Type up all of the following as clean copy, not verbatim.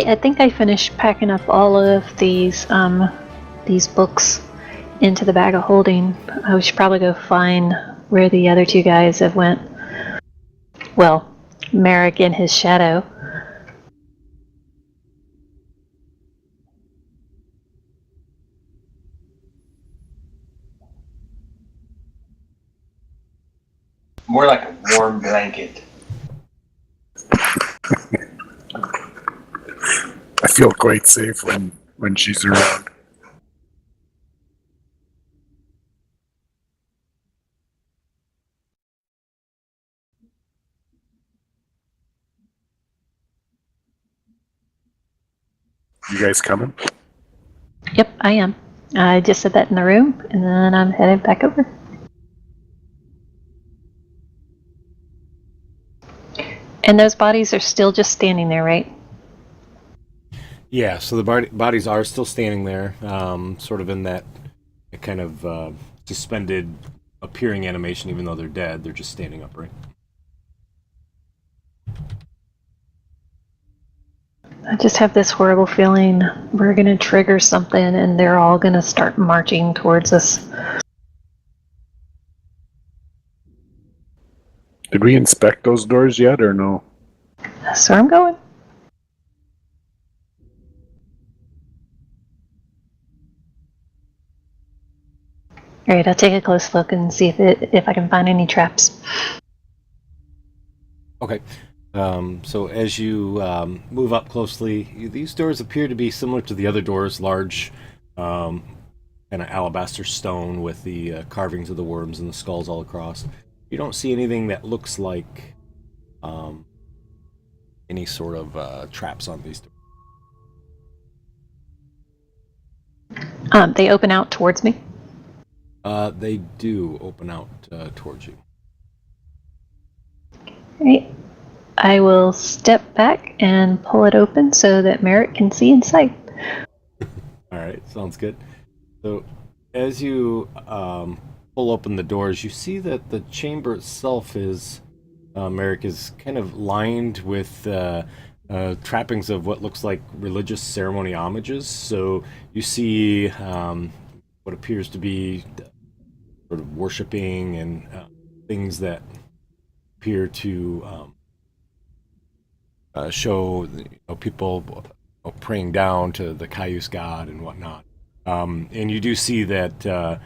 Hey, I think I finished packing up all of these books into the bag of holding. I should probably go find where the other two guys have went. Well, Merrick and his shadow. More like a warm blanket. I feel quite safe when she's around. You guys coming? Yep, I am. I just said that in the room, and then I'm headed back over. And those bodies are still just standing there, right? Yeah, so the bodies are still standing there, sort of in that kind of suspended appearing animation, even though they're dead. They're just standing upright. I just have this horrible feeling we're going to trigger something and they're all going to start marching towards us. Did we inspect those doors yet or no? That's where I'm going. Alright, I'll take a close look and see if I can find any traps. Okay. So as you move up closely, these doors appear to be similar to the other doors, large kind of alabaster stone with the carvings of the worms and the skulls all across. You don't see anything that looks like any sort of traps on these doors. They open out towards me. They do open out towards you. Alright. I will step back and pull it open so that Merrick can see inside. Alright, sounds good. So as you pull open the doors, you see that the chamber itself is, Merrick, is kind of lined with trappings of what looks like religious ceremony homages. So you see what appears to be sort of worshiping and things that appear to show people praying down to the Kyuss god and whatnot. And you do see that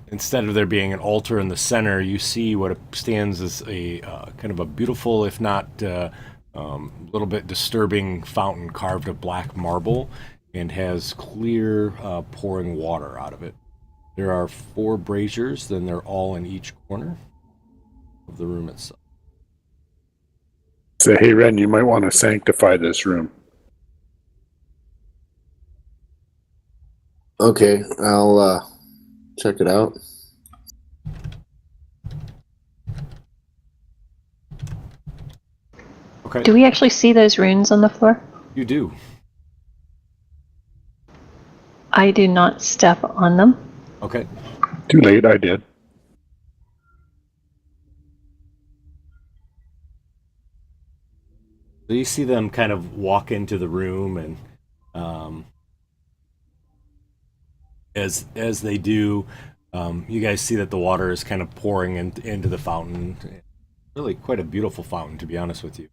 instead of there being an altar in the center, you see what stands as a kind of a beautiful, if not little bit disturbing fountain carved of black marble and has clear pouring water out of it. There are 4 braziers, then they're all in each corner of the room itself. Say, hey Ren, you might want to sanctify this room. Okay, I'll check it out. Okay. Do we actually see those runes on the floor? You do. I do not step on them. Okay. Too late, I did. So you see them kind of walk into the room, and as they do, you guys see that the water is kind of pouring into the fountain. Really quite a beautiful fountain, to be honest with you.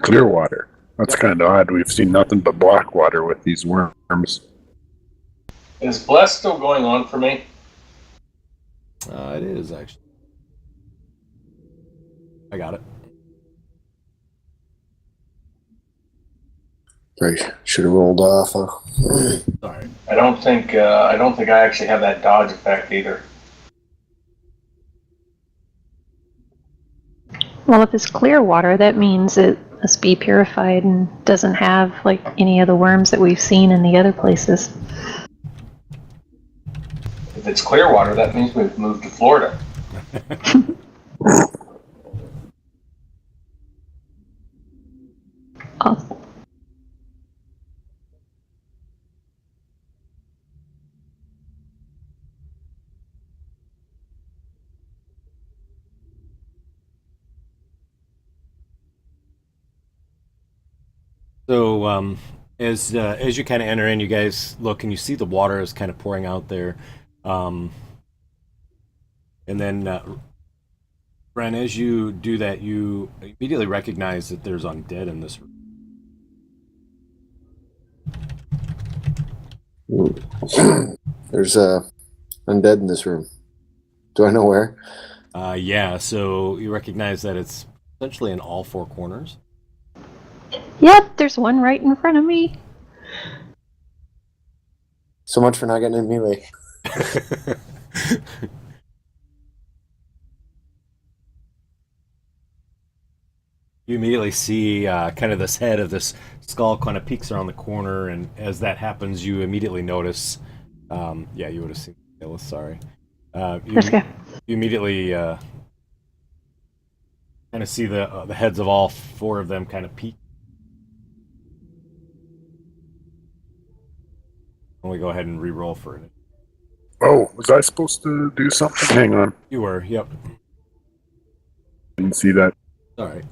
Clear water. That's kind of odd. We've seen nothing but black water with these worms. Is Bless still going on for me? It is, actually. I got it. Sorry, should have rolled off, huh? Sorry. I don't think I actually have that dodge effect either. Well, if it's clear water, that means it must be purified and doesn't have like any of the worms that we've seen in the other places. If it's clear water, that means we've moved to Florida. Oh. So as you kind of enter in, you guys look and you see the water is kind of pouring out there, and then Ren, as you do that, you immediately recognize that there's undead in this room. There's undead in this room. Do I know where? Yeah, so you recognize that it's essentially in all four corners. Yep, there's one right in front of me. So much for not getting in melee. You immediately see kind of this head of this skull kind of peeks around the corner, and as that happens, you immediately notice. Yeah, you would have seen Gillis, sorry. This guy. You immediately kind of see the heads of all four of them kind of peek. I'm going to go ahead and re-roll for it. Oh, was I supposed to do something? Hang on. You were, yep. Didn't see that. All right.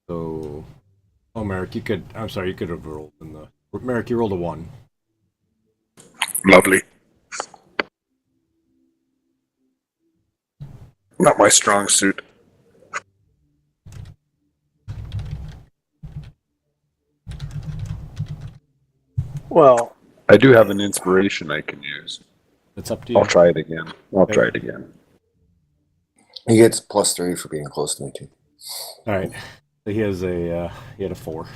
So, Merrick, you could have rolled in the. Merrick, you rolled a 1. Lovely. Not my strong suit. Well, I do have an inspiration I can use. It's up to you. I'll try it again. Try it again. He gets +3 for being close to me too. All right. So he had a 4.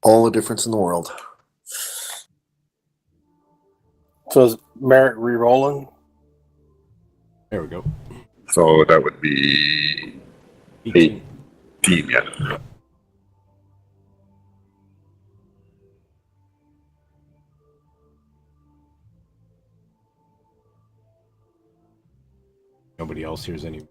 All the difference in the world. so is Merrick re-rolling? There we go. So that would be 18. 18, yeah. Nobody else hears any.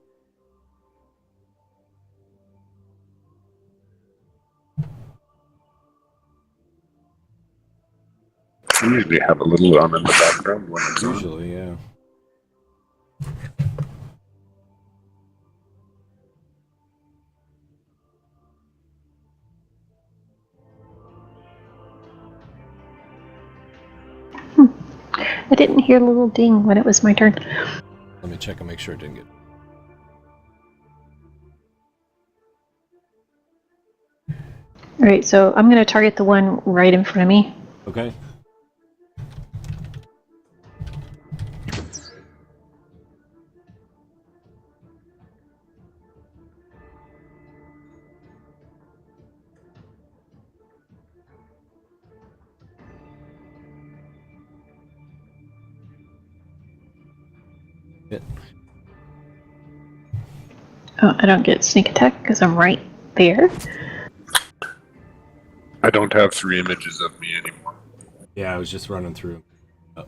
I usually have a little on in the background when it's on. Usually, yeah. I didn't hear a little ding when it was my turn. Let me check and make sure it didn't get. Alright, so I'm going to target the one right in front of me. Okay. Hit. Oh, I don't get sneak attack because I'm right there. I don't have 3 images of me anymore. Yeah, I was just running through. Oh.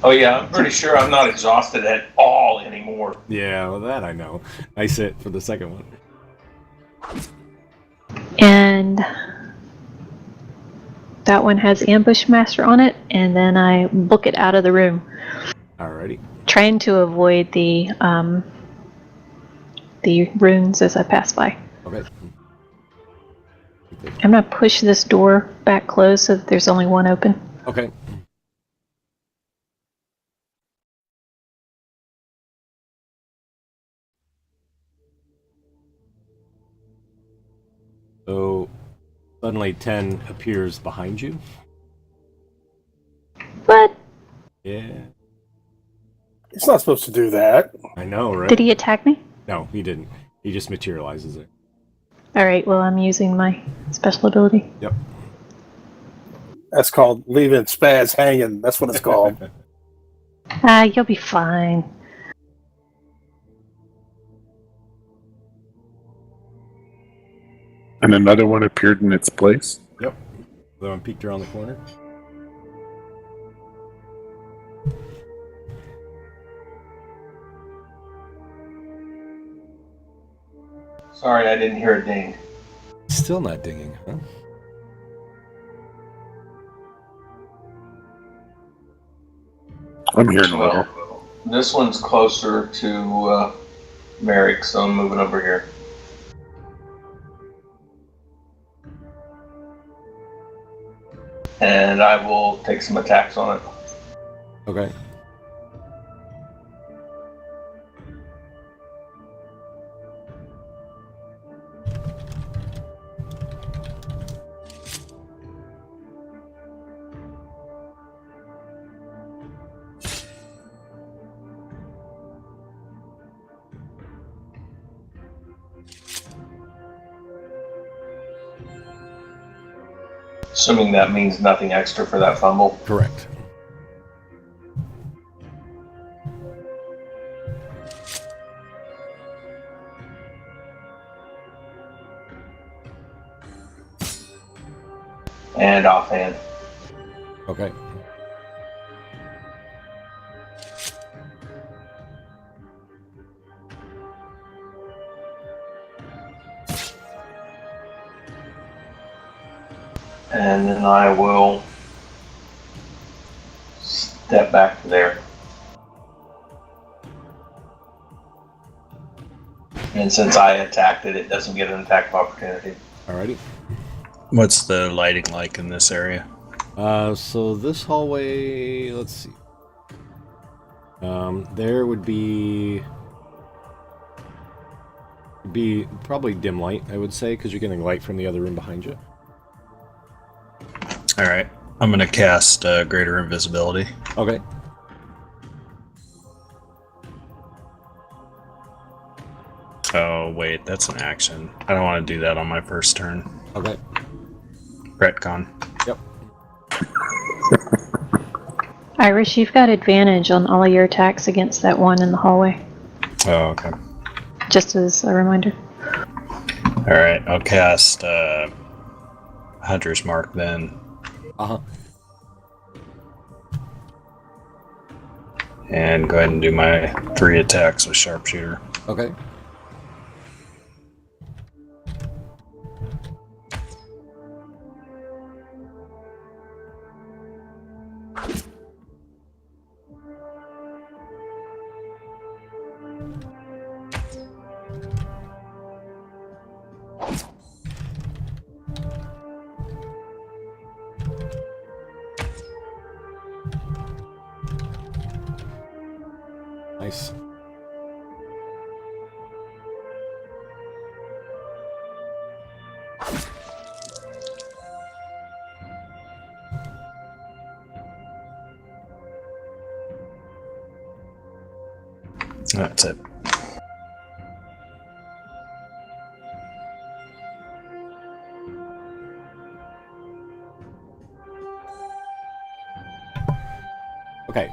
Oh yeah, I'm pretty sure I'm not exhausted at all anymore. Yeah, well, that I know. Nice hit for the second one. And that one has Ambush Master on it, and then I book it out of the room, Alrighty. trying to avoid the runes as I pass by. Okay. I'm gonna push this door back closed so that there's only one open. Okay. So suddenly 10 appears behind you. What? Yeah. It's not supposed to do that. I know, right? Did he attack me? No, he didn't. He just materializes it. Alright, well, I'm using my special ability. Yep. That's called leaving Spaz hanging. That's what it's called. You'll be fine. And another one appeared in its place. Yep. The one peeked around the corner. Sorry, I didn't hear a ding. Still not dinging, huh? I'm hearing a little. Well, this one's closer to Merrick, so I'm moving over here. And I will take some attacks on it. Okay. Assuming that means nothing extra for that fumble. Correct. And offhand. Okay. And then I will step back to there. And since I attacked it, it doesn't get an attack of opportunity. Alrighty. What's the lighting like in this area? So this hallway, let's see. There would be probably dim light, I would say, because you're getting light from the other room behind you. All right, I'm gonna cast Greater Invisibility. Okay. Oh wait, that's an action. I don't want to do that on my first turn. Okay. Retcon. Yep. Irish, you've got advantage on all of your attacks against that one in the hallway. Oh, okay. Just as a reminder. All right, I'll cast Hunter's Mark then, Uh-huh. and go ahead and do my 3 attacks with Sharpshooter. Okay. Nice. That's it. Okay.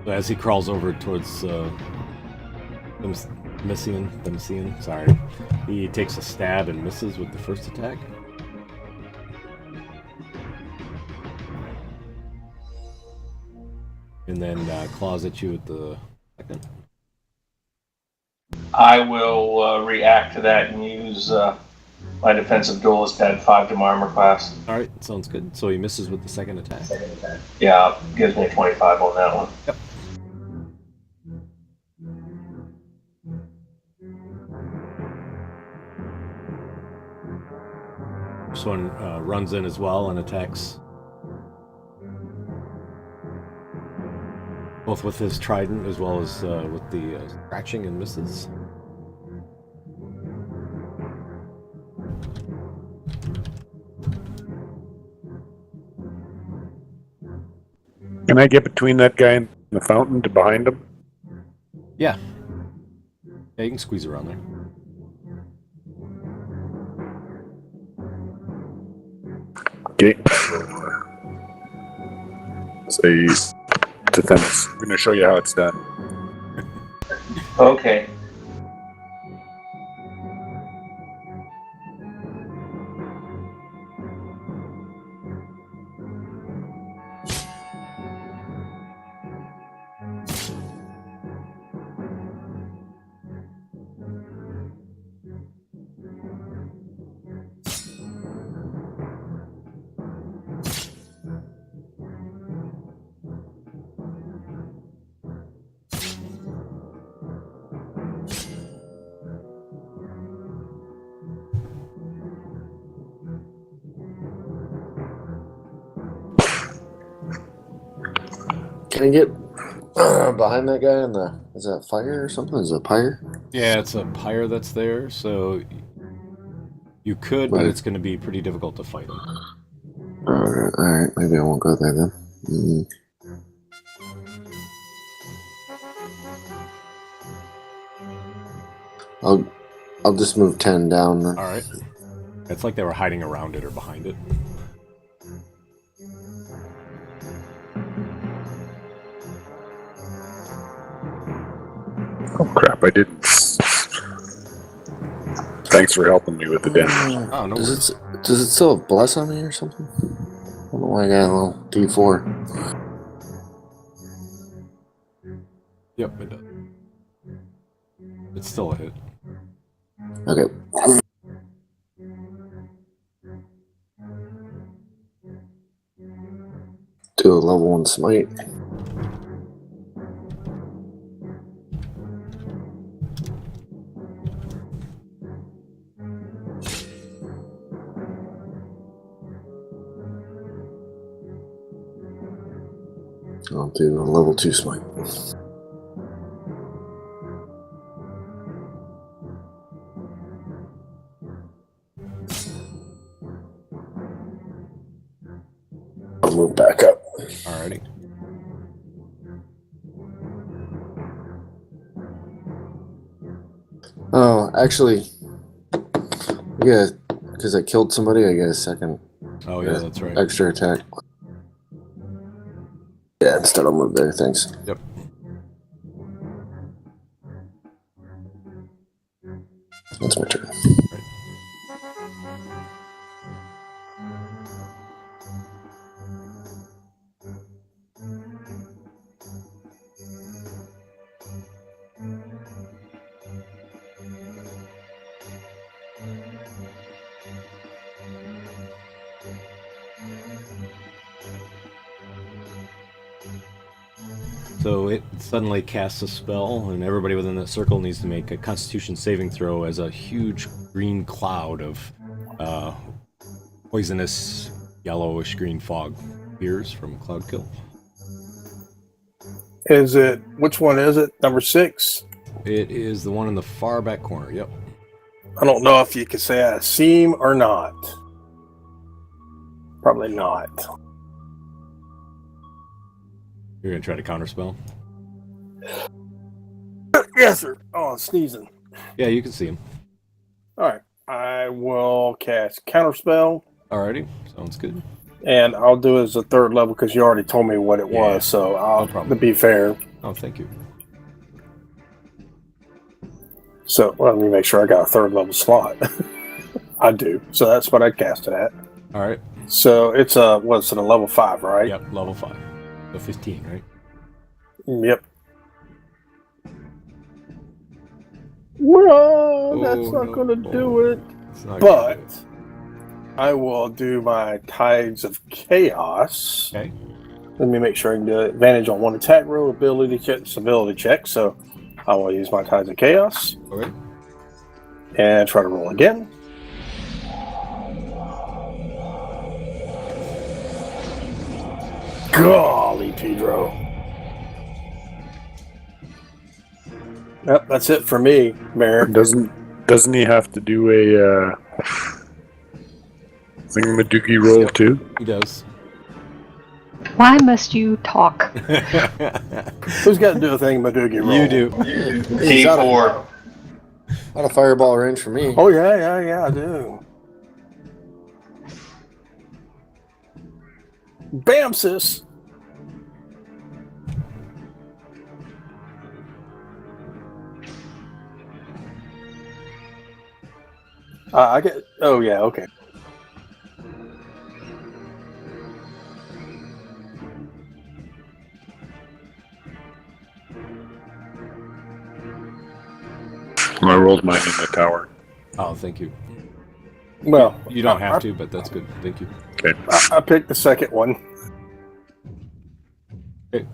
As he crawls over towards Themsian, sorry, he takes a stab and misses with the first attack. And then claws at you with the second. I will react to that and use my defensive duelist to add 5 to my armor class. Alright, sounds good. So he misses with the second attack. Yeah, gives me a 25 on that one. Yep. This one runs in as well and attacks both with his trident as well as with the scratching and misses. Can I get between that guy and The fountain to behind them? Yeah. Yeah, you can squeeze around there. Okay. Say to Themis, I'm going to show you how it's done. Okay. Can I get behind that guy in the? Is that fire or something? Is it pyre? Yeah, it's a pyre that's there, so you could, but Right. it's going to be pretty difficult to fight him. Alright, maybe I won't go there then. I'll just move 10 down then. All right. It's like they were hiding around it or behind it. Oh crap, I didn't. Thanks for helping me with the damage. Oh, no worries. Does it still have bless on me or something? I don't know why I got a little D4. Yep, it does. It's still a hit. Okay. Do a level 1 smite. I'll do a level 2 smite. I'll move back up. Alrighty. Oh, actually, yeah, because I killed somebody, I get a second Oh, yeah, that's right. extra attack. Yeah, instead I'll move there, thanks. Yep. That's my turn. Right. So it suddenly casts a spell, and everybody within that circle needs to make a Constitution saving throw as a huge green cloud of poisonous yellowish green fog appears from Cloud Kill. Is it? Which one is it? Number 6. It is the one in the far back corner. Yep. I don't know if you can say I seem or not. Probably not. You're gonna try to counterspell. Yes, sir. Oh, I'm sneezing. Yeah, you can see him. All right. I will cast Counterspell, Alrighty, sounds good. and I'll do it as a 3rd level because you already told me what it Yeah, was. So I'll, no problem. to be fair. Oh, thank you. So let me make sure I got a 3rd level slot. I do. So that's what I cast it at. All right. So it's a what's it, a level 5, right? Yep, level 5. So 15, right? Yep. Well, that's not going to do it. It's not But gonna do it. I will do my Tides of Chaos. Okay. Let me make sure I can do advantage on 1 attack roll, ability check, ability check. So I will use my Tides of Chaos All right. and try to roll again. Golly, Pedro. Yep, that's it for me, Merrick. Doesn't he have to do a thingamadookie roll too? He does. Why must you talk? Who's got to do a thing, Madoogie roll? You do. He's out T4. of fireball range for me. Oh, yeah, I do. Bam, sis. I get. Oh, yeah, okay. I rolled mine in the tower. Oh, thank you. Well, You don't have to, but that's good. Thank you. Okay. I picked the second one. Okay.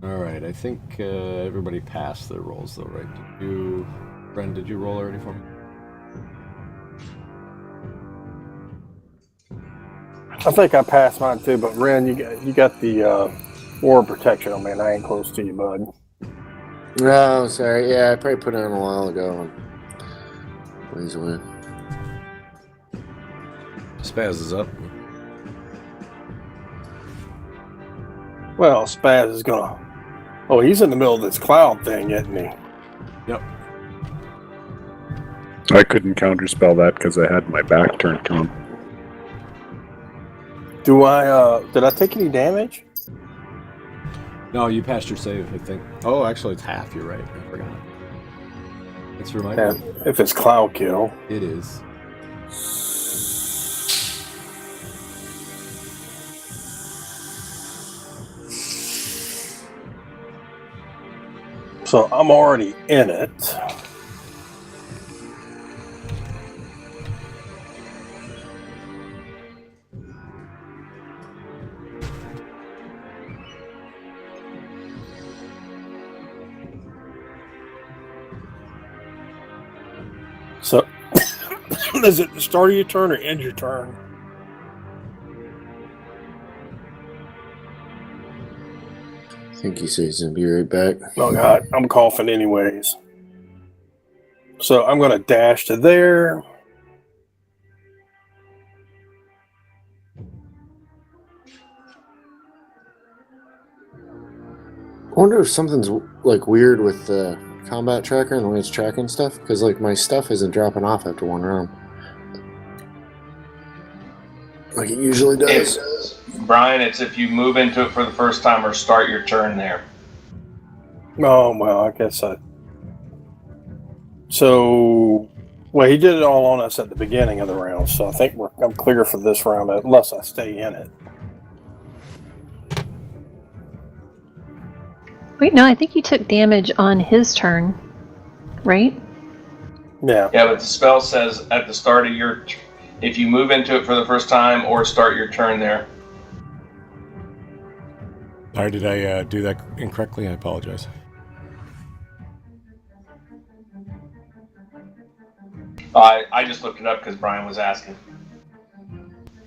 All right, I think everybody passed their rolls, though, right? Bren, did you roll already for me? I think I passed mine too, but Ren, you got the war protection on me, and I ain't close to you, bud. No, sorry. Yeah, I probably put it on a while ago. Please win. Spaz is up. Well, Spaz is gonna. Oh, he's in the middle of this cloud thing, isn't he? Yep. I couldn't counterspell that because I had my back turned to him. Do I? Did I take any damage? No, you passed your save, I think. Oh, actually, it's half. You're right. I forgot. Let's remind Yeah, you. if it's cloud kill. It is. So I'm already in it. So, is it the start of your turn or end your turn? I think he says he's gonna be right back. Oh God, I'm coughing anyways. So I'm going to dash to there. I wonder if something's like weird with the combat tracker and the way it's tracking stuff, because like my stuff isn't dropping off after one round, like it usually does. Brian, it's if you move into it for the first time or start your turn there. Oh, well, I guess I... So, well, he did it all on us at the beginning of the round, so I think I'm clear for this round, unless I stay in it. Wait, no, I think you took damage on his turn, right? Yeah. Yeah, but the spell says at the start of your... If you move into it for the first time or start your turn there. Sorry, did I do that incorrectly? I apologize. I just looked it up because Brian was asking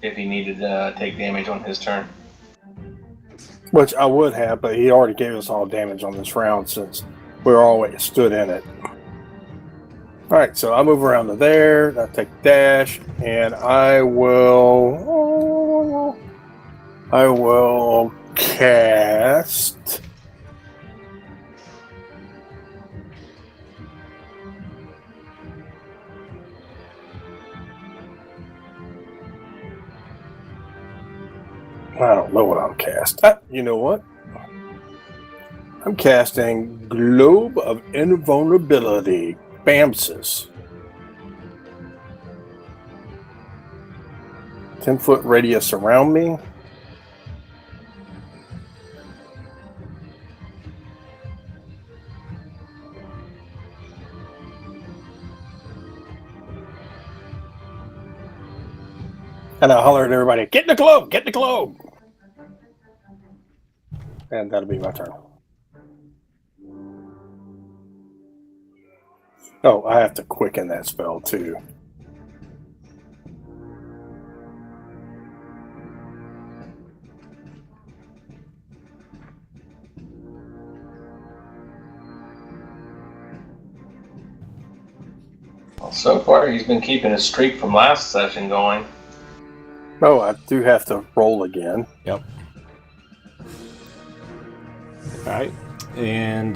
if he needed to take damage on his turn. Which I would have, but he already gave us all damage on this round since we always stood in it. Alright, so I move around to there, I take dash, and I will cast I don't know what I'm casting. You know what? I'm casting Globe of Invulnerability. Bamsis. 10-foot radius around me. And I holler at everybody, get in the globe! Get in the globe! And that'll be my turn. Oh, I have to quicken that spell too. So far, he's been keeping his streak from last session going. Oh, I do have to roll again. Yep. All right. And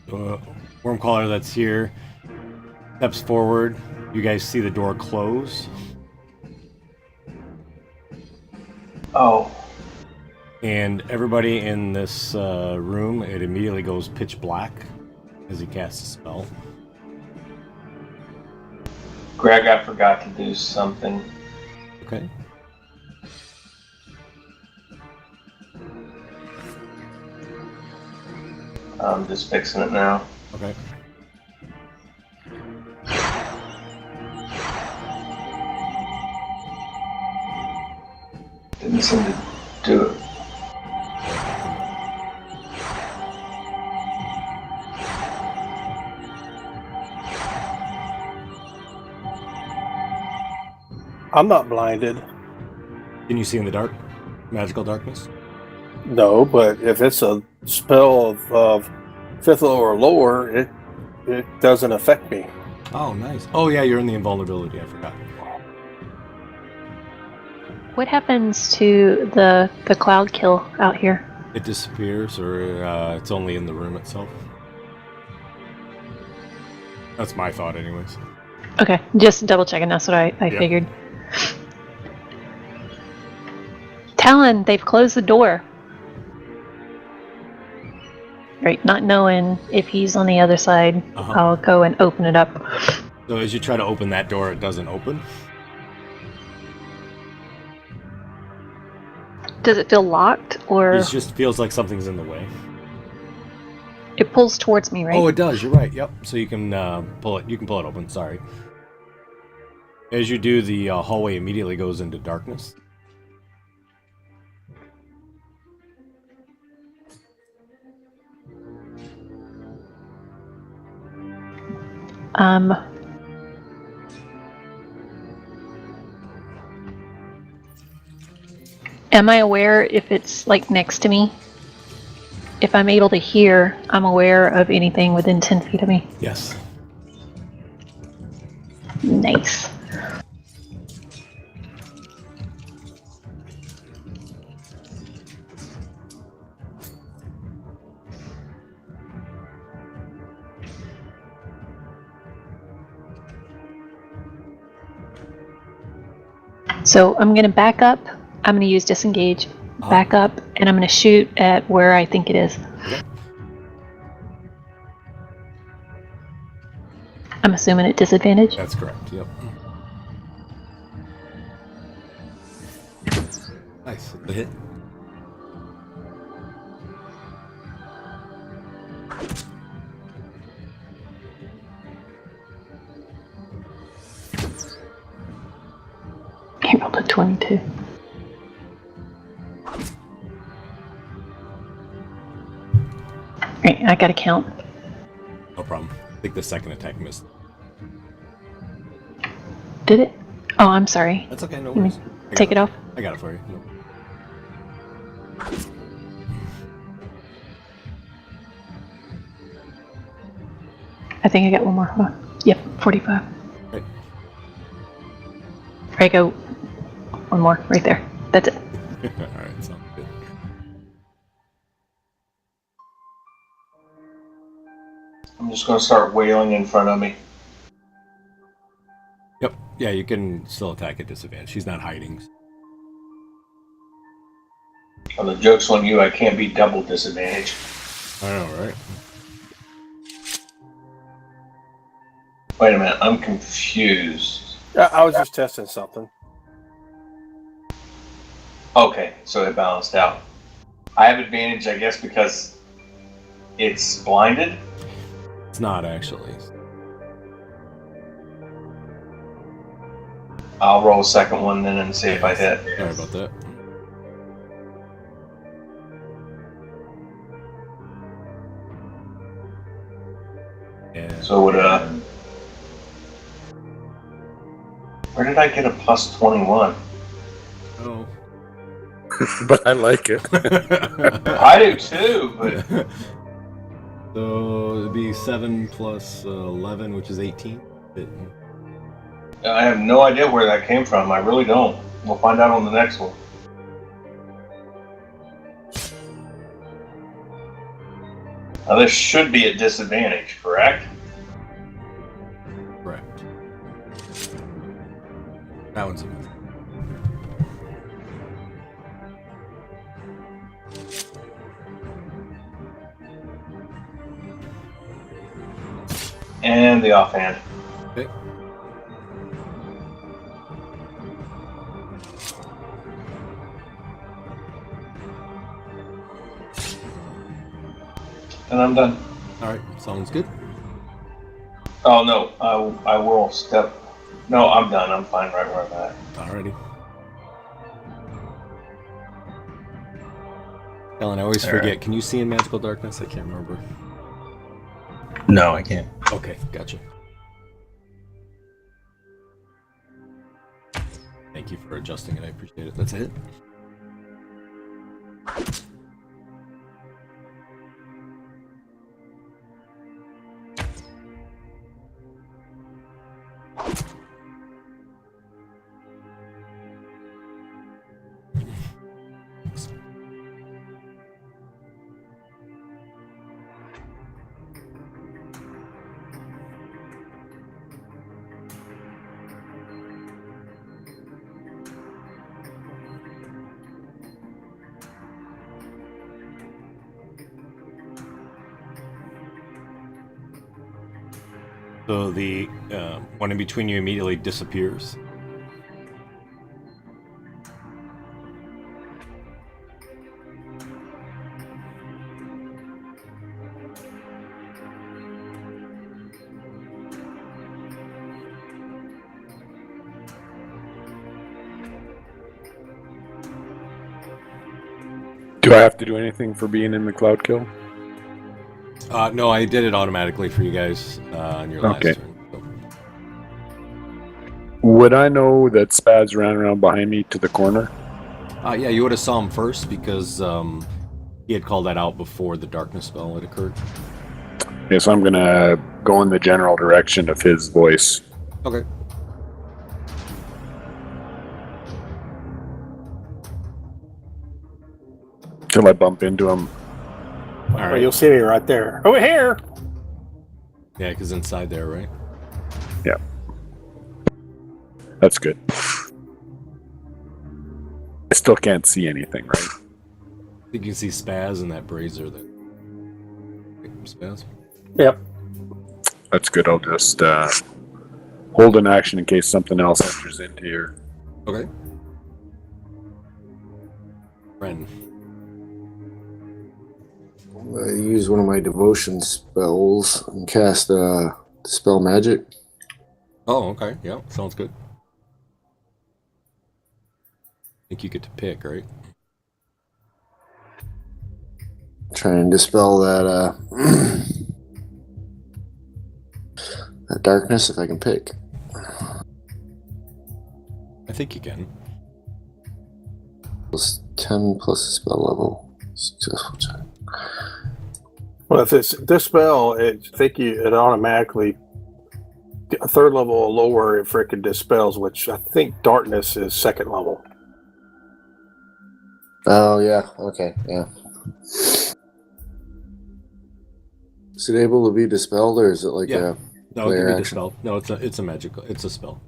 Wormcaller that's here steps forward. You guys see the door close. Oh. And everybody in this room, it immediately goes pitch black as he casts a spell. Greg, I forgot to do something. Okay. I'm just fixing it now. Okay. Didn't seem to do it. I'm not blinded. Can you see in the dark? Magical darkness? No, but if it's a spell of fifth level or lower, it doesn't affect me. Oh, nice. Oh, yeah, you're in the invulnerability. I forgot. What happens to the cloud kill out here? It disappears, or it's only in the room itself. That's my thought, anyways. Okay, just double checking. That's what I figured. Talon, they've closed the door. Right, not knowing if he's on the other side, I'll go and open it up. So as you try to open that door, it doesn't open? Does it feel locked, or It just feels like something's in the way. it pulls towards me, right? Oh, it does. You're right. Yep. So you can pull it. You can pull it open. Sorry. As you do, the hallway immediately goes into darkness. Am I aware if it's like next to me? If I'm able to hear, I'm aware of anything within 10 feet of me. Yes. Nice. So I'm going to back up. I'm going to use disengage, back up, and I'm going to shoot at where I think it is. Okay. I'm assuming at disadvantage. That's correct. Yep. Nice. The hit. He rolled a 22. Right, I gotta count. No problem. I think the second attack missed. Did it? Oh, I'm sorry. That's okay. No Let me worries. take it off. I got it for you. No. I think I got one more. Hold on. Yep, 45. Right. There you go. One more, right there. That's it. Alright, sounds good. I'm just going to start wailing in front of me. Yep. Yeah, you can still attack at disadvantage. She's not hiding. Well, the joke's on you. I can't be double disadvantage. I know, right? Wait a minute. I'm confused. I was just testing something. Okay, so it balanced out. I have advantage, I guess, because it's blinded. It's not actually. I'll roll a second one then and see if I hit. Sorry about that. Yeah. So would where did I get a plus 21? Oh. But I like it. I do too, but So it'd be 7 plus 11, which is 18. I have no idea where that came from. I really don't. We'll find out on the next one. Now, this should be a disadvantage, correct? Correct. That one's a miss. And the offhand. Okay. And I'm done. All right, sounds good. Oh, no. I will step. No, I'm done. I'm fine right where I'm at. Alrighty. Ellen, I always All forget. right. Can you see in magical darkness? I can't remember. No, I can't. Okay, gotcha. Thank you for adjusting it. I appreciate it. That's it. So the one in between you immediately disappears. Do I have to do anything for being in the cloud kill? No, I did it automatically for you guys on your last Okay. turn. So. Would I know that Spaz ran around behind me to the corner? Yeah, you would have saw him first because he had called that out before the darkness spell had occurred. Okay, so I'm gonna go in the general direction of his voice. Okay. Till I bump into him. All Well, right. you'll see me right there. Over here. Yeah, because inside there, right? Yeah. That's good. I still can't see anything, right? I think you can see Spaz and that brazier that. Spaz? Yep. That's good. I'll just hold an action in case something else enters into here. Okay. Ren. I use one of my devotion spells and cast Dispel Magic. Oh, okay. Yeah, sounds good. I think you get to pick, right? Try and dispel that that darkness if I can pick. I think you can. Plus 10 plus the spell level. Successful check. Well, if it's dispel, I think it automatically a third level or lower if it dispels, which I think darkness is second level. Oh yeah. Okay. Yeah. Is it able to be dispelled, or is it like Yeah. a No, it can player be action? dispelled. No, it's a magical. It's a spell.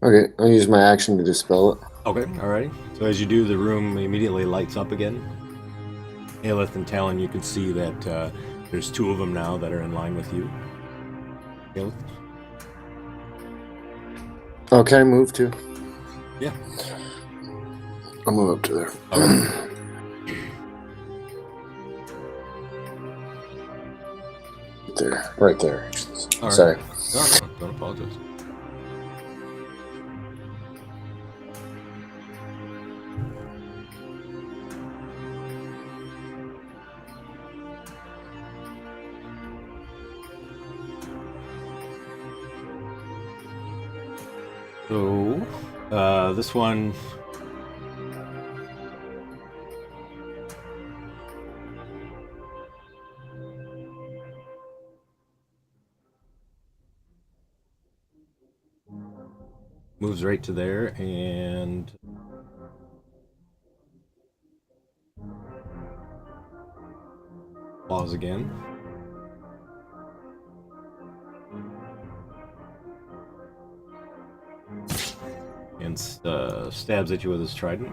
Okay, I'll use my action to dispel it. Okay, alrighty. So as you do, the room immediately lights up again. Aelith and Talon, you can see that there's two of them now that are in line with you. Aelith? Oh, can I move too? Yeah. I'll move up to there. Okay. There, right there. All right. Sorry. No, don't apologize. So, this one. Moves right to there and pause again. And stabs at you with his trident.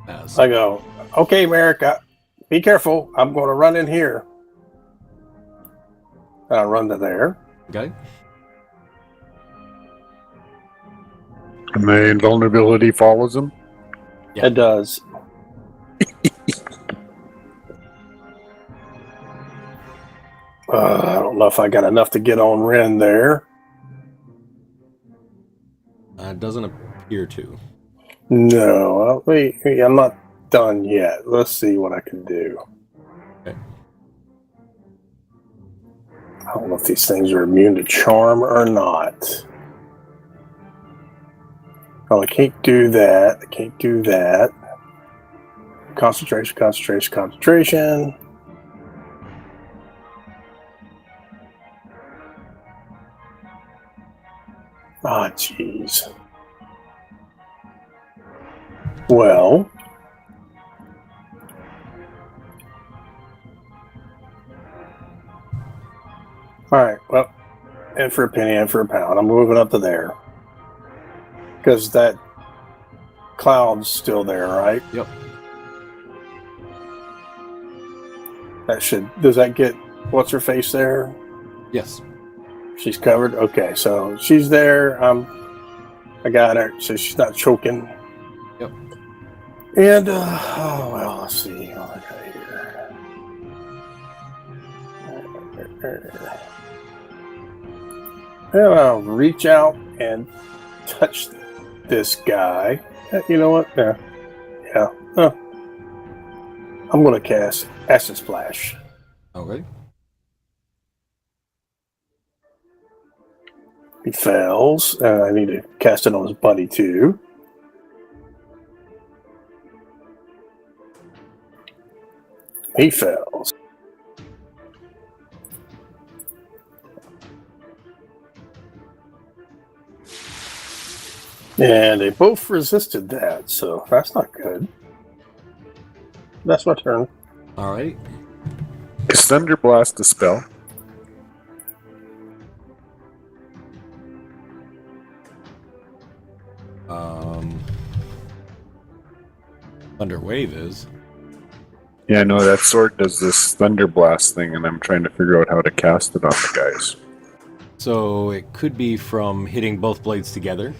Pass. I go, okay, Merrick, be careful. I'm going to run in here. And I run to there. Okay. And the invulnerability follows him. Yeah. It does. I don't know if I got enough to get on Ren there. It doesn't appear to. No, wait, I'm not done yet. Let's see what I can do. Okay. I don't know if these things are immune to charm or not. Oh, I can't do that. I can't do that. Concentration, concentration, concentration. Ah, jeez. Well. Alright, well, and for a penny and for a pound. I'm moving up to there. Because that cloud's still there, right? Yep. That should... Does that get... What's her face there? Yes. She's covered? Okay, so she's there. I got her, so she's not choking. Yep. And, oh, well, let's see what I got here. And I'll reach out and touch this guy. You know what? Yeah. I'm going to cast Acid Splash. Okay. He fails. I need to cast it on his buddy, too. He fails. And they both resisted that, so that's not good. That's my turn. All right. Is Thunder Blast a spell? Thunder Wave is. Yeah, no, that sword does this Thunder Blast thing, and I'm trying to figure out how to cast it on the guys. So it could be from hitting both blades together.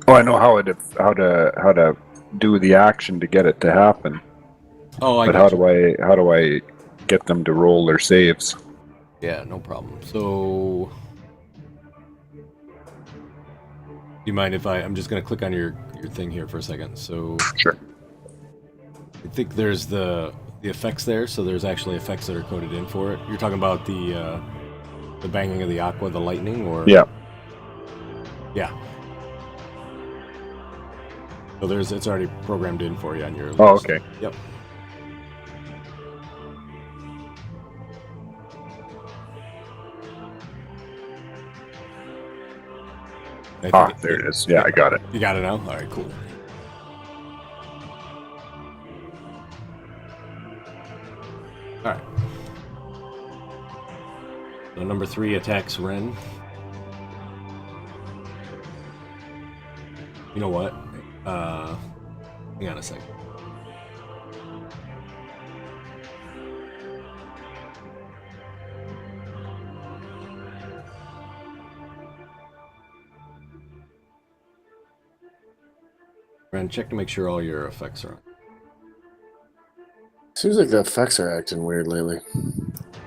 Oh, I know how to do the action to get it to happen. Oh, I But got you. how do I get them to roll their saves? Yeah, no problem. So, do you mind if I'm just going to click on your thing here for a second? So, Sure. I think there's the effects there. So there's actually effects that are coded in for it. You're talking about the banging of the aqua, the lightning, or Yeah. yeah. So it's already programmed in for you on your list. Oh, okay. Yep. There it is. Yeah, I got it. You got it now? All right, cool. All right. So number 3 attacks Ren. You know what? Hang on a second. Ren, check to make sure all your effects are on. Seems like the effects are acting weird lately.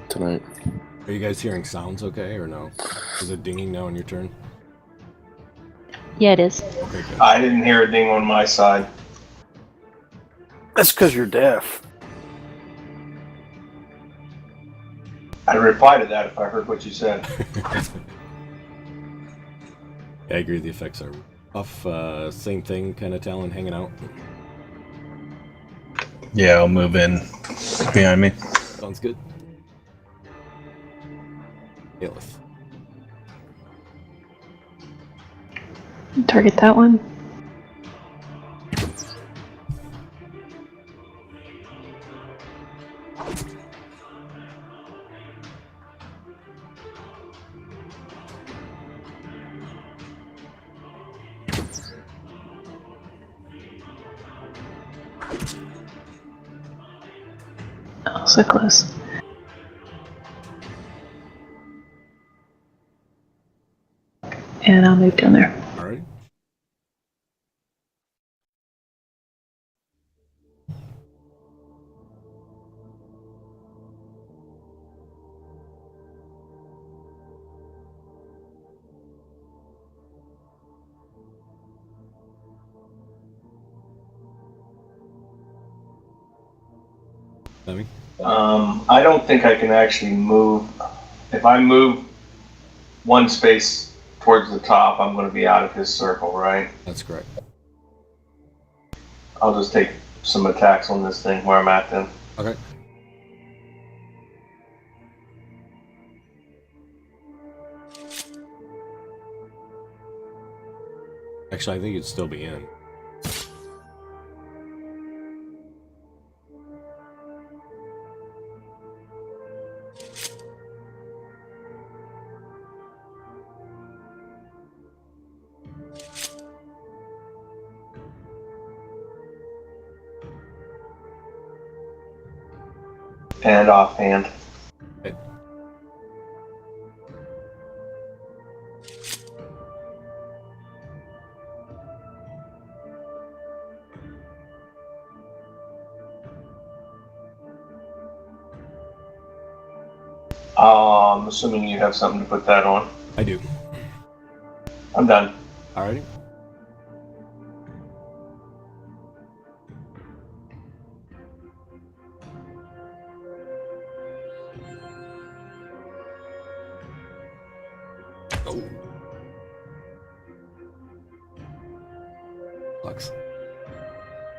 Tonight. Are you guys hearing sounds okay or no? Is it dinging now on your turn? Yeah, it is. Okay, good. I didn't hear a ding on my side. That's because you're deaf. I'd reply to that if I heard what you said. Yeah, I agree. The effects are Off, same thing, kind of Talon hanging out. Yeah, I'll move in behind me. Sounds good. Aelith. Target that one. Oh, so close. And I'll move down there. All right. Demi? I don't think I can actually move. If I move one space towards the top, I'm going to be out of his circle, right? That's correct. I'll just take some attacks on this thing where I'm at then. Okay. Actually, I think you'd still be in. And offhand. Okay. I'm assuming you have something to put that on. I do. I'm done. Alrighty. Oh. Sucks.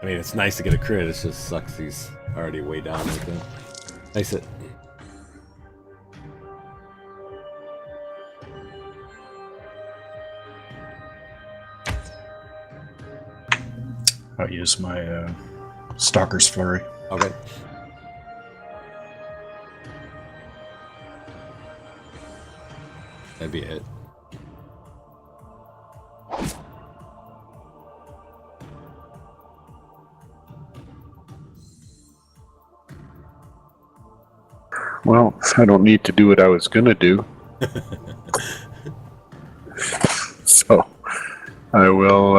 I mean, it's nice to get a crit, it just sucks he's already way down like that. Nice hit. I'll use my Stalker's Flurry. Okay. That'd be it. Well, I don't need to do what I was gonna do. So I will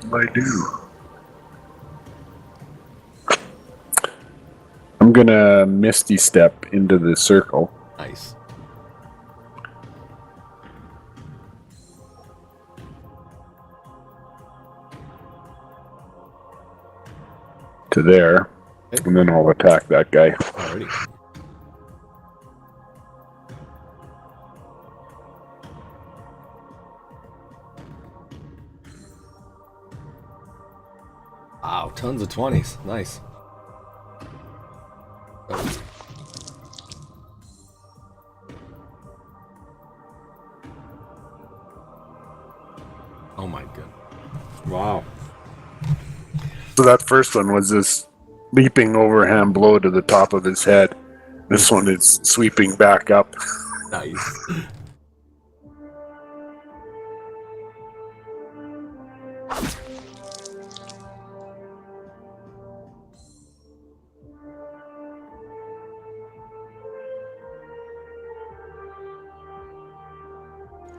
what do I do? I'm gonna Misty Step into the circle. Nice. To there. Okay. And then I'll attack that guy. Alrighty. Wow, tons of 20s. Nice. Oh. Oh my god. Wow. So that first one was this leaping overhand blow to the top of his head. This one is sweeping back up. Nice.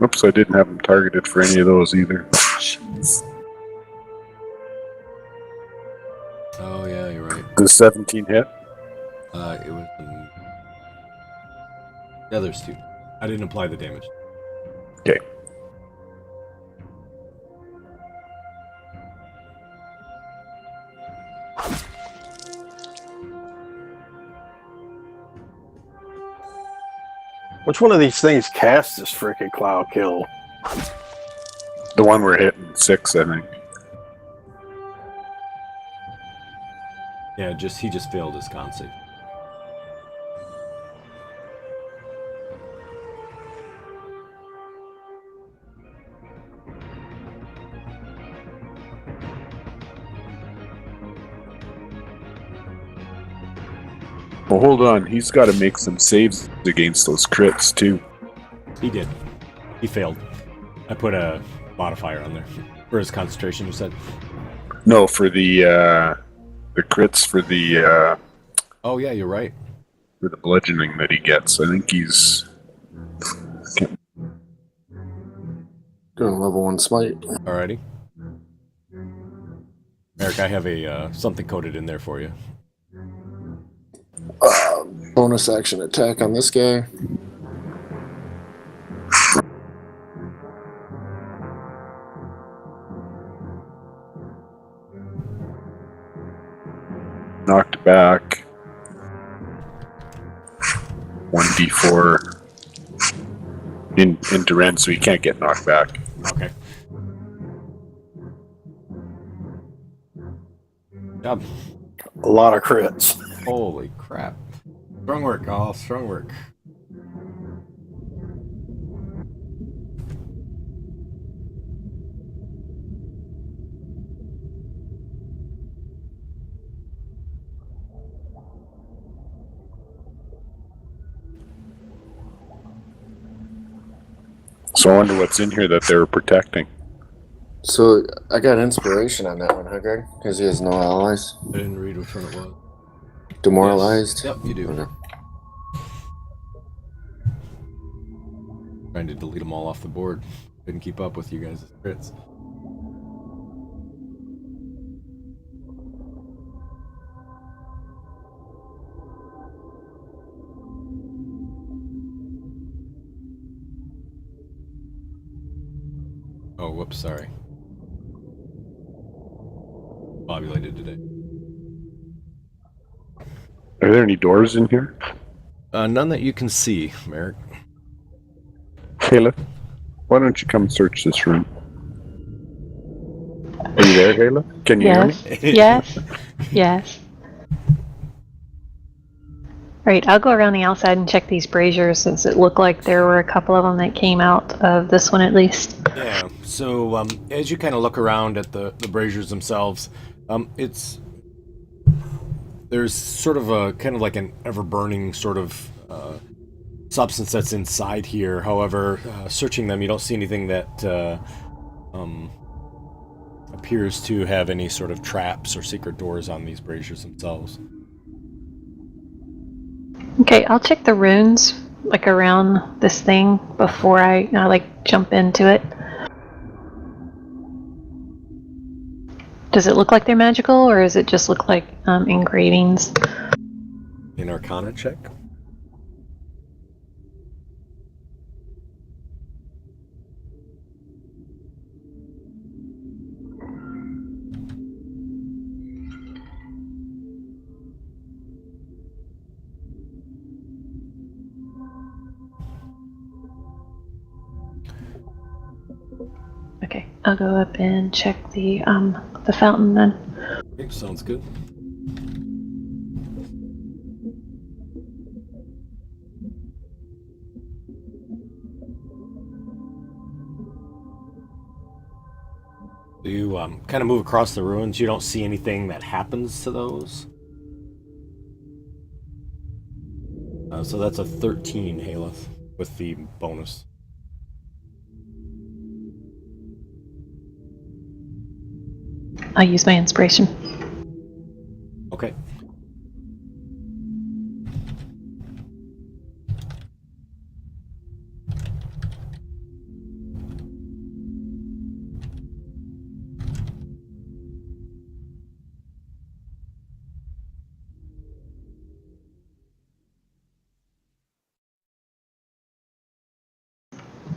Oops, I didn't have him targeted for any of those either. Jeez. Oh yeah, you're right. The 17 hit? It was the others two. I didn't apply the damage. Okay. Which one of these things casts this freaking cloud kill? The one we're hitting 6, I think. Yeah, he just failed his con save. Well, hold on. He's got to make some saves against those crits, too. He did. He failed. I put a modifier on there. For his concentration, you said? No, for the crits for the Oh, yeah, you're right. for the bludgeoning that he gets. I think he's... Doing level 1 smite. Alrighty. Eric, I have a something coded in there for you. Bonus action attack on this guy. knocked back. 1d4 into Ren, so he can't get knocked back. Okay. Job. A lot of crits. Holy crap. Strong work, all. Strong work. So I wonder what's in here that they were protecting. So I got inspiration on that one, huh, Greg? Because he has no allies. I didn't read which one it was. Demoralized? Yes. Yep, you do. Okay. Trying to delete them all off the board. Couldn't keep up with you guys' crits. Oh, whoops, sorry. Populated today. Are there any doors in here? None that you can see, Merrick. Kayla, why don't you come search this room? Are you there, Kayla? Can you hear me? Yes. Yes. Yes. Right, I'll go around the outside and check these braziers since it looked like there were a couple of them that came out of this one at least. Yeah, so as you kind of look around at the braziers themselves, there's sort of a kind of like an ever-burning sort of substance that's inside here. However, searching them, you don't see anything that appears to have any sort of traps or secret doors on these braziers themselves. Okay, I'll check the runes like around this thing before I like jump into it. Does it look like they're magical, or does it just look like engravings? An Arcana check. Okay, I'll go up and check the fountain then. Okay, sounds good. You kind of move across the ruins. You don't see anything that happens to those. So that's a 13, Haleth, with the bonus. I'll use my inspiration. Okay.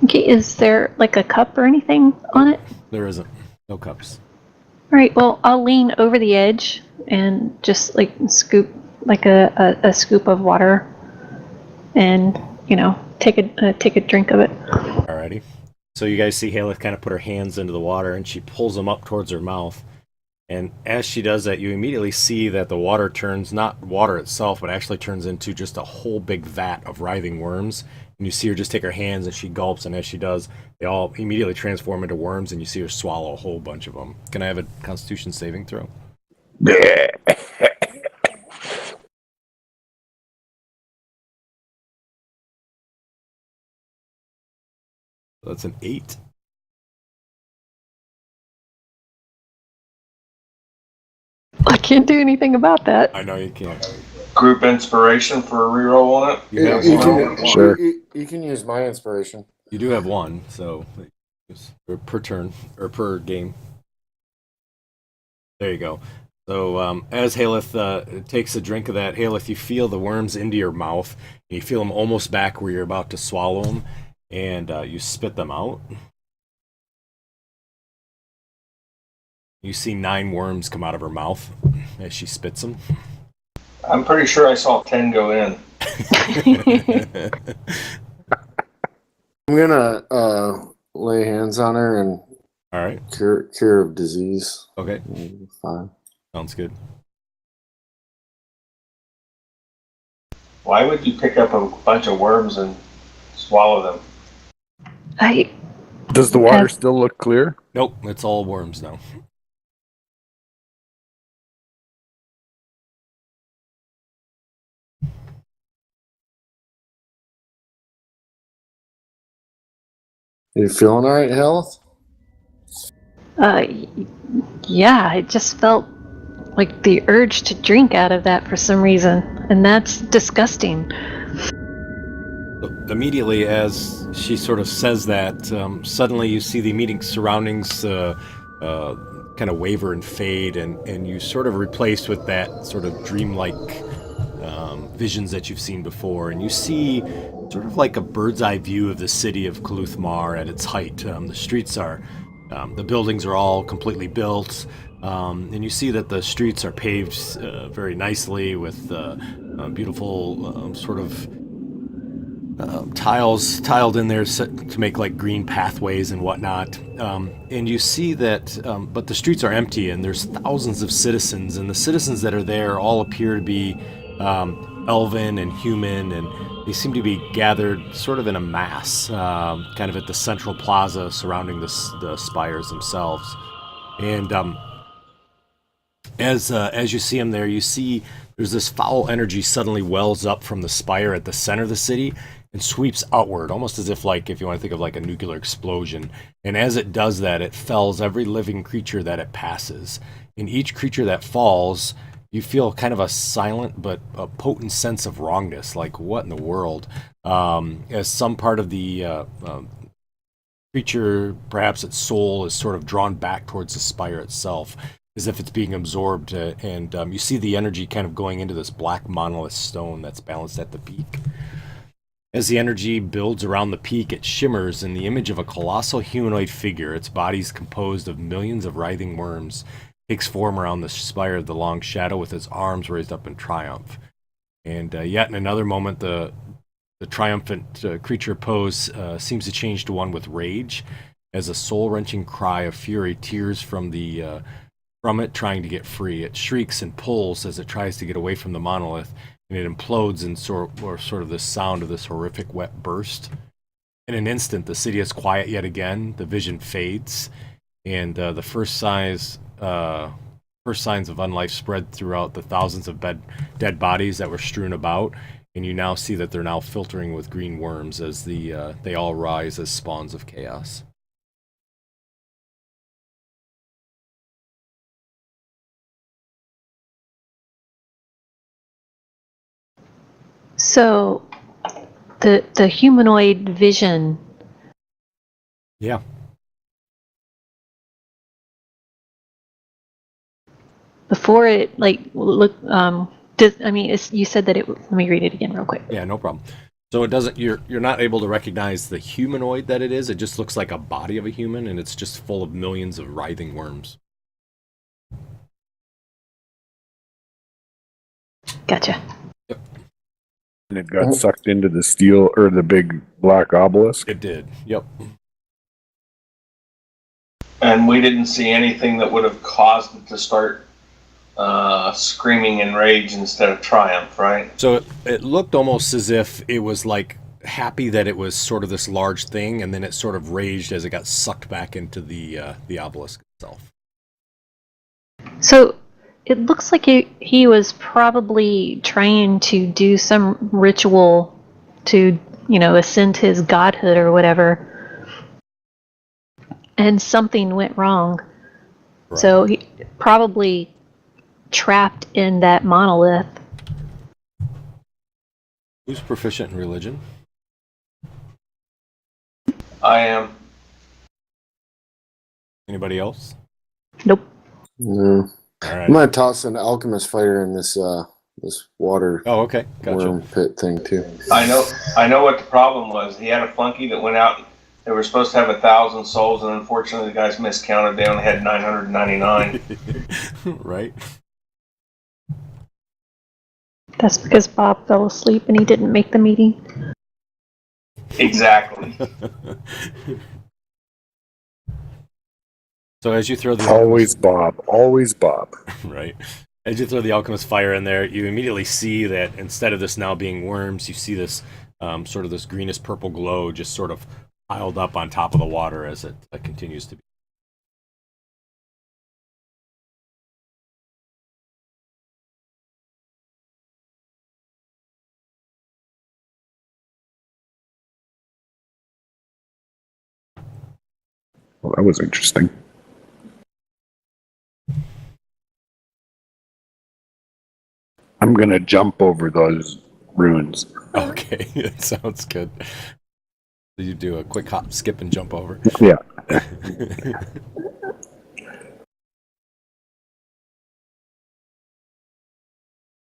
Okay, is there like a cup or anything on it? There isn't. No cups. Alright, well, I'll lean over the edge and just like scoop like a scoop of water and, take a drink of it. Alrighty. So you guys see Haleth kind of put her hands into the water, and she pulls them up towards her mouth. And as she does that, you immediately see that the water turns, not water itself, but actually turns into just a whole big vat of writhing worms. And you see her just take her hands and she gulps, and as she does, they all immediately transform into worms, and you see her swallow a whole bunch of them. Can I have a Constitution saving throw? That's an 8. I can't do anything about that. I know you can't. Group inspiration for a reroll on it. You have You one. can, Sure. you can use my inspiration. You do have one, so per turn or per game. There you go. So as Haleth takes a drink of that, Haleth, you feel the worms into your mouth, and you feel them almost back where you're about to swallow them, and you spit them out. You see 9 worms come out of her mouth as she spits them. I'm pretty sure I saw 10 go in. I'm gonna lay hands on her and All right. cure of disease. Okay. Fine. Sounds good. Why would you pick up a bunch of worms and swallow them? Does the water still look clear? Nope, it's all worms now. You feeling all right, Health? Yeah, I just felt like the urge to drink out of that for some reason, and that's disgusting. Immediately, as she sort of says that, suddenly you see the immediate surroundings kind of waver and fade, and you sort of replaced with that sort of dreamlike visions that you've seen before, and you see sort of like a bird's eye view of the city of Kaluthmar at its height. The streets are, the buildings are all completely built, and you see that the streets are paved very nicely with beautiful sort of tiles tiled in there to make like green pathways and whatnot. And you see that, but the streets are empty, and there's thousands of citizens, and the citizens that are there all appear to be elven and human, and they seem to be gathered sort of in a mass, kind of at the central plaza surrounding the spires themselves. And as you see them there, you see there's this foul energy suddenly wells up from the spire at the center of the city and sweeps outward, almost as if you want to think of like a nuclear explosion. And as it does that, it fells every living creature that it passes. In each creature that falls, you feel kind of a silent but a potent sense of wrongness, like what in the world? As some part of the creature, perhaps its soul, is sort of drawn back towards the spire itself, as if it's being absorbed, and you see the energy kind of going into this black monolith stone that's balanced at the peak. As the energy builds around the peak, it shimmers in the image of a colossal humanoid figure. Its body is composed of millions of writhing worms, takes form around the spire of the long shadow with its arms raised up in triumph. And yet in another moment, the triumphant creature pose seems to change to one with rage, as a soul-wrenching cry of fury tears from it, trying to get free. It shrieks and pulls as it tries to get away from the monolith, and it implodes in sort of the sound of this horrific wet burst. In an instant, the city is quiet yet again. The vision fades, and the first signs of unlife spread throughout the thousands of dead bodies that were strewn about. And you now see that they're now filtering with green worms as they all rise as spawns of chaos. So, the humanoid vision. Yeah. Before it, you said that it. Let me read it again real quick. Yeah, no problem. So it doesn't. You're not able to recognize the humanoid that it is. It just looks like a body of a human, and it's just full of millions of writhing worms. Gotcha. Yep. And it got sucked into the steel or the big black obelisk. It did. Yep. And we didn't see anything that would have caused it to start screaming in rage instead of triumph, right? So it looked almost as if it was like happy that it was sort of this large thing, and then it sort of raged as it got sucked back into the obelisk itself. So it looks like he was probably trying to do some ritual to, ascend his godhood or whatever. And something went wrong. Right. So he probably trapped in that monolith. Who's proficient in religion? I am. Anybody else? Nope. No. All right. I'm gonna toss an alchemist fire in this water. Oh, okay. Gotcha. Worm pit thing too. I know what the problem was. He had a flunky that went out. They were supposed to have 1,000 souls, and unfortunately, the guys miscounted. They only had 999. Right. That's because Bob fell asleep and he didn't make the meeting. Exactly. So as you throw the always Bob, right? As you throw the alchemist fire in there, you immediately see that instead of this now being worms, you see this sort of this greenish purple glow just sort of piled up on top of the water as it continues to be. Well, that was interesting. I'm going to jump over those runes. Okay, that sounds good. You do a quick hop, skip, and jump over. Yeah.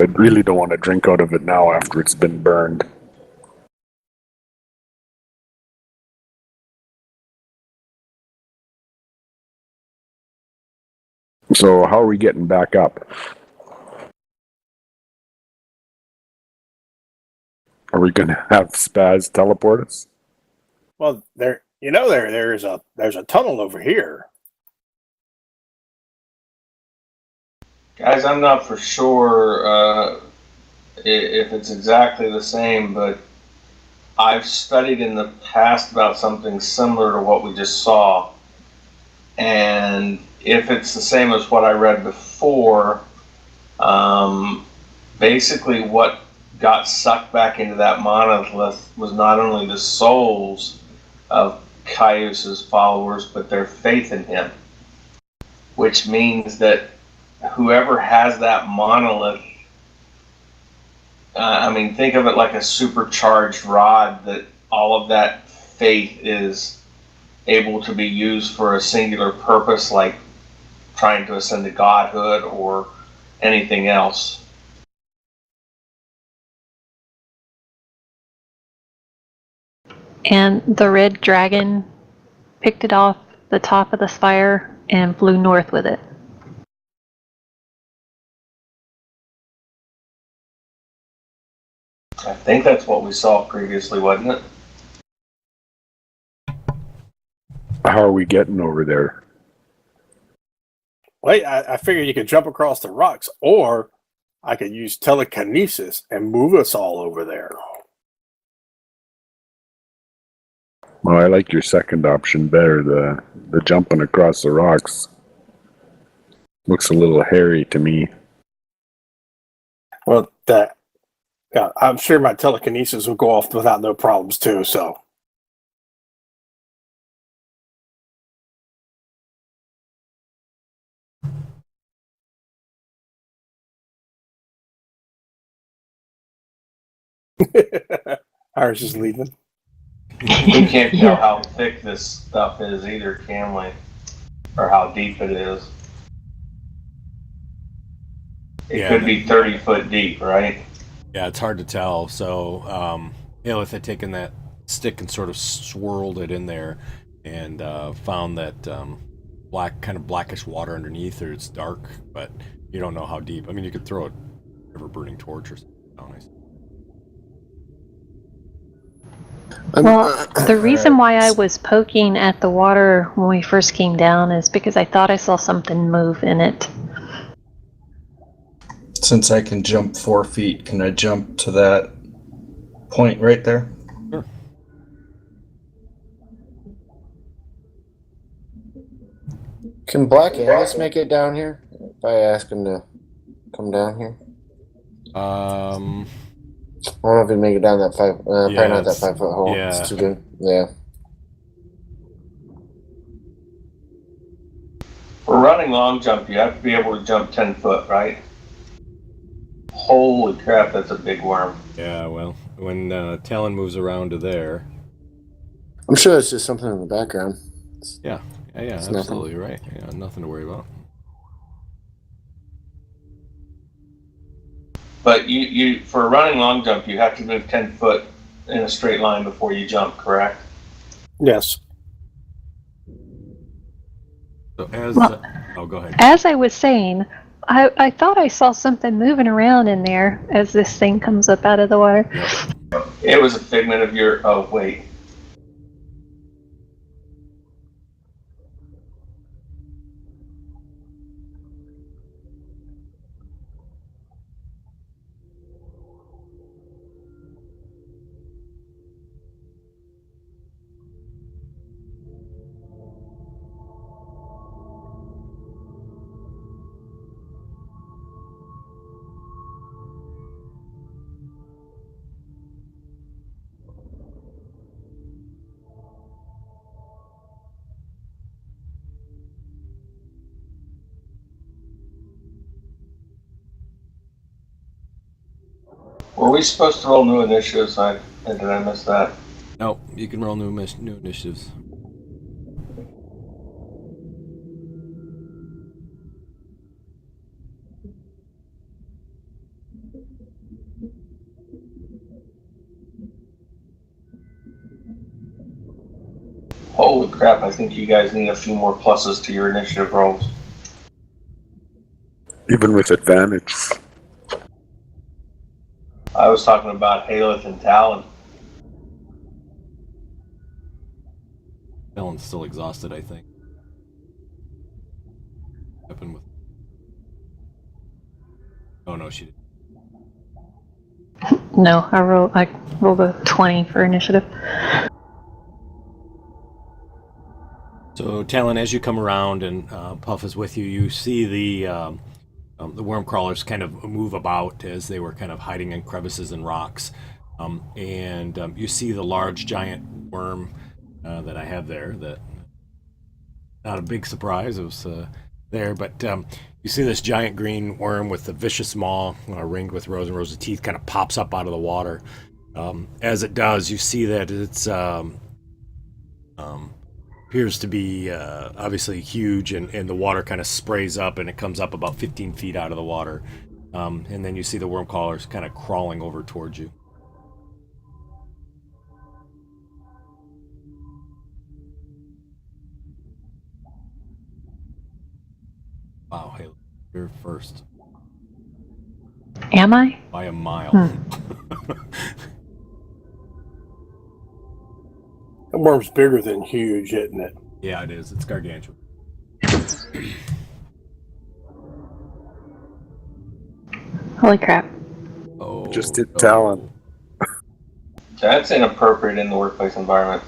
I really don't want to drink out of it now after it's been burned. So how are we getting back up? Are we going to have Spaz teleport us? Well, there's a tunnel over here. Guys, I'm not for sure if it's exactly the same, but I've studied in the past about something similar to what we just saw. And if it's the same as what I read before, basically what got sucked back into that monolith was not only the souls of Kyuss's followers, but their faith in him. Which means that whoever has that monolith, think of it like a supercharged rod, that all of that faith is able to be used for a singular purpose, like trying to ascend to godhood or anything else. And the red dragon picked it off the top of the spire and flew north with it. I think that's what we saw previously, wasn't it? How are we getting over there? Wait, I figured you could jump across the rocks, or I could use telekinesis and move us all over there. Well, I like your second option better. The jumping across the rocks looks a little hairy to me. Well, I'm sure my telekinesis will go off without no problems too. So. Ours is leaving. We can't tell how thick this stuff is either, can we? Or how deep it is. It could be 30 foot deep, right? Yeah, it's hard to tell. So, Ilith had taken that stick and sort of swirled it in there and found that kind of blackish water underneath, or it's dark, but you don't know how deep. I mean, you could throw a ever-burning torch or something. Well, the reason why I was poking at the water when we first came down is because I thought I saw something move in it. Since I can jump 4 feet, can I jump to that point right there? Sure. Can Black Alice make it down here? If I ask him to come down here? I don't know if he'd make it down that probably not that 5 foot hole. yeah. It's too good. Yeah. For running long jump, you have to be able to jump 10 foot, right? Holy crap, that's a big worm. Yeah, well, when Talon moves around to there. I'm sure it's just something in the background. Yeah, It's absolutely nothing. right. Yeah, nothing to worry about. But you for a running long jump, you have to move 10 foot in a straight line before you jump, correct? Yes. So as Well, oh, go ahead. As I was saying, I thought I saw something moving around in there as this thing comes up out of the water. Yep. It was a figment of your. Oh wait. Were we supposed to roll new initiatives? Did I miss that? No, you can roll new initiatives. Holy crap, I think you guys need a few more pluses to your initiative rolls. Even with advantage. I was talking about Haleth and Talon. Talon's still exhausted, I think. Happened with. Oh no, she didn't. No, I rolled a 20 for initiative. So Talon, as you come around and Puff is with you, you see the worm crawlers kind of move about as they were kind of hiding in crevices and rocks, and you see the large giant worm that I have there. That not a big surprise. It was there, but you see this giant green worm with the vicious maw ringed with rows and rows of teeth kind of pops up out of the water. As it does, you see that it's appears to be obviously huge, and the water kind of sprays up, and it comes up about 15 feet out of the water. And then you see the worm crawlers kind of crawling over towards you. Wow, hey, you're first. Am I? By a mile. That worm's bigger than huge, isn't it? Yeah, it is. It's gargantuan. Holy crap. Oh, Just hit Talon. That's inappropriate in the workplace environment.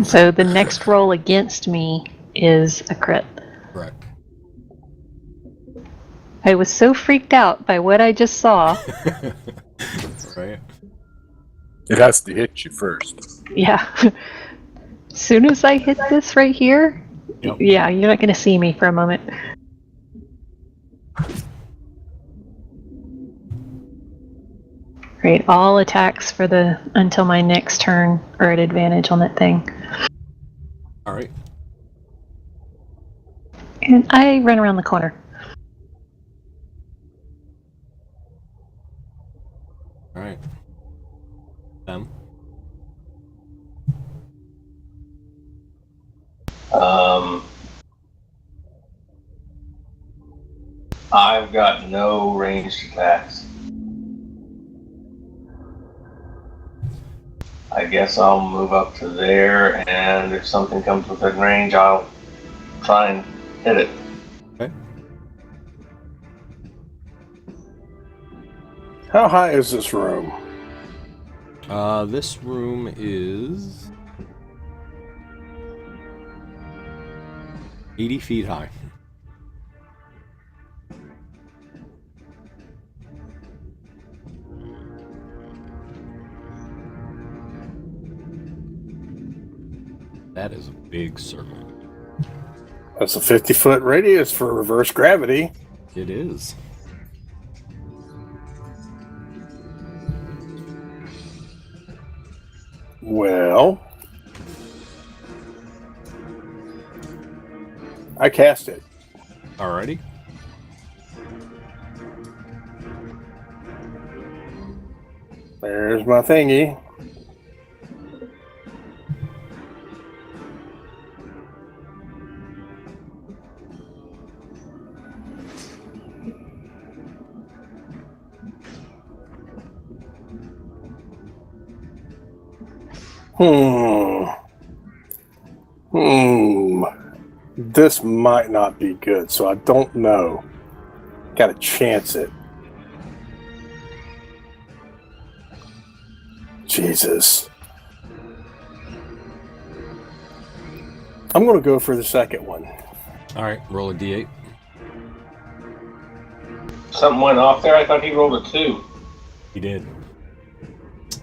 So the next roll against me is a crit. Correct. I was so freaked out by what I just saw. Right? It has to hit you first. Yeah. As soon as I hit this right here, Yep. yeah, you're not going to see me for a moment. Great. All attacks for until my next turn are at advantage on that thing. All right. And I run around the corner. All right. Them. I've got no ranged attacks. I guess I'll move up to there, and if something comes within range, I'll try and hit it. Okay. How high is this room? This room is 80 feet high. That is a big circle. That's a 50-foot radius for reverse gravity. It is. Well, I cast it. Alrighty. There's my thingy. This might not be good, so I don't know. Gotta chance it. Jesus. I'm gonna go for the second one. Alright, roll a d8. Something went off there? I thought he rolled a 2. He did.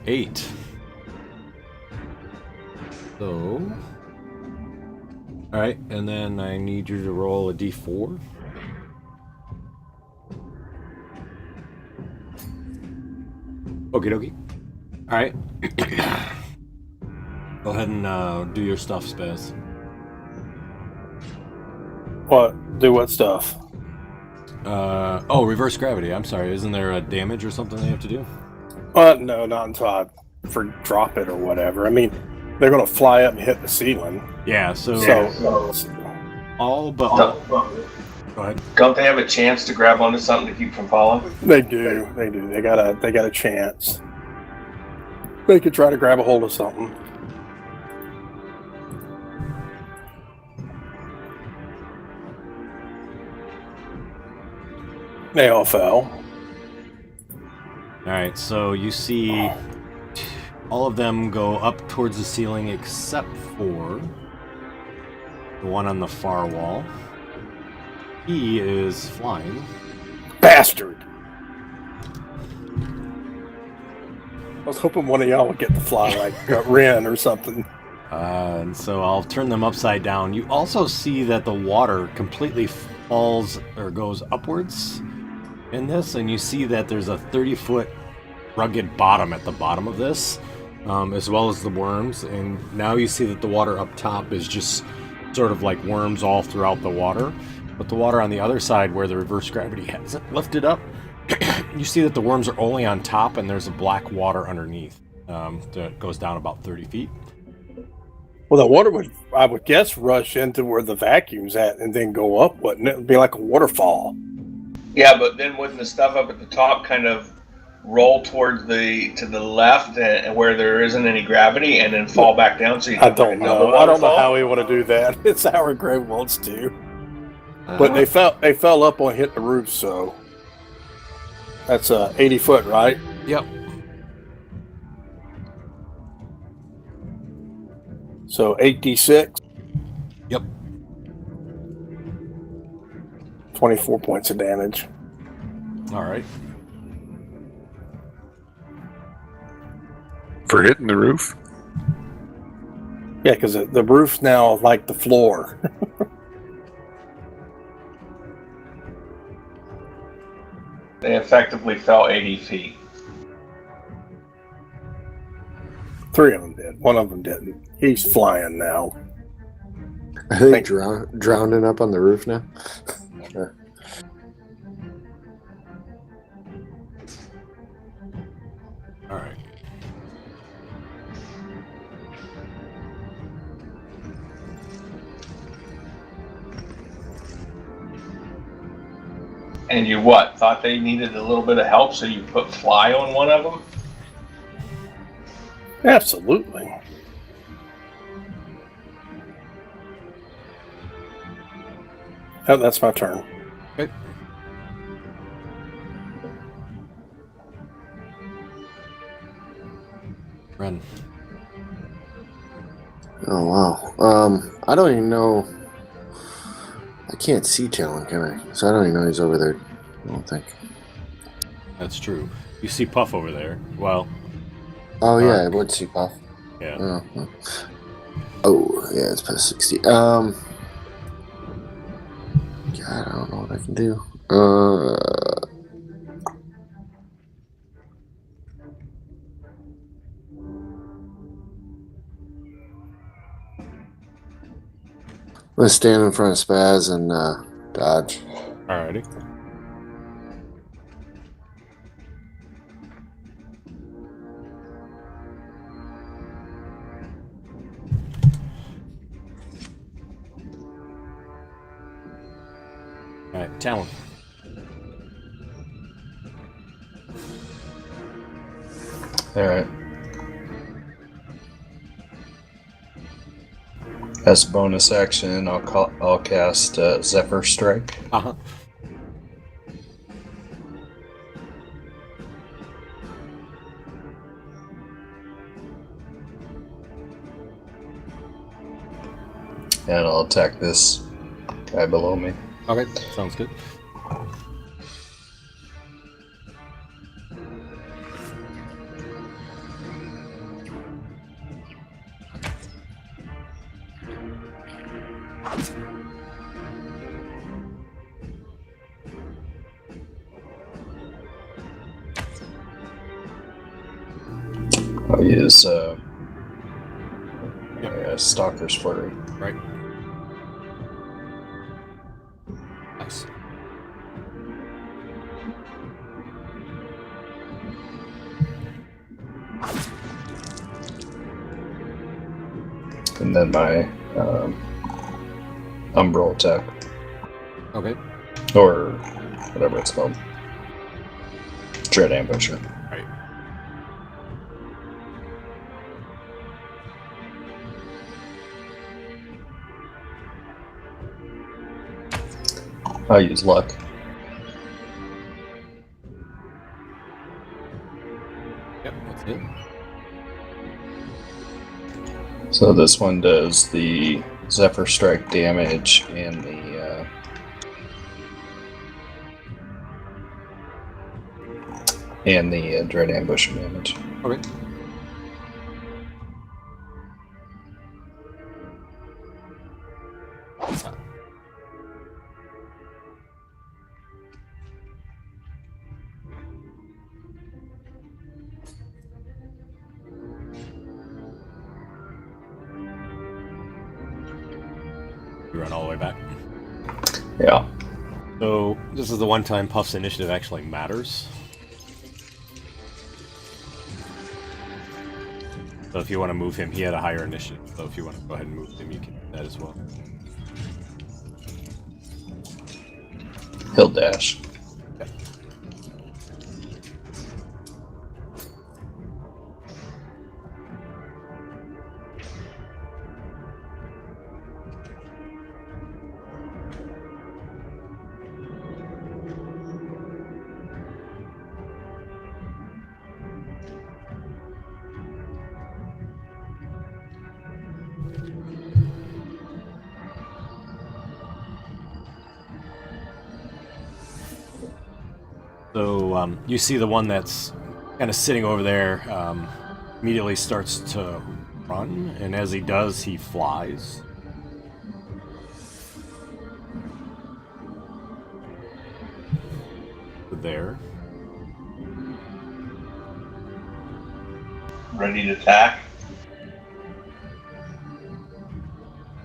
8. So... Alright, and then I need you to roll a d4. Okie dokie. Alright. Go ahead and do your stuff, Spaz. What? Do what stuff? Oh, reverse gravity. I'm sorry. Isn't there a damage or something they have to do? No, not until I drop it or whatever. I mean, they're gonna fly up and hit the ceiling. Yeah, so all but... Go ahead. Don't they have a chance to grab onto something to keep from falling? They do. They got a chance. They could try to grab a hold of something. They all fell. Alright, so you see all of them go up towards the ceiling except for the one on the far wall. He is flying. Bastard! I was hoping one of y'all would get to fly like Ren or something. And so I'll turn them upside down. You also see that the water completely falls or goes upwards in this, and you see that there's a 30-foot rugged bottom at the bottom of this, as well as the worms. And now you see that the water up top is just sort of like worms all throughout the water. But the water on the other side, where the reverse gravity hasn't lifted up, you see that the worms are only on top, and there's a black water underneath that goes down about 30 feet. Well, the water would, I would guess, rush into where the vacuum's at and then go up, wouldn't it? It'd be like a waterfall. Yeah, but then wouldn't the stuff up at the top kind of roll towards to the left and where there isn't any gravity, and then fall back down? So you I don't know. I don't know how we want to do that. It's how Greg wants to. But they fell up on hit the roof, so that's 80 foot, right? Yep. So 8d6. Yep. 24 points of damage. All right. For hitting the roof? Yeah, because the roof's now like the floor. They effectively fell 80 feet. 3 of them did. 1 of them didn't. He's flying now. Are they drowning up on the roof now? All right. And you thought they needed a little bit of help, so you put fly on one of them? Absolutely. Oh, that's my turn. Okay. Run. Oh wow. I don't even know. I can't see Talon, can I? So I don't even know he's over there. I don't think. That's true. You see Puff over there. Well, Oh yeah, I Mark. would see Puff. Yeah. Oh yeah, it's past 60. God, I don't know what I can do. I'm gonna stand in front of Spaz and dodge. Alrighty. Alright, Talon. Alright. As a bonus action, I'll cast Zephyr Strike. Uh-huh. And I'll attack this guy below me. Okay, sounds good. I'll use Yep. Stalker's Flurry. Right. Nice. And then my Umbral attack. Okay. Or whatever it's called. Dread Ambusher. Right. I'll use Luck. Yep, that's it. So this one does the Zephyr Strike damage and the Dread Ambush damage. Okay. You run all the way back. Yeah. So this is the one time Puff's initiative actually matters. So if you want to move him, he had a higher initiative. So if you want to go ahead and move him, you can do that as well. He'll dash. Okay. So you see the one that's kind of sitting over there immediately starts to run, and as he does, he flies. There. Ready to attack?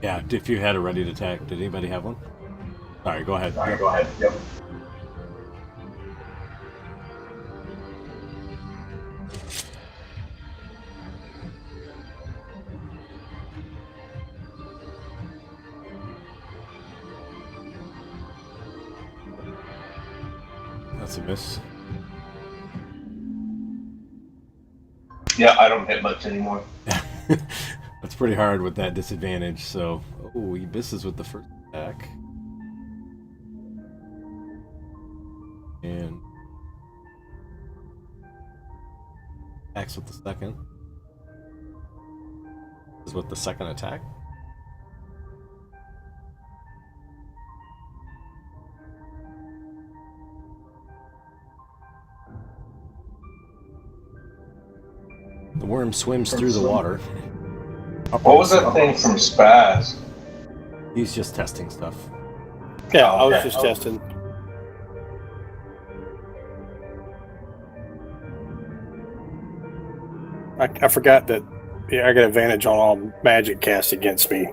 Yeah, if you had a ready to attack, did anybody have one? Sorry, go ahead. Alright, go ahead. Yep. That's a miss. Yeah, I don't hit much anymore. That's pretty hard with that disadvantage. So, oh, he misses with the first attack. And attacks with the second. This is with the second attack. The worm swims through the water. What was that thing from Spaz? He's just testing stuff. Yeah, I was just testing. I forgot that. Yeah, I got advantage on all magic cast against me.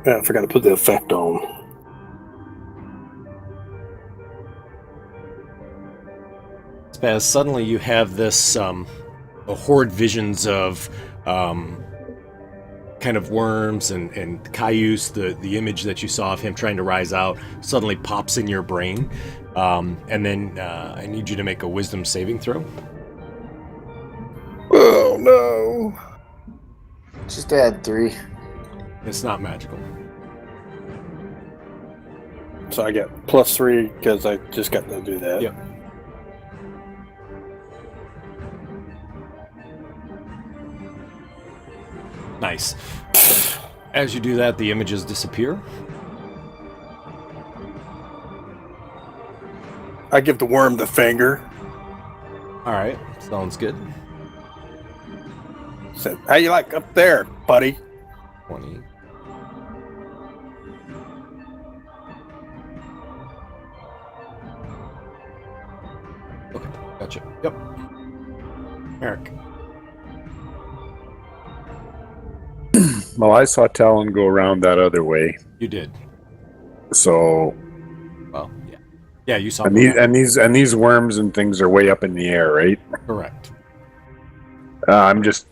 Yeah, I forgot to put the effect on. Spaz, suddenly you have this horde visions of kind of worms and Kyuss, the image that you saw of him trying to rise out, suddenly pops in your brain. And then I need you to make a wisdom saving throw. Oh no! Just add 3. It's not magical. So I get +3 because I just got to do that. Yep. Nice. As you do that, the images disappear. I give the worm the finger. All right, sounds good. Said, "How you like up there, buddy?" 20. Okay, gotcha. Yep. Eric. Well, I saw Talon go around that other way. You did. So, Well, yeah. Yeah, you saw and these worms and things are way up in the air, right? Correct. I'm just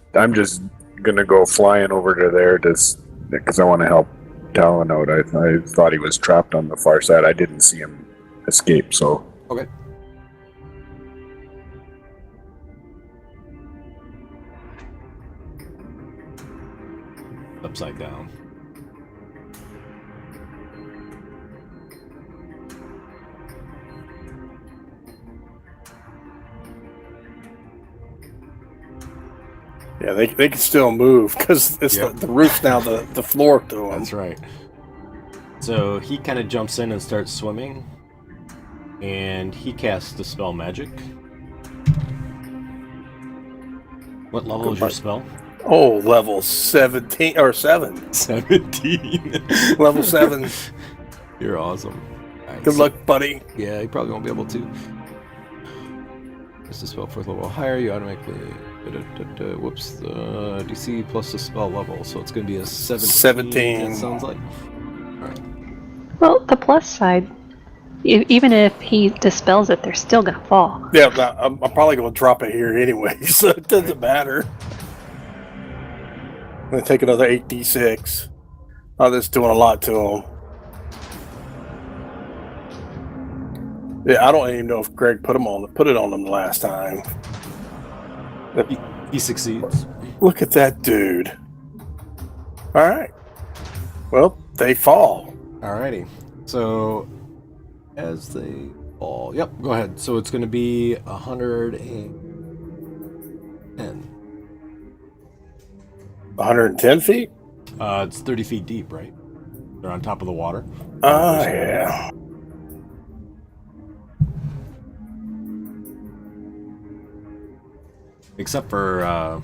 gonna go flying over to there because I want to help Talon out. I thought he was trapped on the far side. I didn't see him escape, so Okay. Upside down. Yeah, they can still move because it's Yep. the roof's now the floor to them. That's right. So he kind of jumps in and starts swimming, and he casts Dispel Magic. What level is your spell? Oh, level 17 or 7. 17. Level 7. You're awesome. Right, Good luck, buddy. Yeah, you probably won't be able to. Just a spell 4th level higher, you automatically. Whoops. DC plus the spell level, so it's going to be a 17. It sounds like. Alright. Well, the plus side, even if he dispels it, they're still gonna fall. Yeah, I'm probably going to drop it here anyway, so it doesn't matter. I'm going to take another 8d6. Oh, that's doing a lot to him. Yeah, I don't even know if Greg put it on him the last time. He succeeds. Look at that dude. All right. Well, they fall. Alrighty. So, as they fall. Yep, go ahead. So it's going to be 110. 110 feet? It's 30 feet deep, right? They're on top of the water. Oh, yeah. Except for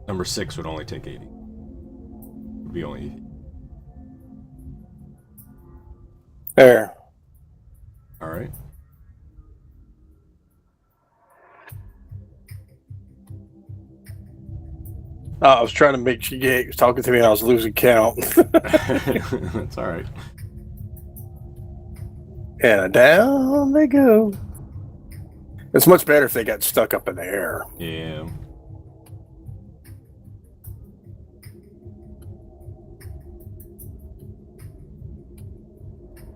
number 6 would only take 80. Would be only 80. There. All right. I was trying to make sure he was talking to me and I was losing count. That's all right. And down they go. It's much better if they got stuck up in the air. Yeah.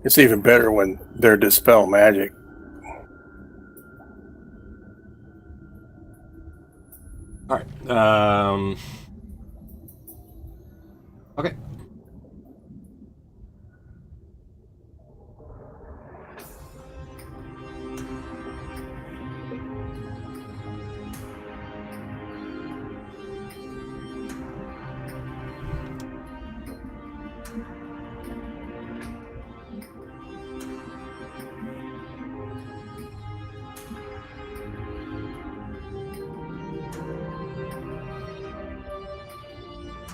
It's even better when they're Dispel Magic. All right. Okay.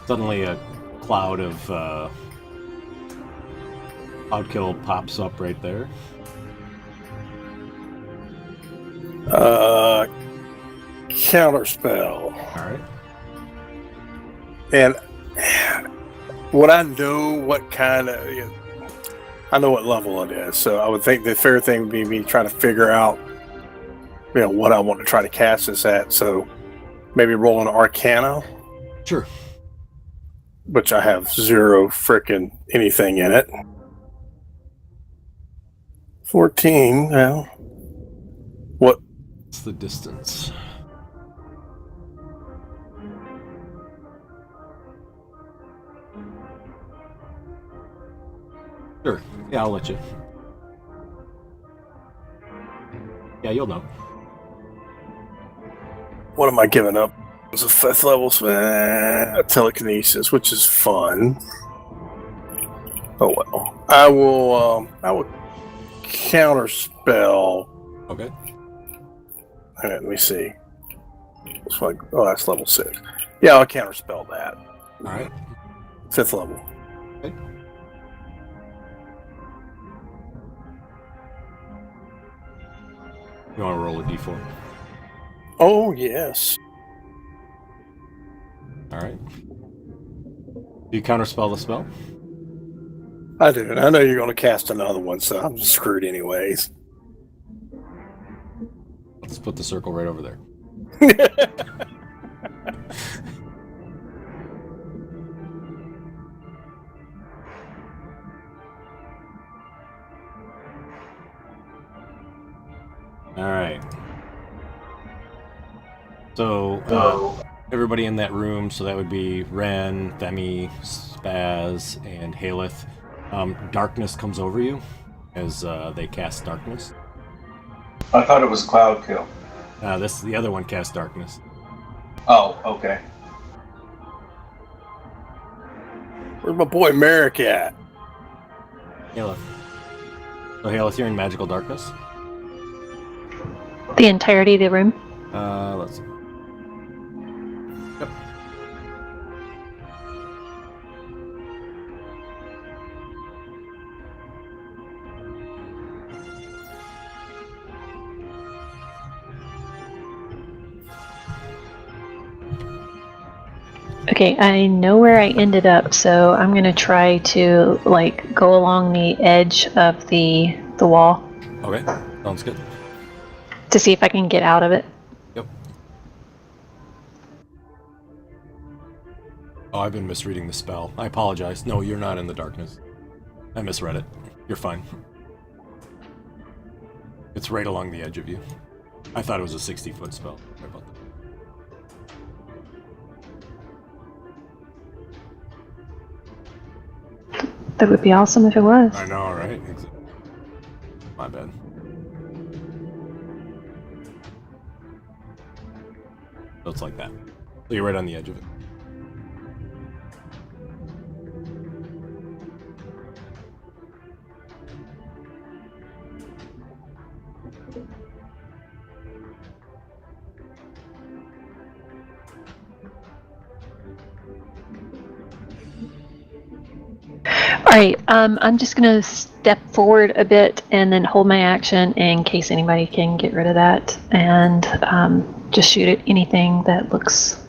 Suddenly, a cloud of cloudkill pops up right there. Counterspell. All right. And would I know what kind of... I know what level it is, so I would think the fair thing would be me trying to figure out, what I want to try to cast this at. So maybe roll an Arcana. Sure. Which I have 0 frickin' anything in it. 14, well... What? What's the distance? Sure. Yeah, I'll let you. Yeah, you'll know. What am I giving up? It's a 5th level telekinesis, which is fun. Oh well. I will counterspell. Okay. All right, let me see. It's like, that's level 6. Yeah, I'll counterspell that. All right. 5th level. Okay. You want to roll a d4? Oh yes. All right. Do you counterspell the spell? I do. And I know you're going to cast another one, so I'm screwed anyways. Let's put the circle right over there. All right. So, everybody in that room, so that would be Ren, Themi, Spaz, and Haleth. Darkness comes over you as they cast darkness. I thought it was Cloudkill. The other one casts darkness. Oh, okay. Where's my boy Merrick at? Haleth. So Haleth, you're in magical darkness. The entirety of the room? Let's see. Yep. Okay, I know where I ended up, so I'm gonna try to go along the edge of the wall Okay, sounds good. to see if I can get out of it. Yep. Oh, I've been misreading the spell. I apologize. No, you're not in the darkness. I misread it. You're fine. It's right along the edge of you. I thought it was a 60-foot spell. Sorry about that. That would be awesome if it was. I know, right? My bad. So it's like that. So you're right on the edge of it. Alright, I'm just gonna step forward a bit and then hold my action in case anybody can get rid of that, and just shoot at anything that looks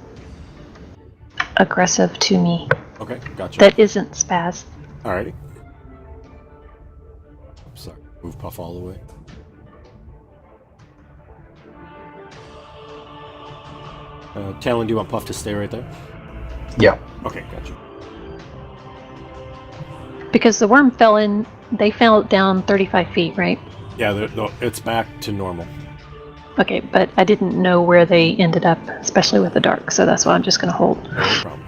aggressive to me. Okay, gotcha. That isn't Spaz. Alrighty. Oops, sorry. Move Puff all the way. Talon, do you want Puff to stay right there? Yeah. Okay, gotcha. Because the worm they fell down 35 feet, right? Yeah, it's back to normal. Okay, but I didn't know where they ended up, especially with the dark, so that's why I'm just going to hold. No problem.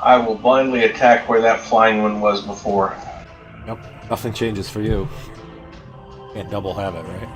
I will blindly attack where that flying one was before. Yep, nothing changes for you. Can't double have it, right?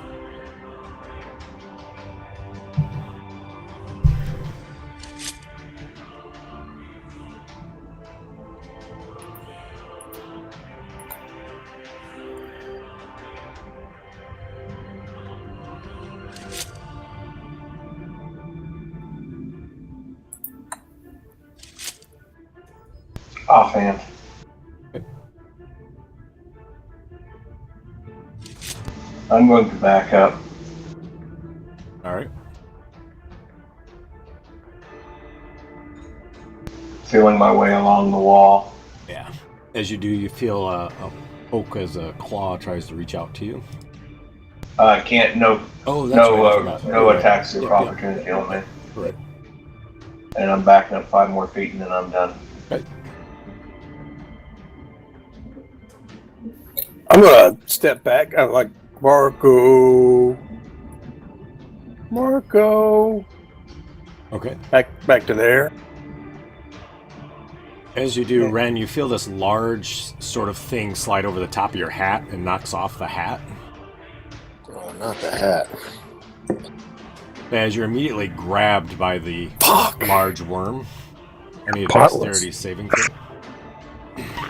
Offhand. Okay. I'm going to back up. All right. Feeling my way along the wall. Yeah. As you do, you feel a poke as a claw tries to reach out to you. I can't. No attacks of opportunity on me. Correct. And I'm backing up 5 more feet, and then I'm done. Okay. I'm gonna step back. I'm like, Marco. Okay. Back to there. As you do, Ren, you feel this large sort of thing slide over the top of your hat and knocks off the hat. Oh, not the hat. As you're immediately grabbed by the large worm. I need a dexterity saving throw.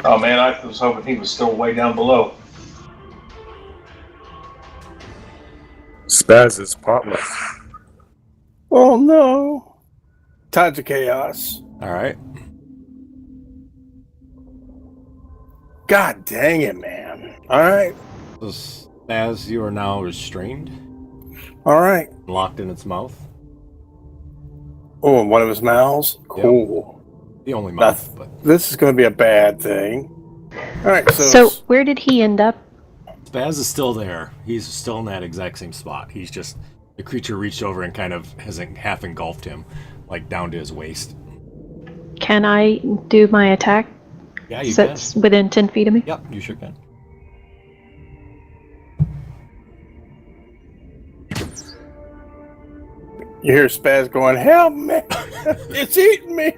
Oh man, I was hoping he was still way down below. Spaz is potless. Oh no. Tides of chaos. All right. God dang it, man. All right. So, as you are now restrained. All right. Locked in its mouth. Oh, and one of his mouths? Cool. Yep. The only mouth. But this is going to be a bad thing. All right, So where did he end up? Spaz is still there. He's still in that exact same spot. He's just, the creature reached over and kind of has half engulfed him, like down to his waist. Can I do my attack? Yeah, you so can. It's within 10 feet of me? Yep, you sure can. You hear Spaz going, help me! It's eating me!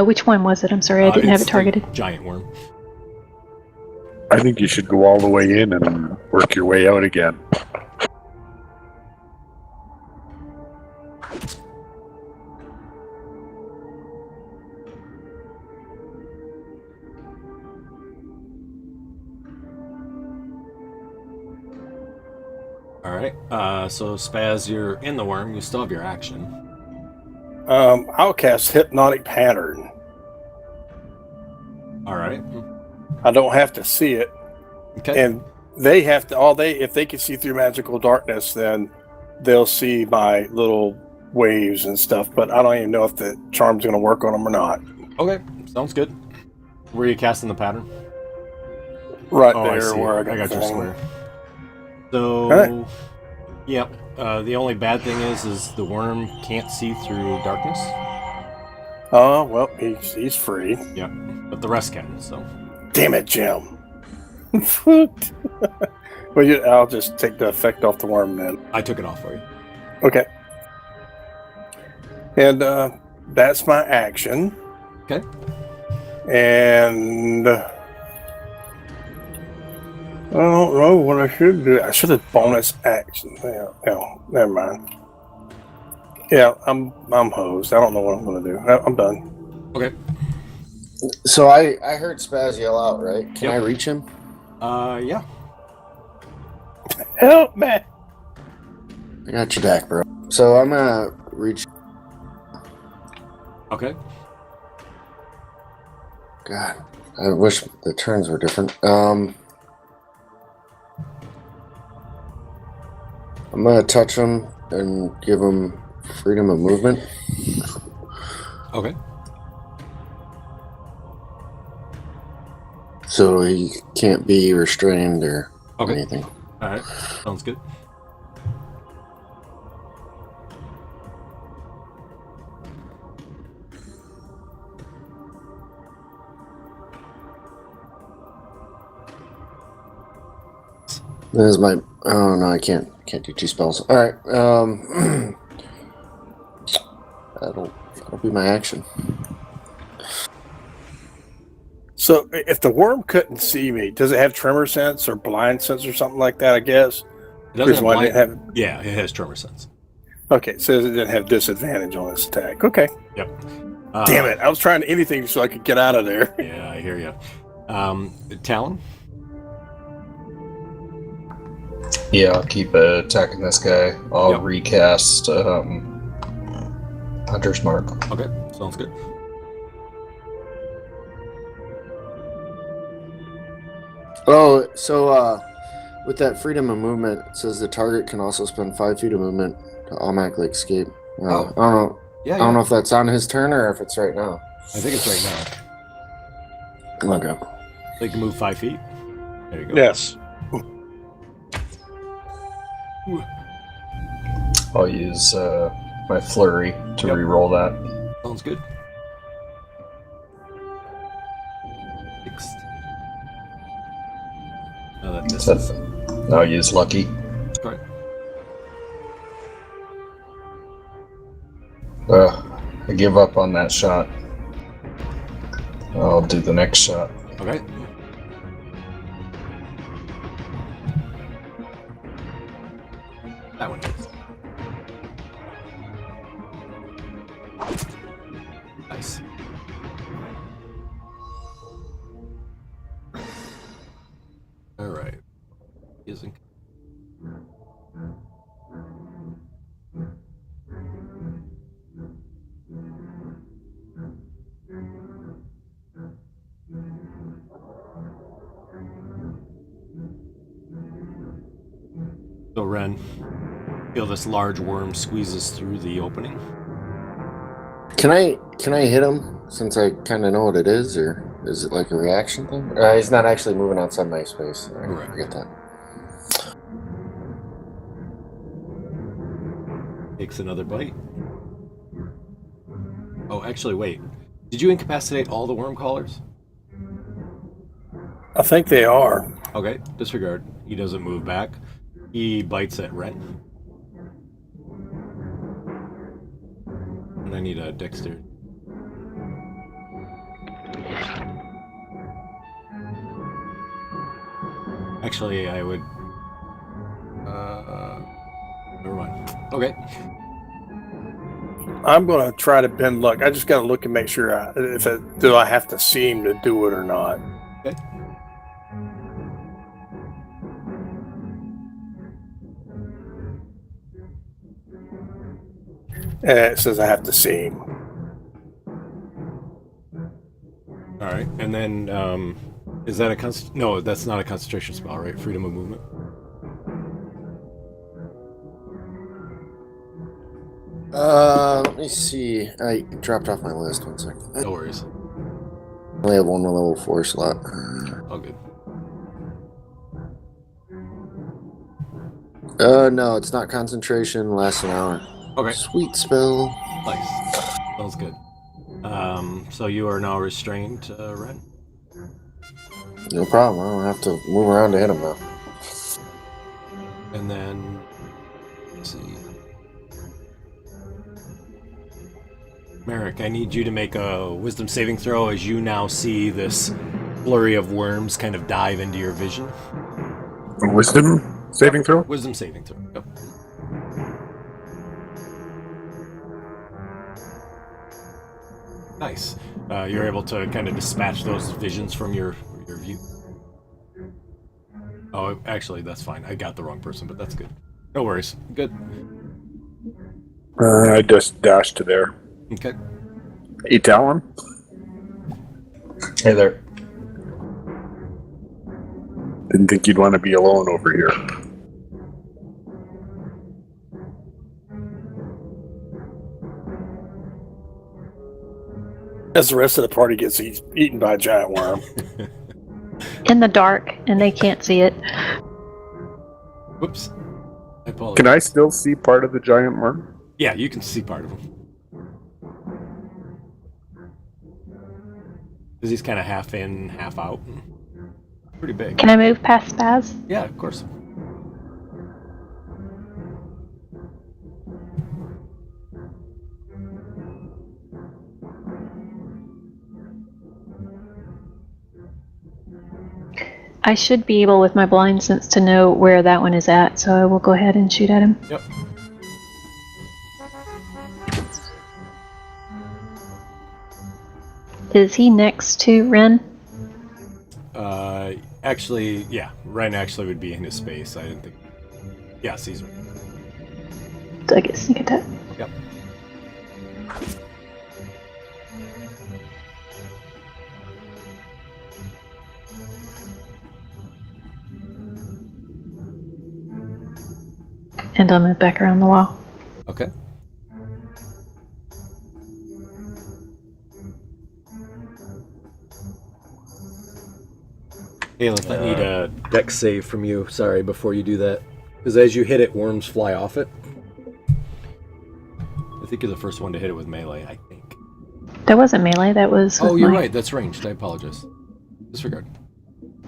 Which one was it? I'm sorry, I didn't have it targeted. Giant worm. I think you should go all the way in and work your way out again. All right. So Spaz, you're in the worm. You still have your action. I'll cast Hypnotic Pattern. All right. I don't have to see it. Okay. And they have to, if they can see through magical darkness, then they'll see my little waves and stuff, but I don't even know if the charm's going to work on them or not. Okay. Sounds good. Where are you casting the pattern? Right I there see. where I got your thing. square. So, right. Yep. The only bad thing is the worm can't see through darkness. Oh, well, he's free. Yep. But the rest can, so. Damn it, Jim. Well, I'll just take the effect off the worm then. I took it off for you. Okay. And that's my action. Okay. And I don't know what I should do. I should have bonus action. Yeah, no, never mind. Yeah, I'm hosed. I don't know what I'm going to do. I'm done. Okay. So I heard Spaz yell out, right? Can I reach him? Yeah. Help me! I got your back, bro. So I'm gonna reach. Okay. God, I wish the turns were different. I'm gonna touch him and give him freedom of movement. Okay. So he can't be restrained or anything. All right. Sounds good. That is my. Oh no, I can't do 2 spells. All right. That'll be my action. So if the worm couldn't see me, does it have tremor sense or blind sense or something like that? I guess. It doesn't have One blind. Yeah, it has tremor sense. Okay, so it didn't have disadvantage on its attack. Okay. Yep. Damn it! I was trying anything so I could get out of there. Yeah, I hear you. Talon? Yeah, I'll keep attacking this guy. I'll recast Hunter's Mark. Okay, sounds good. Oh, so with that freedom of movement, it says the target can also spend 5 feet of movement to automatically escape. I don't know. Yeah, I don't know if that's on his turn or if it's right now. I think it's right now. Okay. They can move 5 feet. There you go. Yes. I'll use my flurry to re-roll that. Sounds good. Fixed. Now that misses. I'll use lucky. Right. I give up on that shot. I'll do the next shot. Okay. That one hits. Nice. All right. Isn't. So Ren, feel this large worm squeezes through the opening. Can I hit him since I kind of know what it is, or is it like a reaction thing? He's not actually moving outside my space. All right, forget that. Takes another bite. Oh, actually, wait. Did you incapacitate all the worm callers? I think they are. Okay, disregard. He doesn't move back. He bites at Ren. And I need a dexterity. Actually, I would... never mind. Okay. I'm going to try to bend luck. I just got to look and make sure do I have to see him to do it or not. Okay. And it says I have to see him. All right, and then is that a no? That's not a concentration spell, right? Freedom of movement. Let me see. I dropped off my list. 1 second. No worries. I only have one level 4 slot. All good. No, it's not concentration. Lasts an hour. Okay. Sweet spell. Nice. Sounds good. So you are now restrained, Ren? No problem. I don't have to move around to hit him now. And then, let's see. Merrick, I need you to make a wisdom saving throw as you now see this flurry of worms kind of dive into your vision. A wisdom saving throw? Wisdom saving throw. Yep. Nice. You're able to kind of dispatch those visions from your view. Oh, actually, that's fine. I got the wrong person, but that's good. No worries. Good. I just dashed to there. Okay. Hey, Talon. Hey there. Didn't think you'd want to be alone over here. As the rest of the party gets eaten by a giant worm. In the dark, and they can't see it. Whoops. I apologize. Can I still see part of the giant worm? Yeah, you can see part of him. Because he's kind of half in, half out. Pretty big. Can I move past Spaz? Yeah, of course. I should be able with my blind sense to know where that one is at, so I will go ahead and shoot at him. Yep. Is he next to Ren? Actually, yeah. Ren actually would be in his space. I didn't think. Yes, he's right. Do I get sneak attack? Yep. And I'll move back around the wall. Okay. Aelith, I need a dex save from you. Sorry, before you do that. Because as you hit it, worms fly off it. I think you're the first one to hit it with melee, I think. That wasn't melee, that was. Oh, you're right. That's ranged. I apologize. Disregard.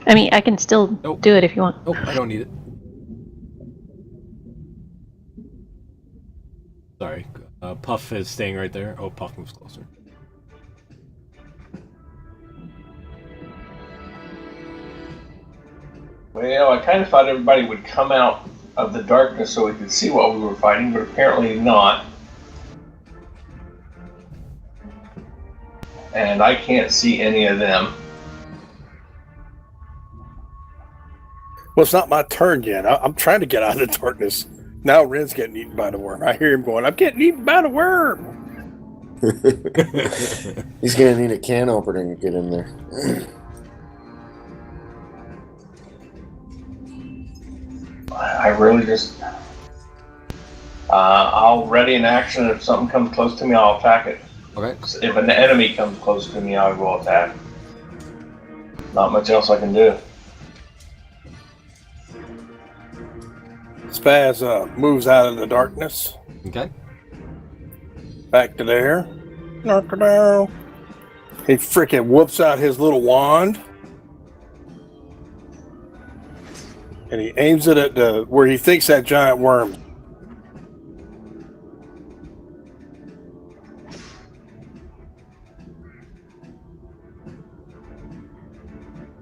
I mean, I can still do it if you want. Nope, I don't need it. Sorry. Puff is staying right there. Oh, Puff moves closer. Well, I kind of thought everybody would come out of the darkness so we could see what we were fighting, but apparently not. And I can't see any of them. Well, it's not my turn yet. I'm trying to get out of the darkness. Now Ren's getting eaten by the worm. I hear him going, I'm getting eaten by the worm. He's going to need a can opener to get in there. I really just... I'll ready an action. If something comes close to me, I'll attack it. Okay. If an enemy comes close to me, I will attack. Not much else I can do. Spaz moves out of the darkness. Okay. Back to there. Knock her down. He freaking whoops out his little wand. And he aims it at where he thinks that giant worm.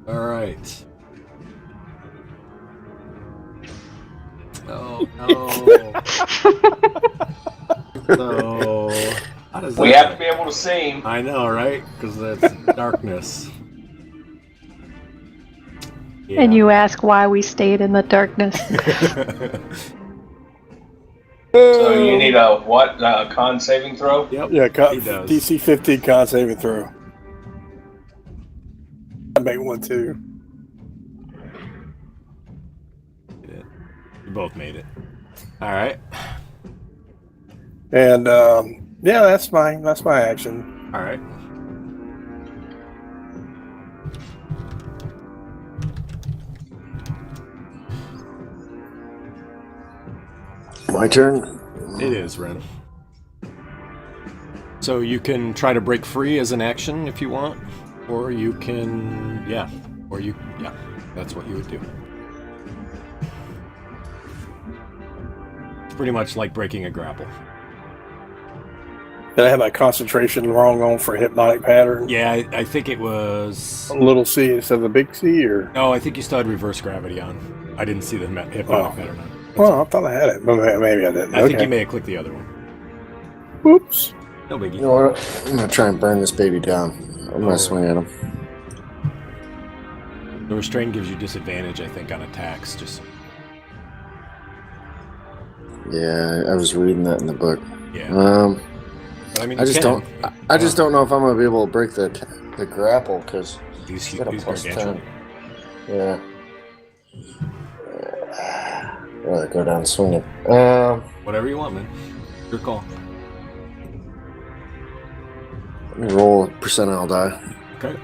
All right. Oh no. So, how does that We have to be able to see him. I know, right? Because that's darkness. Yeah. And you ask why we stayed in the darkness. So you need a what? Con saving throw? Yep. Yeah, he does. DC 15 con saving throw. I make one too. You both made it. All right. And yeah, that's my action. All right. My turn? It is, Ren. So you can try to break free as an action if you want, or you can, yeah, that's what you would do. It's pretty much like breaking a grapple. Did I have my concentration wrong on for hypnotic pattern? Yeah, I think it was... A little C instead of a big C, or? No, I think you still had reverse gravity on. I didn't see the hypnotic pattern on. Well, I thought I had it, but maybe I didn't. I think you may have clicked the other one. Whoops. No biggie. You know what? I'm going to try and burn this baby down. I'm going to swing at him. The restraint gives you disadvantage, I think, on attacks. Just Yeah, I was reading that in the book. yeah. But, I mean, I just don't know if I'm going to be able to break the grapple because These got a plus gargantuan. 10. Yeah. Rather go down swinging. Whatever you want, man. Your call. Let me roll a percentile die. Okay.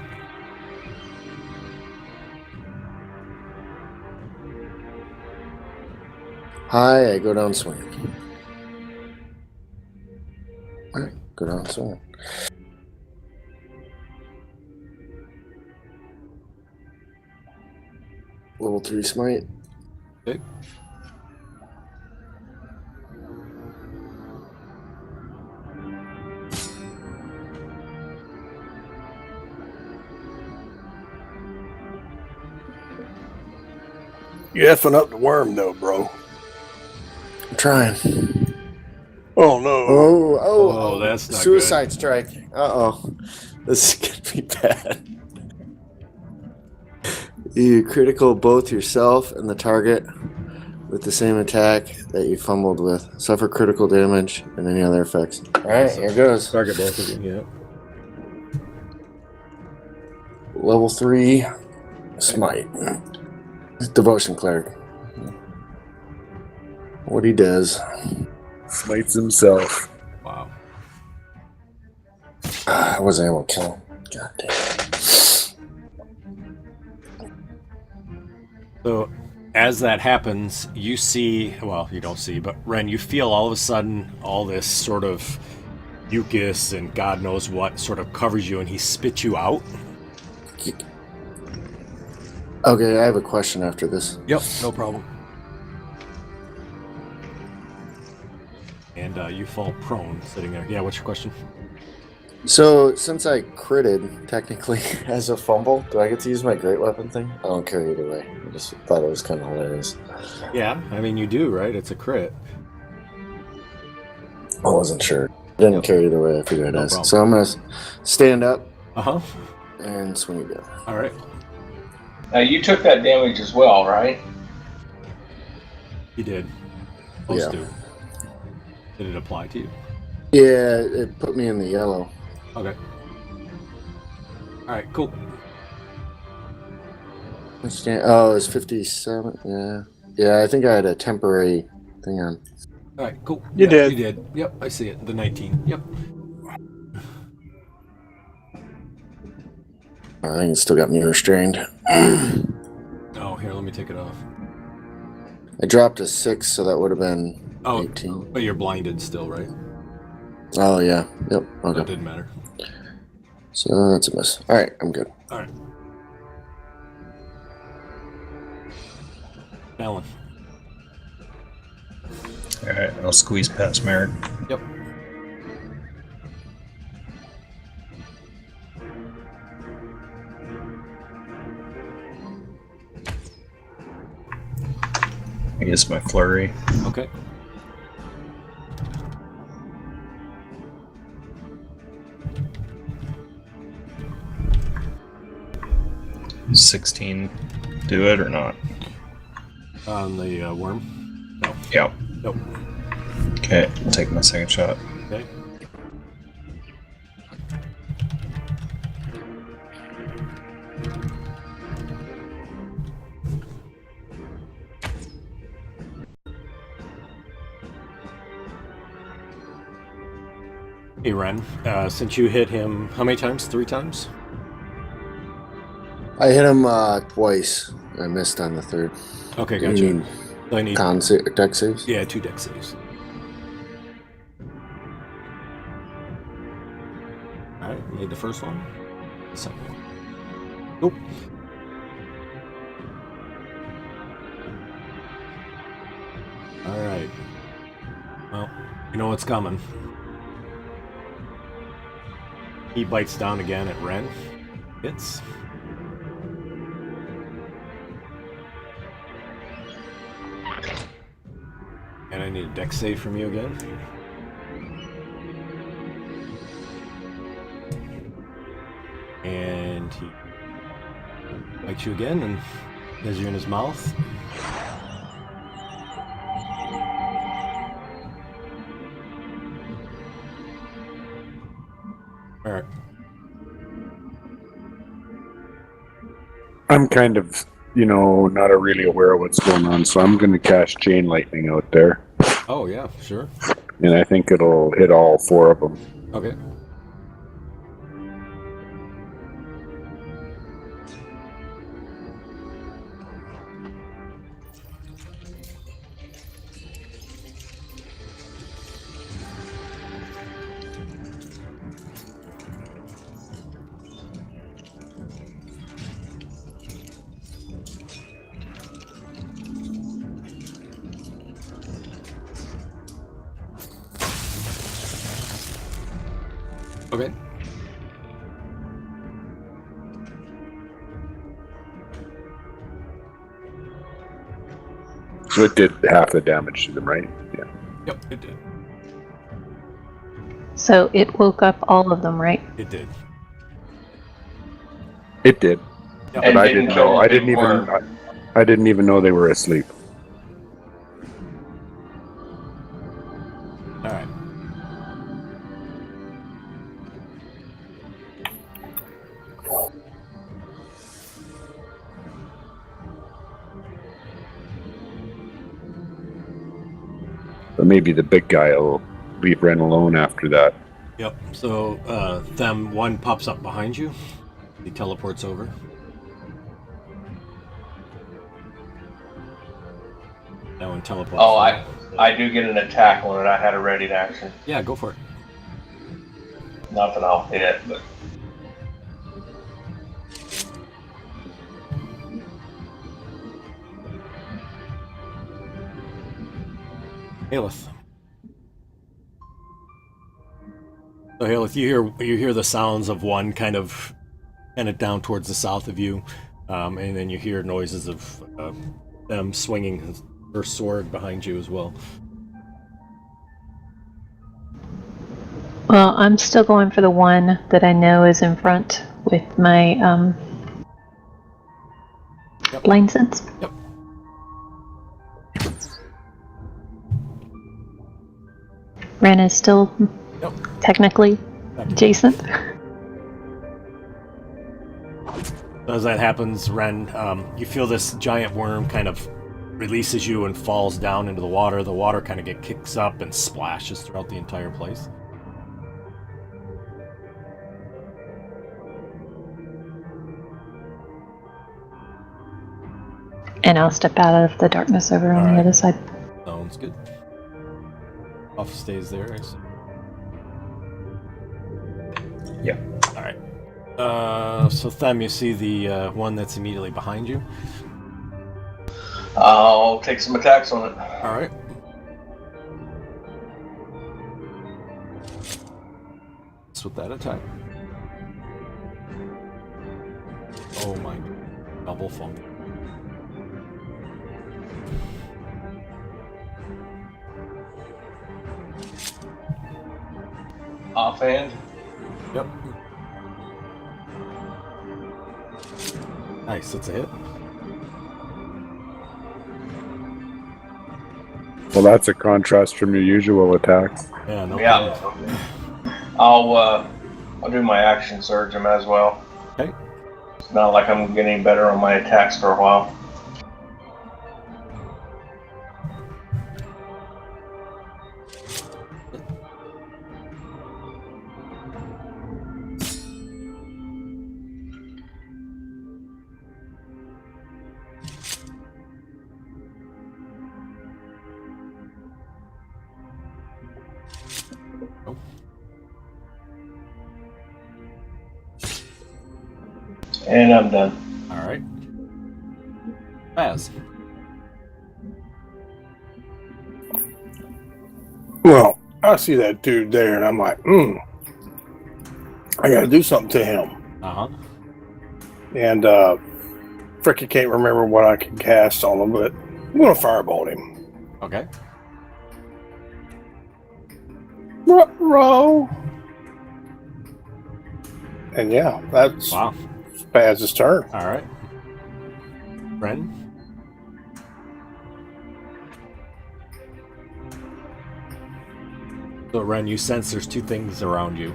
High, I go down swinging. Alright, go down swinging. Level 3 smite. Okay. You effing up the worm, though, bro. I'm trying. Oh, no. Oh, that's not suicide strike. Uh-oh. This is going to be bad. You critical both yourself and the target with the same attack that you fumbled with. Suffer critical damage and any other effects. All right, here goes. Target both of you, yeah. Level 3 smite. Devotion cleric. What he does. Smites himself. Wow. I wasn't able to kill him. God damn. So, as that happens, you see, well, you don't see, but Ren, you feel all of a sudden all this sort of mucus and God knows what sort of covers you, and he spits you out. Okay, I have a question after this. Yep, no problem. And you fall prone, sitting there. Yeah, what's your question? So, since I critted, technically, as a fumble, do I get to use my great weapon thing? I don't care either way. I just thought it was kind of hilarious. Yeah, I mean, you do, right? It's a crit. I wasn't sure. Didn't care either way. I figured I'd ask. problem. So I'm going to stand up Uh-huh. and swing again. All right. Now, you took that damage as well, right? You did. Supposed Yeah. to. Did it apply to you? Yeah, it put me in the yellow. Okay. All right, cool. Oh, it was 57. Yeah. Yeah, I think I had a temporary thing on. All right, cool. You did. You did. Yep, I see it. The 19. Yep. I think it still got me restrained. Oh, here, let me take it off. I dropped a 6, so that would have been 18. But you're blinded still, right? Oh, yeah. Yep. That Okay. didn't matter. So that's a miss. All right, I'm good. All right. Alan. Alright, I'll squeeze past Merrick. Yep. I guess my flurry. Okay. Does 16 do it or not? On the worm? No. Yep. Nope. Okay, I'll take my second shot. Okay. Hey, Ren, since you hit him, how many times? 3 times? I hit him twice. I missed on the third. Okay, You gotcha. mean So I need, deck saves? yeah, 2 deck saves. Alright, made the first one. The second one. Nope. Alright. Well, you know what's coming. He bites down again at Ren. Hits. And I need a deck save from you again. And he bites you again and has you in his mouth. Alright. I'm kind of, not really aware of what's going on, so I'm going to cast Chain Lightning out there. Oh, yeah, sure. And I think it'll hit all 4 of them. Okay. Okay. So it did half the damage to them, right? Yeah. Yep, it did. So it woke up all of them, right? It did. It did. Yep. And But I didn't didn't kill know. the I big didn't even. worm. I didn't even know they were asleep. All right. But maybe the big guy will leave Ren alone after that. Yep. So, them one pops up behind you. He teleports over. That one teleports. Oh, over. I do get an attack on it. I had a ready to action. Yeah, go for it. Not that I'll hit it, but Haleth. So Haleth, you hear the sounds of one kind of down towards the south of you, and then you hear noises of them swinging her sword behind you as well. Well, I'm still going for the one that I know is in front with my line sense. Yep. Ren is still technically adjacent. As that happens, Ren, you feel this giant worm kind of releases you and falls down into the water. The water kind of kicks up and splashes throughout the entire place. And I'll step out of the darkness over on the other side. Sounds good. Off stays there. I see. Yeah. All right. So Them, you see the one that's immediately behind you. I'll take some attacks on it. All right. What's with that attack? Oh my! Double fumble. Offhand. Yep. Nice, that's a hit. Well, that's a contrast from your usual attacks. Yeah, no Yeah. problem. I'll do my action surge. I might as well. Okay. It's not like I'm getting better on my attacks for a while. And I'm done. All right. Baz. Well, I see that dude there, and I'm like, I gotta do something to him. Uh-huh. And frickin' can't remember what I can cast on him, but I'm gonna firebolt him. Okay. Row. And yeah, that's Wow. Baz's turn. All right. Ren? So, Ren, you sense there's two things around you.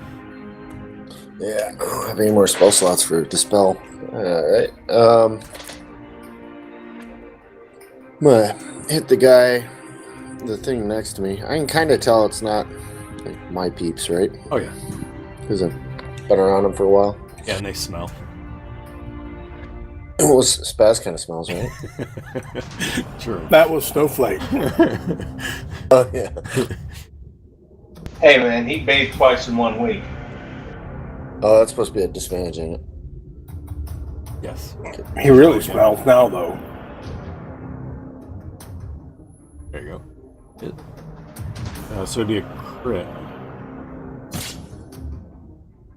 Yeah, I don't have any more spell slots for Dispel. Alright. I'm gonna hit the guy, the thing next to me. I can kind of tell it's not like my peeps, right? Oh, yeah. Because I've been around them for a while. Yeah, and they smell. Well, Spaz kind of smells, right? True. That was Snowflake. Oh, yeah. Hey man, he bathed twice in 1 week. Oh, that's supposed to be a disadvantage, ain't it? Yes. He really smells now, though. There you go. Good. So it'd be a crit.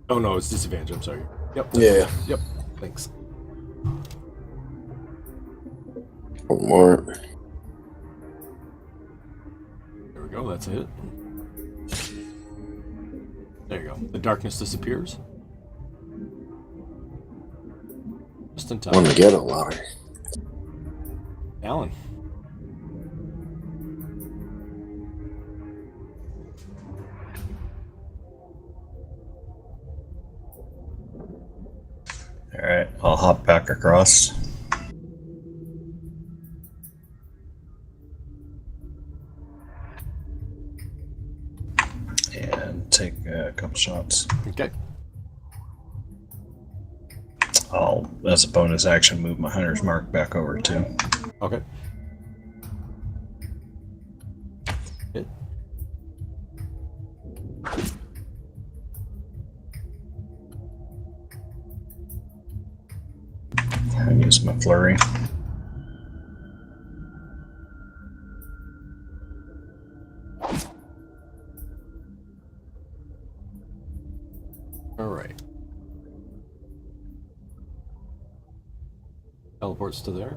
Oh, no, it's disadvantage. I'm sorry. Yep. Yeah. Yep. Thanks. One more. that's it. There you go. The darkness disappears. Just in time. Want to get a lot. Alan. Alright, I'll hop back across. And take a couple shots. Okay. I'll, as a bonus action, move my hunter's mark back over too. Okay. Hit. And use my flurry. All right. Teleports to there.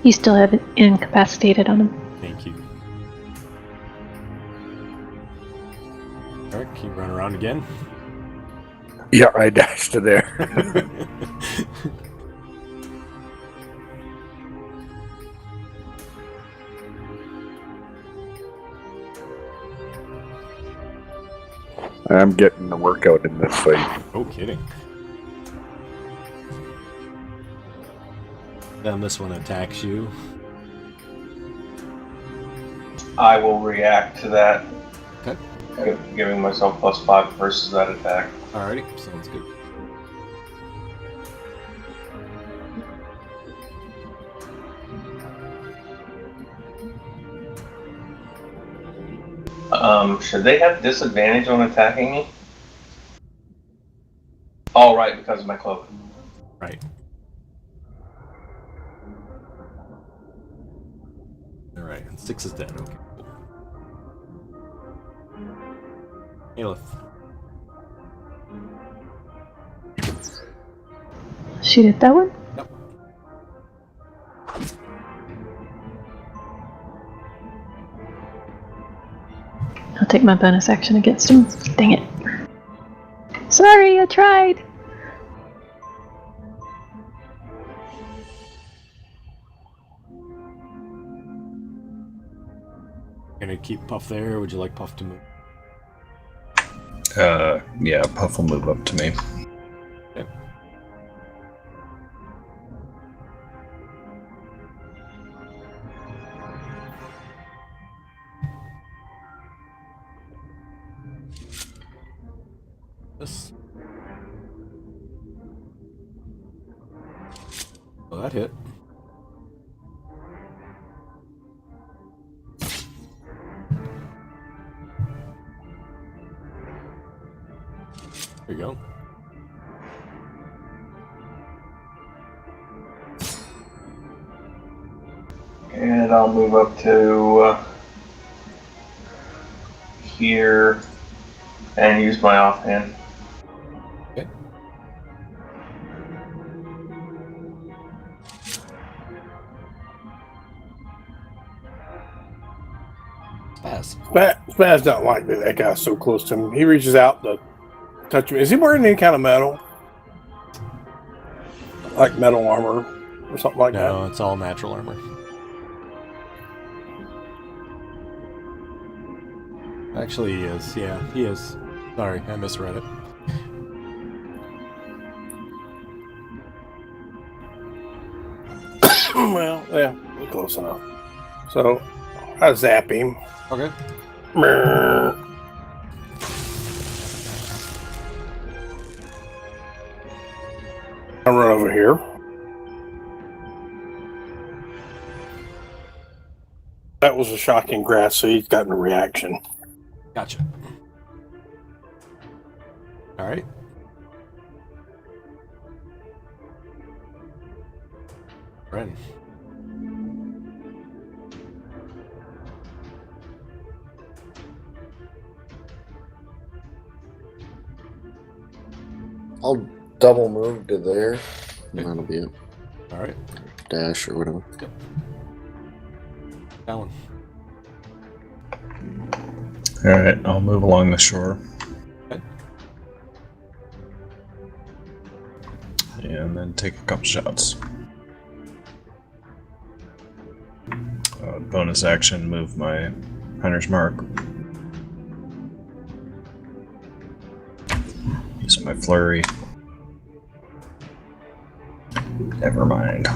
You still have it incapacitated on him. Thank you. All right, keep running around again. Yeah, I dashed to there. I'm getting the workout in this fight. No kidding. Then this one attacks you. I will react to that. Okay. Giving myself +5 versus that attack. Alrighty, sounds good. Should they have disadvantage on attacking me? All right, because of my cloak. Right. Alright, and 6 is dead. Okay, cool. Aelith. Shoot at that one? Yep. I'll take my bonus action against him. Dang it. Sorry, I tried. Gonna keep Puff there, or would you like Puff to move? Yeah, Puff will move up to me. Okay. This. Oh, that hit. There you go. And I'll move up to here and use my offhand. Okay. Spaz. Spaz don't like that guy's so close to him. He reaches out to touch me. Is he wearing any kind of metal? Like metal armor or something like that? No, it's all natural armor. Actually, he is. Yeah, he is. Sorry, I misread it. Well, yeah, we're close enough. So, I zap him. Okay. I run over here. That was a shocking grass, so he's gotten a reaction. Gotcha. All right. Ren. I'll double move to there. And that'll be it. All right. Dash or whatever. Alan. Alright, I'll move along the shore. Okay. And then take a couple shots. Bonus action, move my hunter's mark. Use my flurry. Never mind.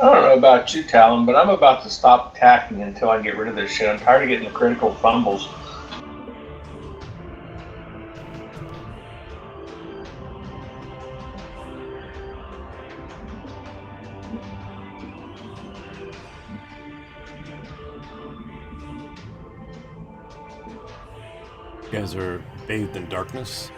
I don't know about you, Talon, but I'm about to stop attacking until I get rid of this shit. I'm tired of getting the critical fumbles. You guys are bathed in darkness.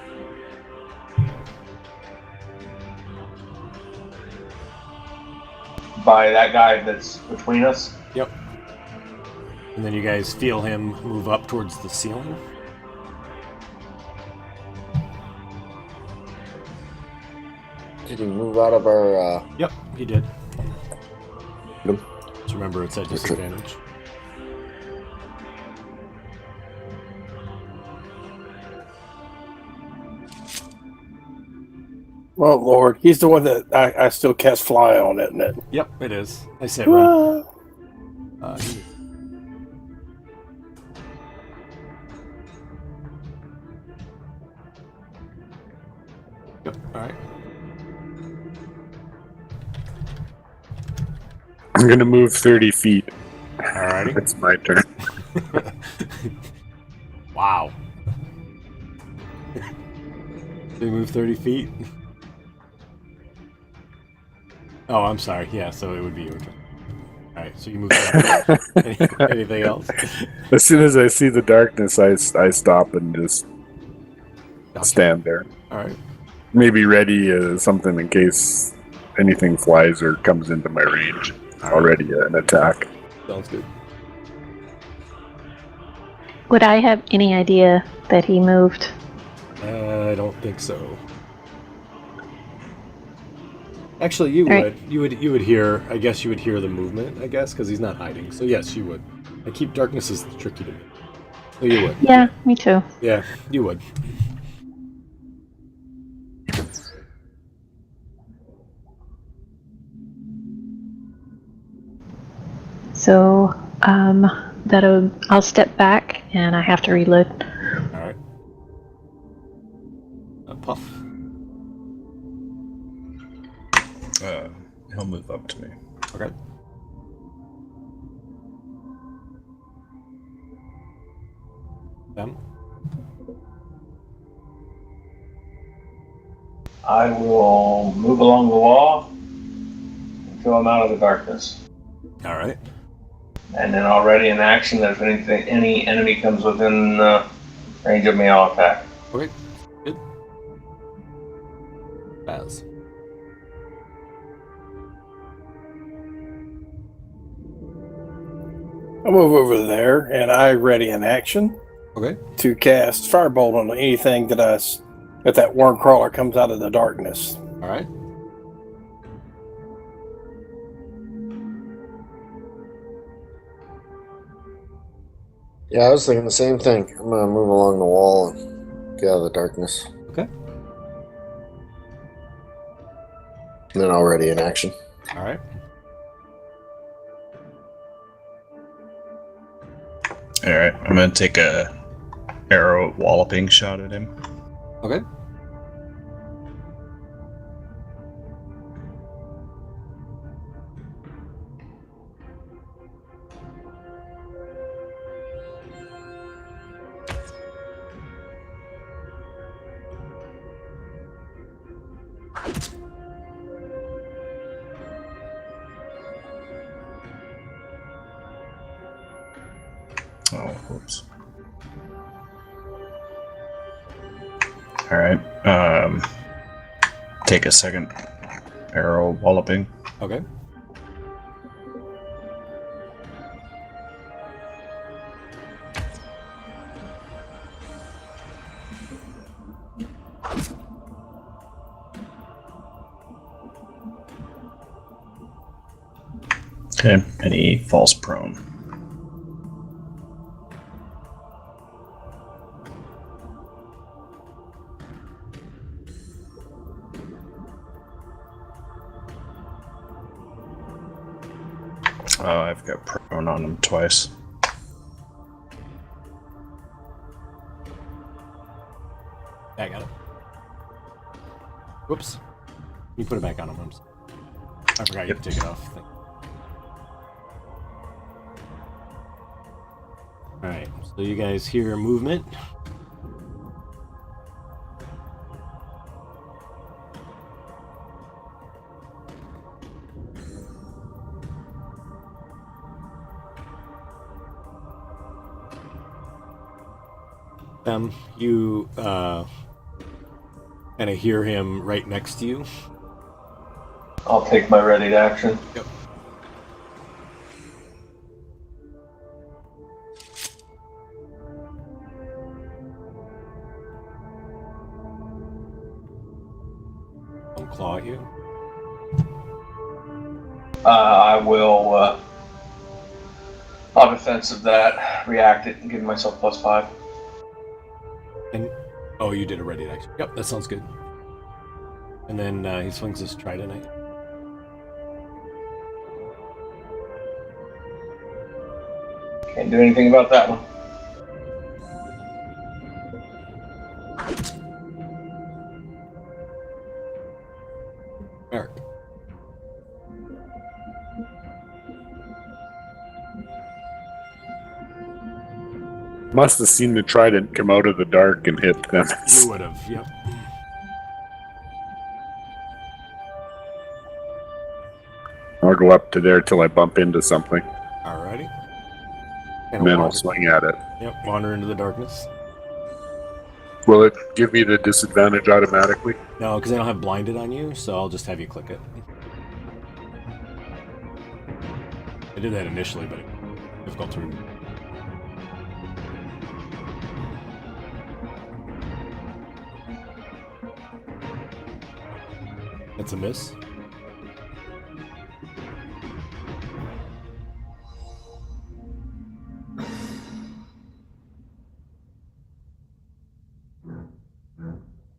By that guy that's between us. Yep. And then you guys feel him move up towards the ceiling. Did he move out of our? Yep, he did. Yep. Just remember, it's at disadvantage. Well, Lord, he's the one that I still cast fly on, isn't it? Yep, it is. I said run. Yep, alright. I'm gonna move 30 feet. Alrighty. It's my turn. Wow. They move 30 feet? Oh, I'm sorry. Yeah, so it would be your turn. Alright, so you move 30 feet. Anything else? As soon as I see the darkness, I stop and just stand there. Alright. Maybe ready something in case anything flies or comes into my range. Already an attack. Sounds good. Would I have any idea that he moved? I don't think so. Actually, you All would. right. You would hear. I guess you would hear the movement. I guess because he's not hiding. So yes, you would. I keep darkness is tricky to me. So you would. Yeah, me too. Yeah, you would. So, I'll step back and I have to reload. All right. Puff. He'll move up to me. Okay. Them. I will move along the wall until I'm out of the darkness. All right. And then already in action that if any enemy comes within range of me, I'll attack. Okay. Good. Baz. I move over there and I ready in action Okay. to cast firebolt on anything that that worm crawler comes out of the darkness. All right. Yeah, I was thinking the same thing. I'm gonna move along the wall and get out of the darkness. Okay. And then already in action. All right. All right, I'm gonna take a arrow walloping shot at him. Okay. Oh, whoops. All right. Take a second arrow walloping. Okay. Okay, and he falls prone. Oh, I've got prone on him twice. I got it. Whoops. You put it back on him. I forgot you could take it off. Alright, so you guys hear movement. You kind of hear him right next to you. I'll take my ready to action. Yep. He'll claw at you. I will on defense of that, react it and give myself +5. And oh, you did a ready action. Yep, that sounds good. And then he swings his trident at you. Can't do anything about that one. Merrick. Must have seen the trident come out of the dark and hit them. You would have, yep. I'll go up to there till I bump into something. Alrighty. And then I'll swing at it. Yep, wander into the darkness. Will it give me the disadvantage automatically? No, because I don't have blinded on you, so I'll just have you click it. I did that initially, but it's difficult to remove. That's a miss.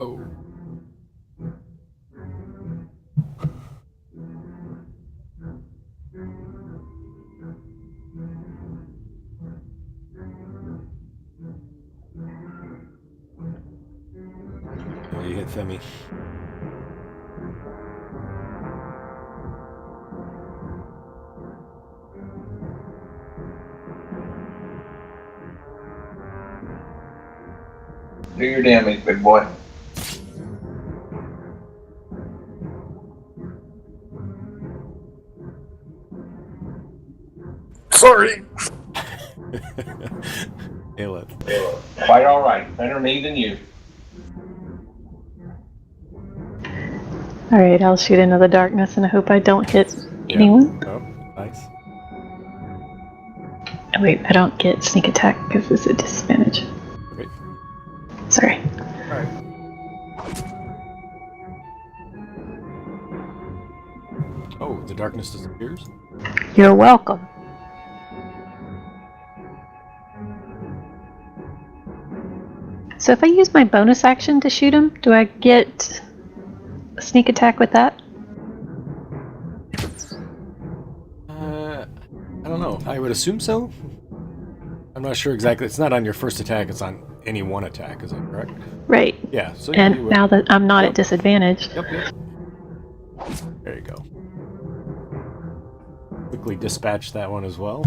Oh. Oh, you hit Femi. Do your damage, big boy. Sorry! Aelith. Quite alright. Better me than you. Alright, I'll shoot into the darkness and I hope I don't hit anyone. Oh, nice. Oh, wait, I don't get sneak attack because it's a disadvantage. Great. Sorry. Alright. Oh, the darkness disappears? You're welcome. So if I use my bonus action to shoot him, do I get a sneak attack with that? I don't know. I would assume so. I'm not sure exactly. It's not on your first attack. It's on any one attack. Is that correct? Right. Yeah. So And now that I'm not at disadvantage. Yep. There you go. Quickly dispatch that one as well.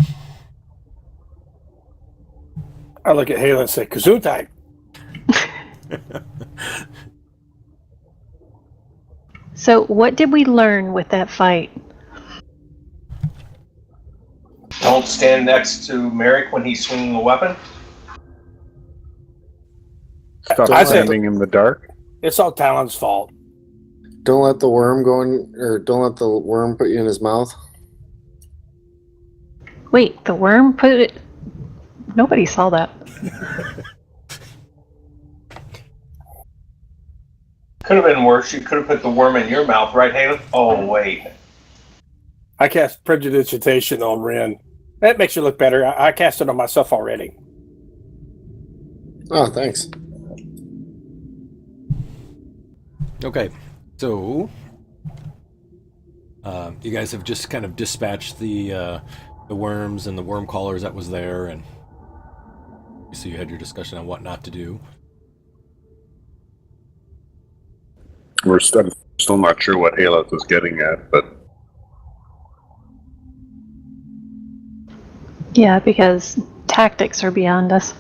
I look at Halo and say, Gesundheit. So what did we learn with that fight? Don't stand next to Merrick when he's swinging a weapon. Stop I said- standing in the dark. It's all Talon's fault. Don't let the worm go in, or don't let the worm put you in his mouth. Wait, the worm put it... Nobody saw that. Could have been worse. You could have put the worm in your mouth, right, Halen? Oh, wait. I cast Prestidigitation on Ren. That makes you look better. I cast it on myself already. Oh, thanks. Okay, so you guys have just kind of dispatched the worms and the worm callers that was there, and so you had your discussion on what not to do. We're still not sure what Haleth was getting at, but Yeah, because tactics are beyond us.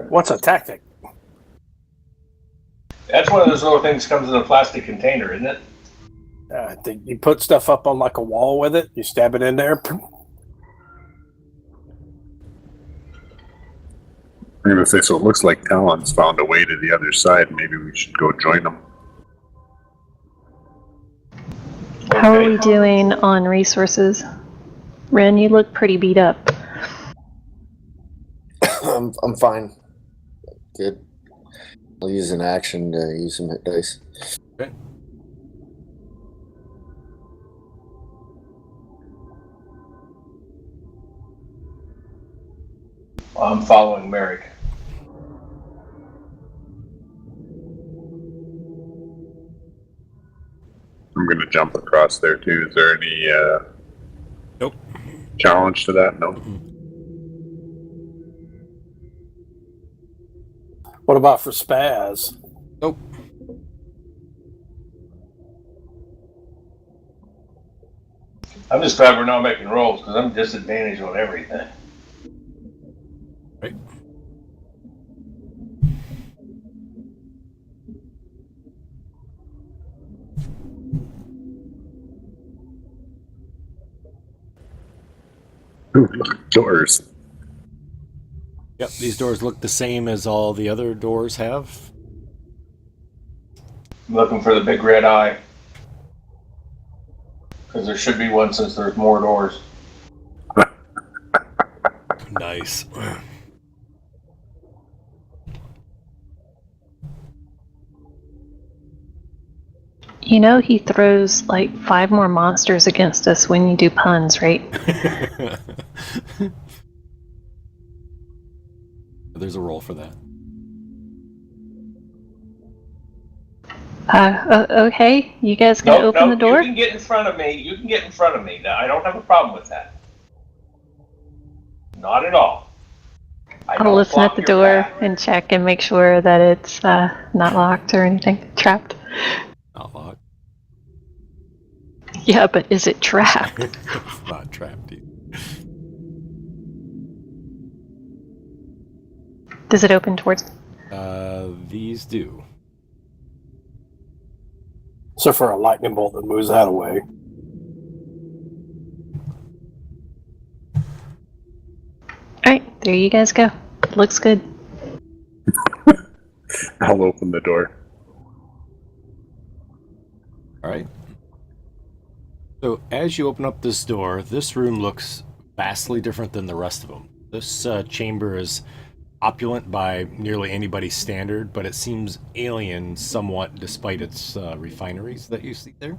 What's a tactic? That's one of those little things comes in a plastic container, isn't it? You put stuff up on like a wall with it. You stab it in there. I'm going to say, so it looks like Talon's found a way to the other side. Maybe we should go join them. How are we doing on resources? Ren, you look pretty beat up. I'm fine. Good. I'll use an action to use some hit dice. Okay. I'm following Merrick. I'm going to jump across there too. Is there any Nope. challenge to that? No. What about for Spaz? Nope. I'm just glad we're not making rolls because I'm disadvantaged on everything. Right. Ooh, look, doors. Yep, these doors look the same as all the other doors have. I'm looking for the big red eye. Because there should be one since there's more doors. Nice. You know he throws like 5 more monsters against us when you do puns, right? There's a roll for that. Okay. You guys gonna open the door? You can get in front of me. You can get in front of me. Now, I don't have a problem with that. Not at all. I'll listen at the door and check and make sure that it's not locked or anything. Trapped. Not locked. Yeah, but is it trapped? It's not trapped either. Does it open towards? These do. So for a lightning bolt that moves that away. Alright, there you guys go. Looks good. I'll open the door. Alright. So as you open up this door, this room looks vastly different than the rest of them. This chamber is opulent by nearly anybody's standard, but it seems alien somewhat despite its refineries that you see there.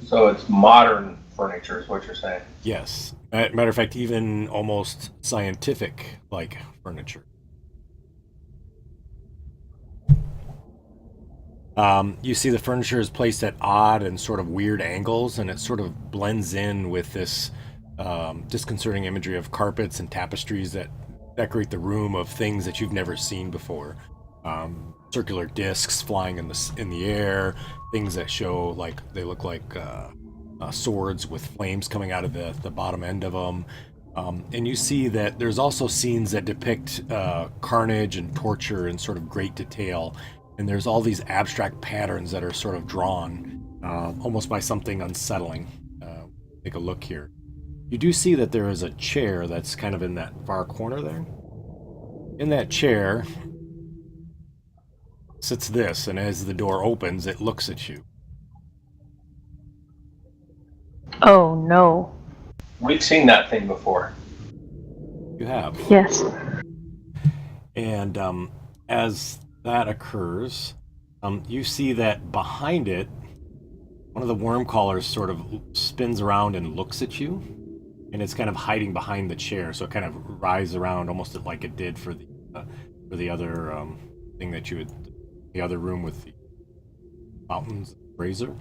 So it's modern furniture is what you're saying? Yes. Matter of fact, even almost scientific-like furniture. You see the furniture is placed at odd and sort of weird angles, and it sort of blends in with this disconcerting imagery of carpets and tapestries that decorate the room of things that you've never seen before. Circular discs flying in the air, things that show like they look like swords with flames coming out of the bottom end of them. And you see that there's also scenes that depict carnage and torture in sort of great detail. And there's all these abstract patterns that are sort of drawn almost by something unsettling. Take a look here. You do see that there is a chair that's kind of in that far corner there. In that chair sits this, and as the door opens, it looks at you. Oh no. We've seen that thing before. You have. Yes. And as that occurs, You see that behind it, one of the worm callers sort of spins around and looks at you, and it's kind of hiding behind the chair, so it kind of writhes around almost like it did for the other thing that you had, the other room with the fountains razor.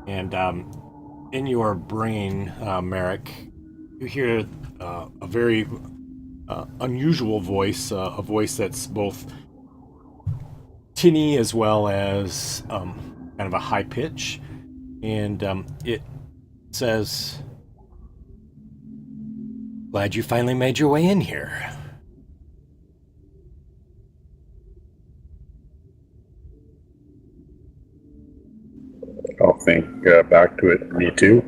And in your brain, Merrick, you hear a very unusual voice, a voice that's both tinny as well as kind of a high pitch, and it says, "Glad you finally made your way in here." I'll think back to it. Me too.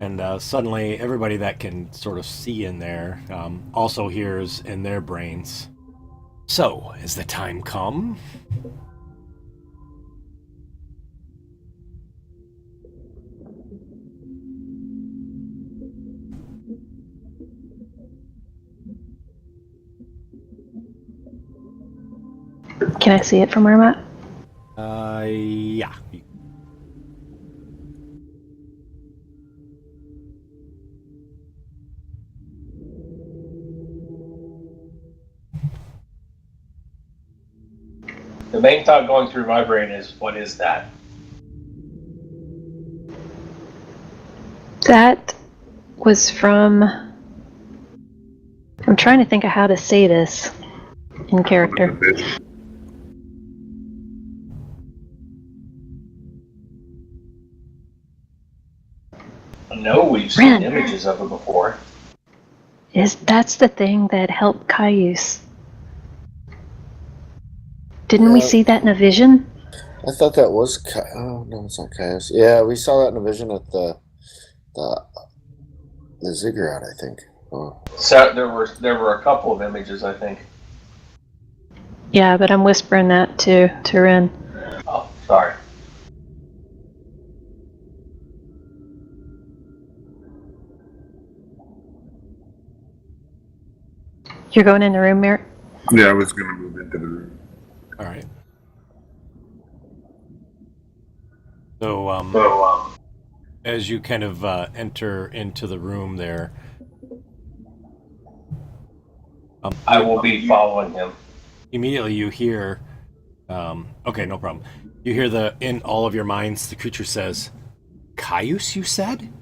And suddenly, everybody that can sort of see in there also hears in their brains, "So, has the time come?" Can I see it from where I'm at? Yeah. The main thought going through my brain is, what is that? That was from... I'm trying to think of how to say this in character. I know we've seen images of it before. That's the thing that helped Kyuss. Didn't we see that in a vision? I thought that was oh no, it's not Kyuss. Yeah, we saw that in a vision at the ziggurat, I think. Oh. So there were a couple of images, I think. Yeah, but I'm whispering that to Ren. Oh, sorry. You're going in the room, Merrick? Yeah, I was going to move into the room. All right. So, as you kind of enter into the room there, I will be following him. Immediately you hear, okay, no problem. You hear in all of your minds, the creature says, "Kyuss, you said?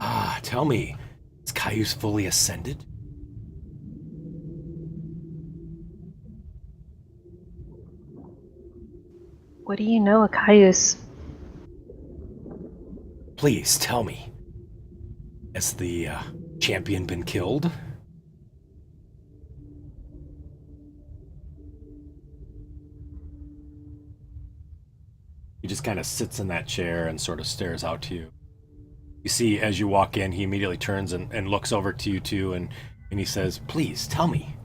Ah, tell me, is Kyuss fully ascended?" What do you know of Kyuss? Please tell me. Has the champion been killed? He just kind of sits in that chair and sort of stares out to you. You see, as you walk in, he immediately turns and looks over to you two, and he says, "Please tell me,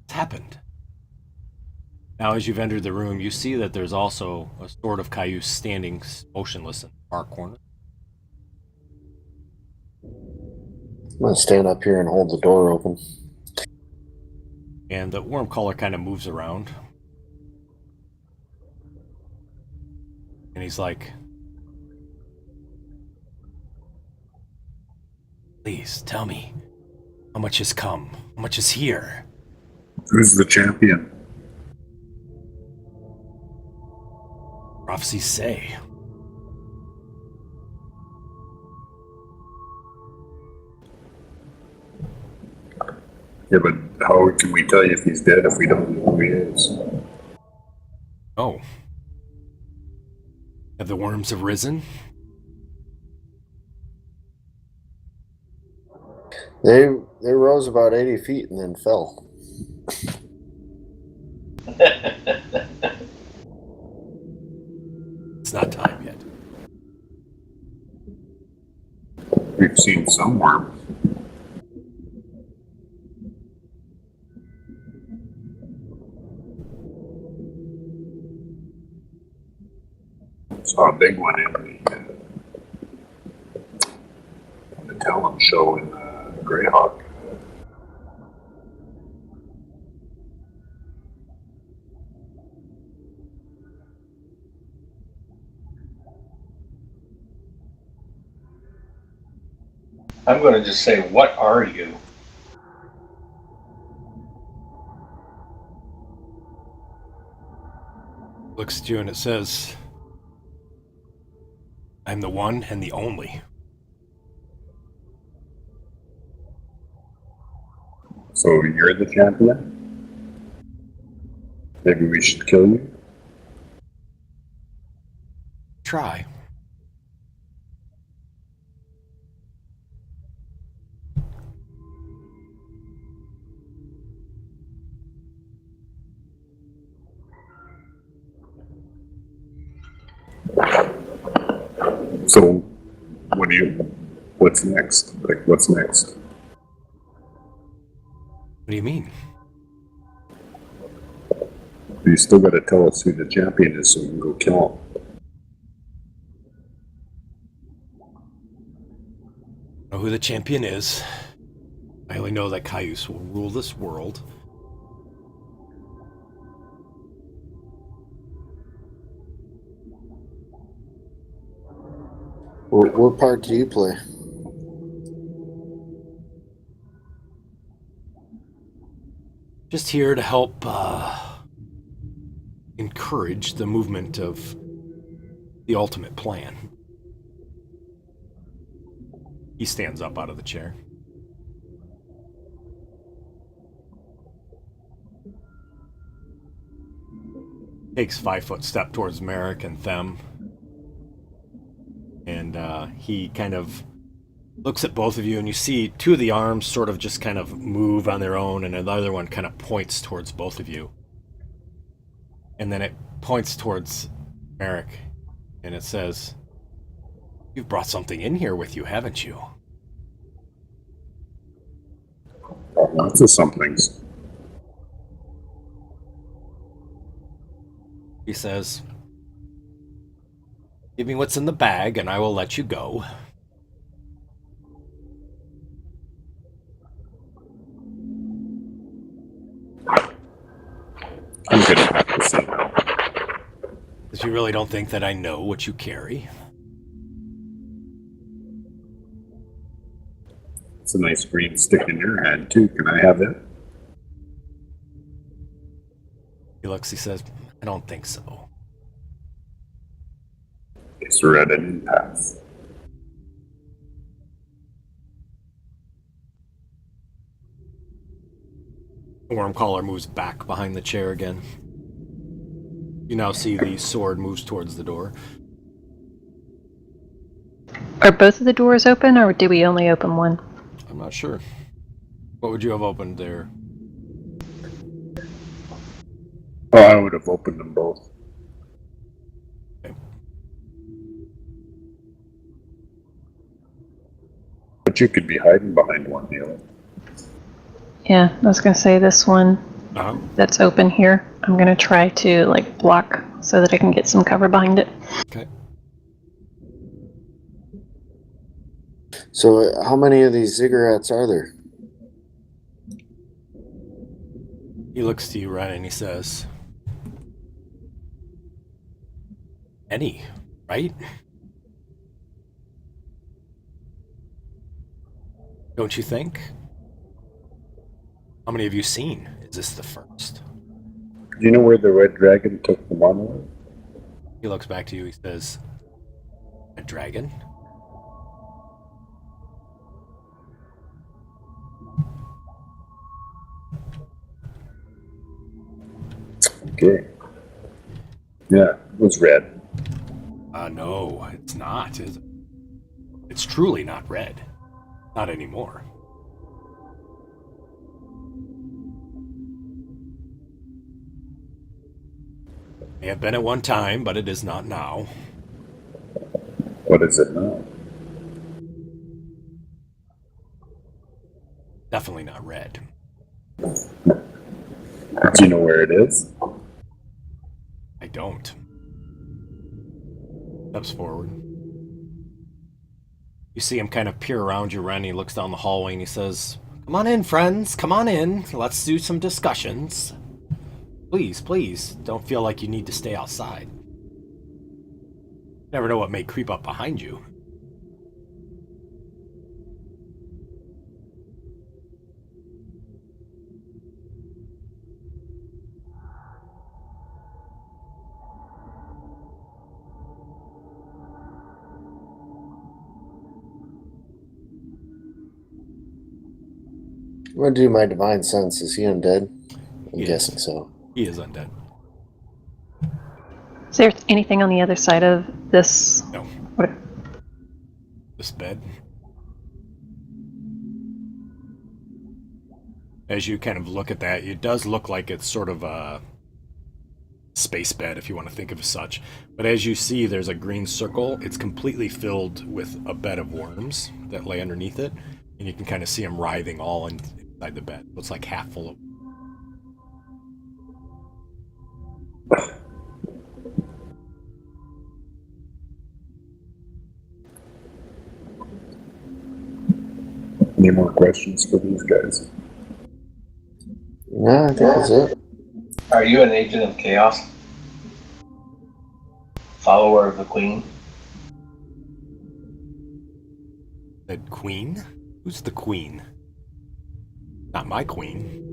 what's happened?" Now, as you've entered the room, you see that there's also a sword of Kyuss standing motionless in the far corner. I'm going to stand up here and hold the door open. And the worm caller kind of moves around. And he's like, "Please tell me, how much has come? How much is here?" Who's the champion? Prophecies say. Yeah, but how can we tell you if he's dead if we don't know who he is? Oh. Have the worms arisen? They rose about 80 feet and then fell. It's not time yet. We've seen some worms. Saw a big one in the talent show in Greyhawk. I'm going to just say, what are you? Looks at you and it says, I'm the one and the only. So you're the champion? Maybe we should kill you? Try. So, what's next? Like, what's next? What do you mean? You still gotta tell us who the champion is so we can go kill him. I know who the champion is. I only know that Kyuss will rule this world. What part do you play? Just here to help encourage the movement of the ultimate plan. He stands up out of the chair. Takes 5-foot step towards Merrick and Them. And he kind of looks at both of you, and you see two of the arms sort of just kind of move on their own, and another one kind of points towards both of you. And then it points towards Merrick, and it says, "You've brought something in here with you, haven't you?" Lots of somethings. He says, "Give me what's in the bag, and I will let you go." I'm gonna have to say no. Because you really don't think that I know what you carry? It's a nice green stick in your hand, too. Can I have it? He looks, he says, "I don't think so." Guess we're at an impasse. Wormcaller moves back behind the chair again. You now see the sword moves towards the door. Are both of the doors open, or do we only open one? I'm not sure. What would you have opened there? Oh, I would have opened them both. Okay. But you could be hiding behind one, Neil. Yeah, I was gonna say this one Uh-huh. that's open here. I'm gonna try to like block so that I can get some cover behind it. Okay. So, how many of these ziggurats are there? He looks to you, Ren, and he says, "Any, right? Don't you think? How many have you seen? Is this the first?" Do you know where the red dragon took the monolith? He looks back to you, he says, "A dragon?" Okay. Yeah, it was red. No, it's not, is it? It's truly not red. Not anymore. May have been at one time, but it is not now. What is it now? Definitely not red. Do you know where it is? I don't. Steps forward. You see him kind of peer around you, Ren. He looks down the hallway and he says, "Come on in, friends. Come on in. Let's do some discussions. Please, please, don't feel like you need to stay outside. Never know what may creep up behind you." I'm gonna do my divine sense. Is he undead? I'm He guessing is. so. He is undead. Is there anything on the other side of this? No. What? This bed. As you kind of look at that, it does look like it's sort of a space bed, if you want to think of it as such. But as you see, there's a green circle. It's completely filled with a bed of worms that lay underneath it. And you can kind of see them writhing all inside the bed. It's like half full of... Any more questions for these guys? No, I think that's it. Are you an agent of chaos? Follower of the queen? The queen? Who's the queen? Not my queen.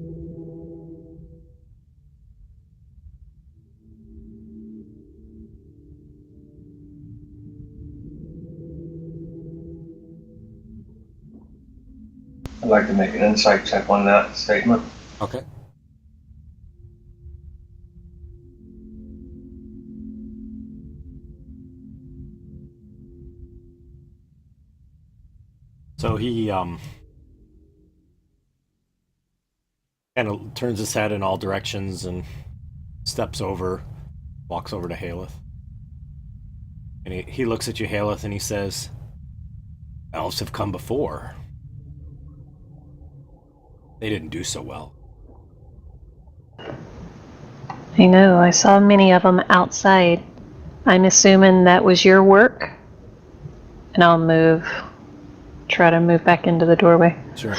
I'd like to make an insight check on that statement. Okay. So he kind of turns his head in all directions and steps over, walks over to Haleth. And he looks at you, Haleth, and he says, "Elves have come before. They didn't do so well." I know, I saw many of them outside. I'm assuming that was your work? And I'll try to move back into the doorway. Sure.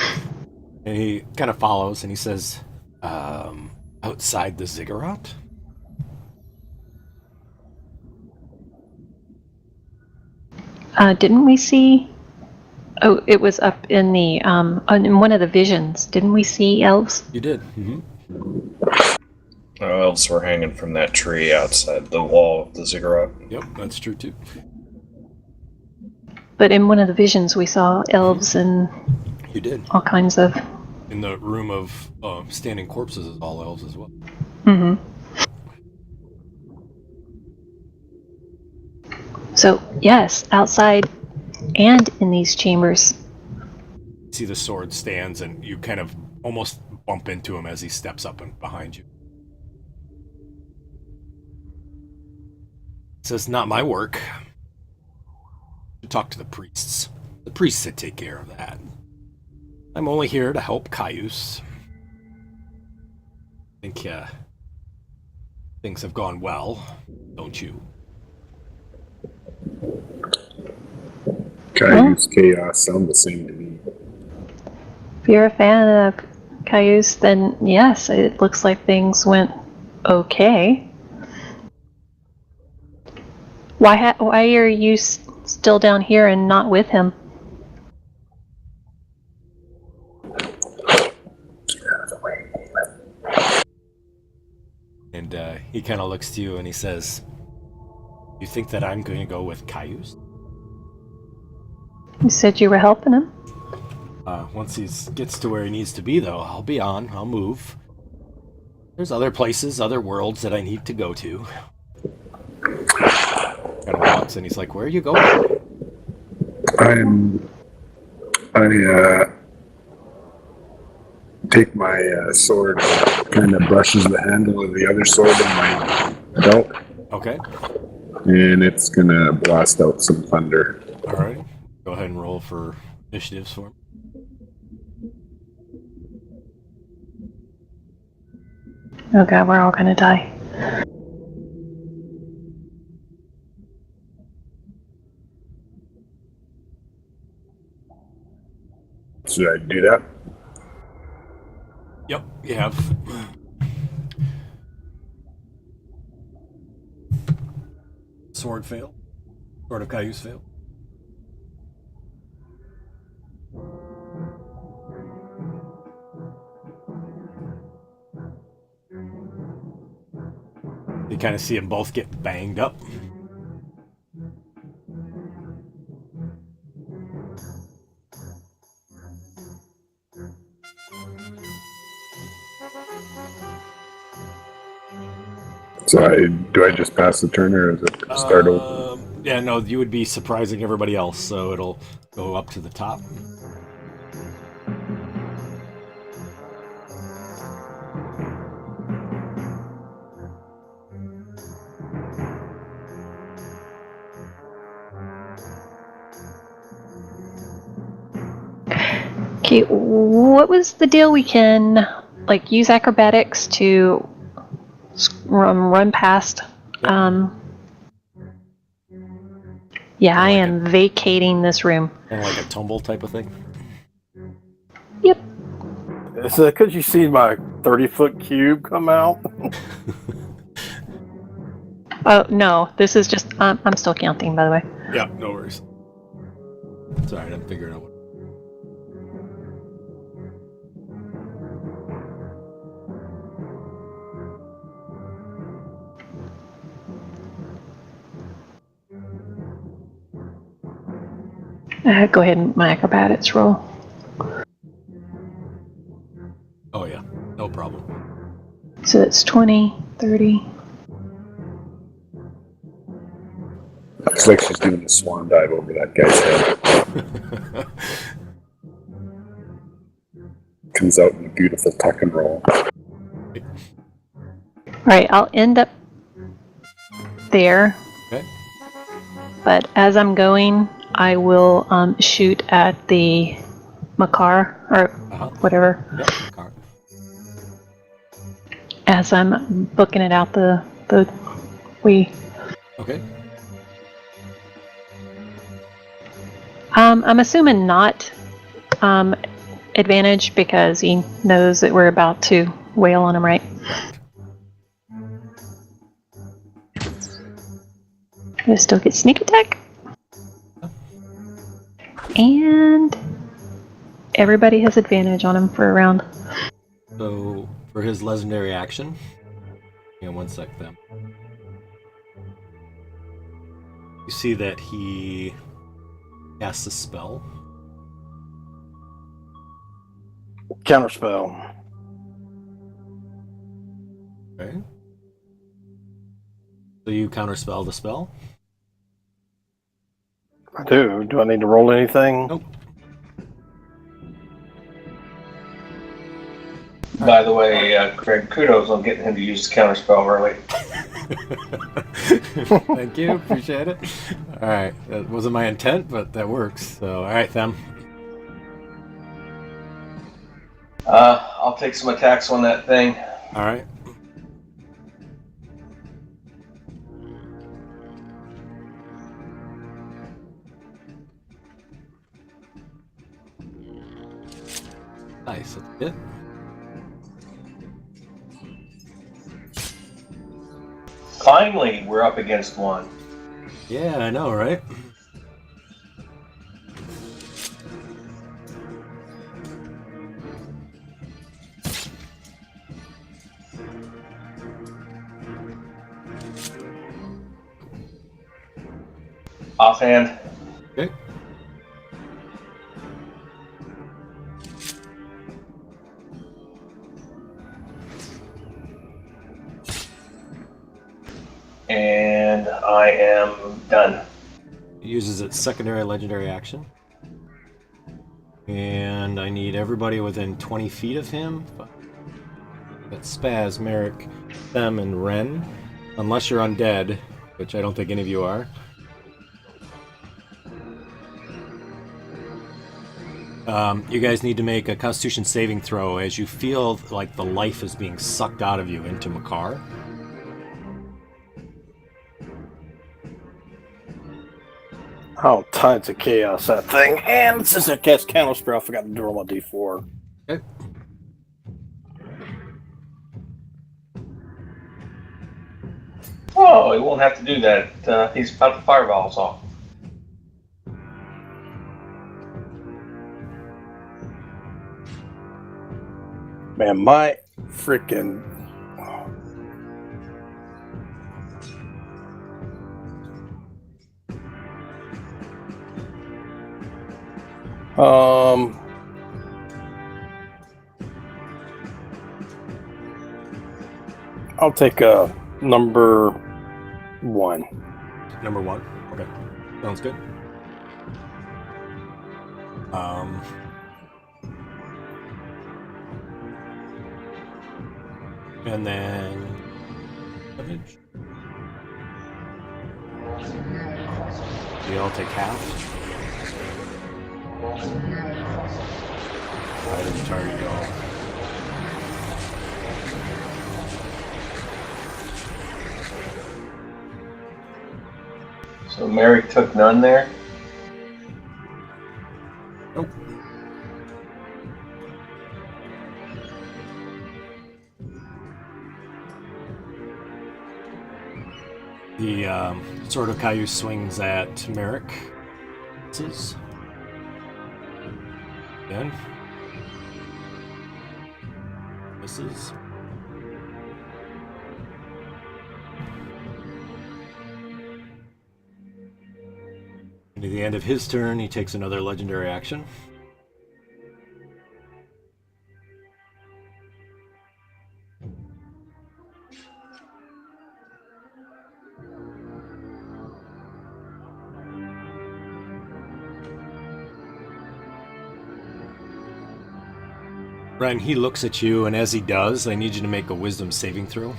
And he kind of follows and he says, outside the ziggurat? Didn't we see... Oh, it was up in the, in one of the visions. Didn't we see elves? You did. Mm-hmm. Elves were hanging from that tree outside the wall of the ziggurat. Yep, that's true too. But in one of the visions we saw elves and You did. all kinds of... In the room of standing corpses is all elves as well. Mm-hmm. So, yes, outside and in these chambers. You see the sword stands and you kind of almost bump into him as he steps up and behind you. Says, "Not my work. You talk to the priests. The priests that take care of that. I'm only here to help Kyuss. I think things have gone well, don't you?" Kyuss, chaos sound the same to me. If you're a fan of Kyuss, then yes, it looks like things went okay. Why are you still down here and not with him? And he kind of looks to you and he says, "You think that I'm going to go with Kyuss? You said you were helping him? Once he gets to where he needs to be, though, I'll be on. I'll move. There's other places, other worlds that I need to go to." Kind of walks and he's like, "Where are you going?" I take my sword, kind of brushes the handle of the other sword in my belt, Okay. and it's gonna blast out some thunder. All right. Go ahead and roll for initiatives for him. Oh god, we're all gonna die. Should I do that? Yep, you have. Sword fail. Sword of Kyuss fail. You kind of see them both get banged up. So do I just pass the turn or is it start over? Yeah, no, you would be surprising everybody else, so it'll go up to the top. Okay, what was the deal? We can like use acrobatics to run past. Yeah, I am vacating this room. Kind of like a tumble type of thing. Yep. Is it because you see my 30-foot cube come out? Oh no, this is just. I'm still counting, by the way. Yeah, no worries. Sorry, I'm figuring out what. Go ahead and my acrobatics roll. Oh yeah, no problem. So it's 20, 30. Looks like she's doing the swan dive over that guy's head. Comes out in a beautiful tuck and roll. Alright, I'll end up there. Okay. But as I'm going, I will shoot at the Makar, or whatever, Yep, car. as I'm booking it out the way. Okay. I'm assuming not advantage because he knows that we're about to wail on him, right? I still get sneak attack. And everybody has advantage on him for a round. So for his legendary action, hang on one sec then. You see that he casts a spell. Counterspell. Okay. So you counterspell the spell? I do. Do I need to roll anything? Nope. By the way, Craig, kudos on getting him to use the counterspell early. Thank you, appreciate it. Alright, that wasn't my intent, but that works. So, alright, Them. I'll take some attacks on that thing. Alright. Nice, that's it. Finally, we're up against one. Yeah, I know, right? Offhand. Okay. And I am done. It uses its secondary legendary action. And I need everybody within 20 feet of him. That's Spaz, Merrick, Them, and Ren. Unless you're undead, which I don't think any of you are. You guys need to make a Constitution saving throw as you feel like the life is being sucked out of you into Makar. Oh, tons of chaos, that thing. And since I cast Counter Spell, I forgot to roll my d4. Okay. Oh, he won't have to do that. He's about to fireballs off. Man, my freaking... I'll take number 1. Number 1. Okay. Sounds good. And then damage. We all take half. I didn't target y'all. So Mary took none there? Nope. The sword of Kyuss swings at Merrick. Misses. Again. Misses. And at the end of his turn, he takes another legendary action. Ren, he looks at you, and as he does, I need you to make a wisdom saving throw.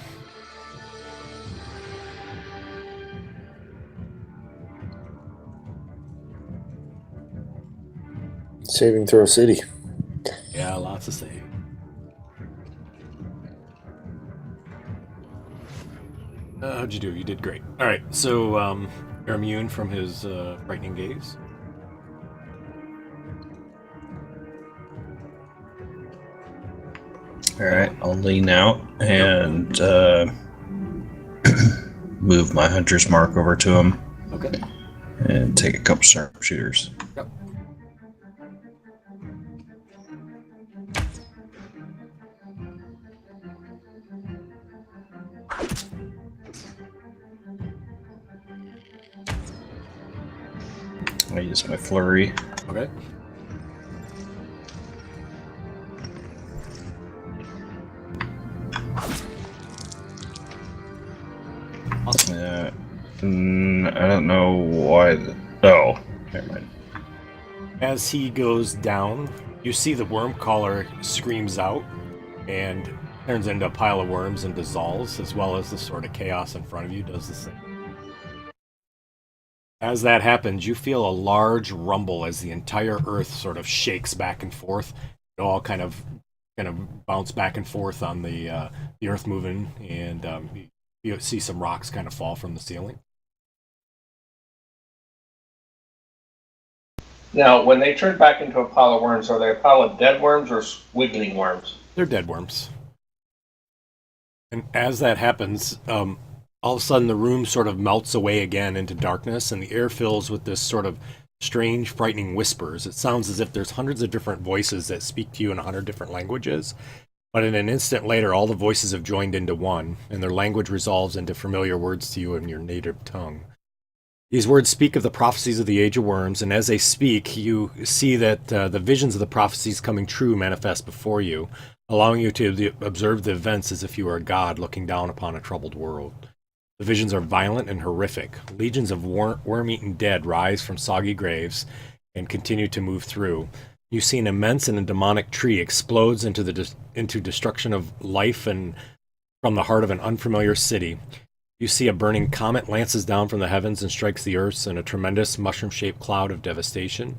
Saving throw city. Yeah, lots of save. How'd you do? You did great. All right, so you're immune from his frightening gaze. Alright, I'll lean out and move my hunter's mark over to him. Okay. And take a couple sharpshooters. Yep. I use my flurry. Okay. I don't know why. Oh, never mind. As he goes down, you see the worm caller screams out and turns into a pile of worms and dissolves, as well as the sort of chaos in front of you does the same. As that happens, you feel a large rumble as the entire earth sort of shakes back and forth. It all kind of bounce back and forth on the earth moving, and you see some rocks kind of fall from the ceiling. Now, when they turn back into a pile of worms, are they a pile of dead worms or wiggling worms? They're dead worms. And as that happens, all of a sudden the room sort of melts away again into darkness, and the air fills with this sort of strange, frightening whispers. It sounds as if there's hundreds of different voices that speak to you in 100 different languages. But in an instant later, all the voices have joined into one, and their language resolves into familiar words to you in your native tongue. These words speak of the prophecies of the Age of Worms, and as they speak, you see that the visions of the prophecies coming true manifest before you, allowing you to observe the events as if you were a god looking down upon a troubled world. The visions are violent and horrific. Legions of worm-eaten dead rise from soggy graves and continue to move through. You see an immense and a demonic tree explodes into destruction of life and from the heart of an unfamiliar city. You see a burning comet lances down from the heavens and strikes the earth in a tremendous mushroom-shaped cloud of devastation.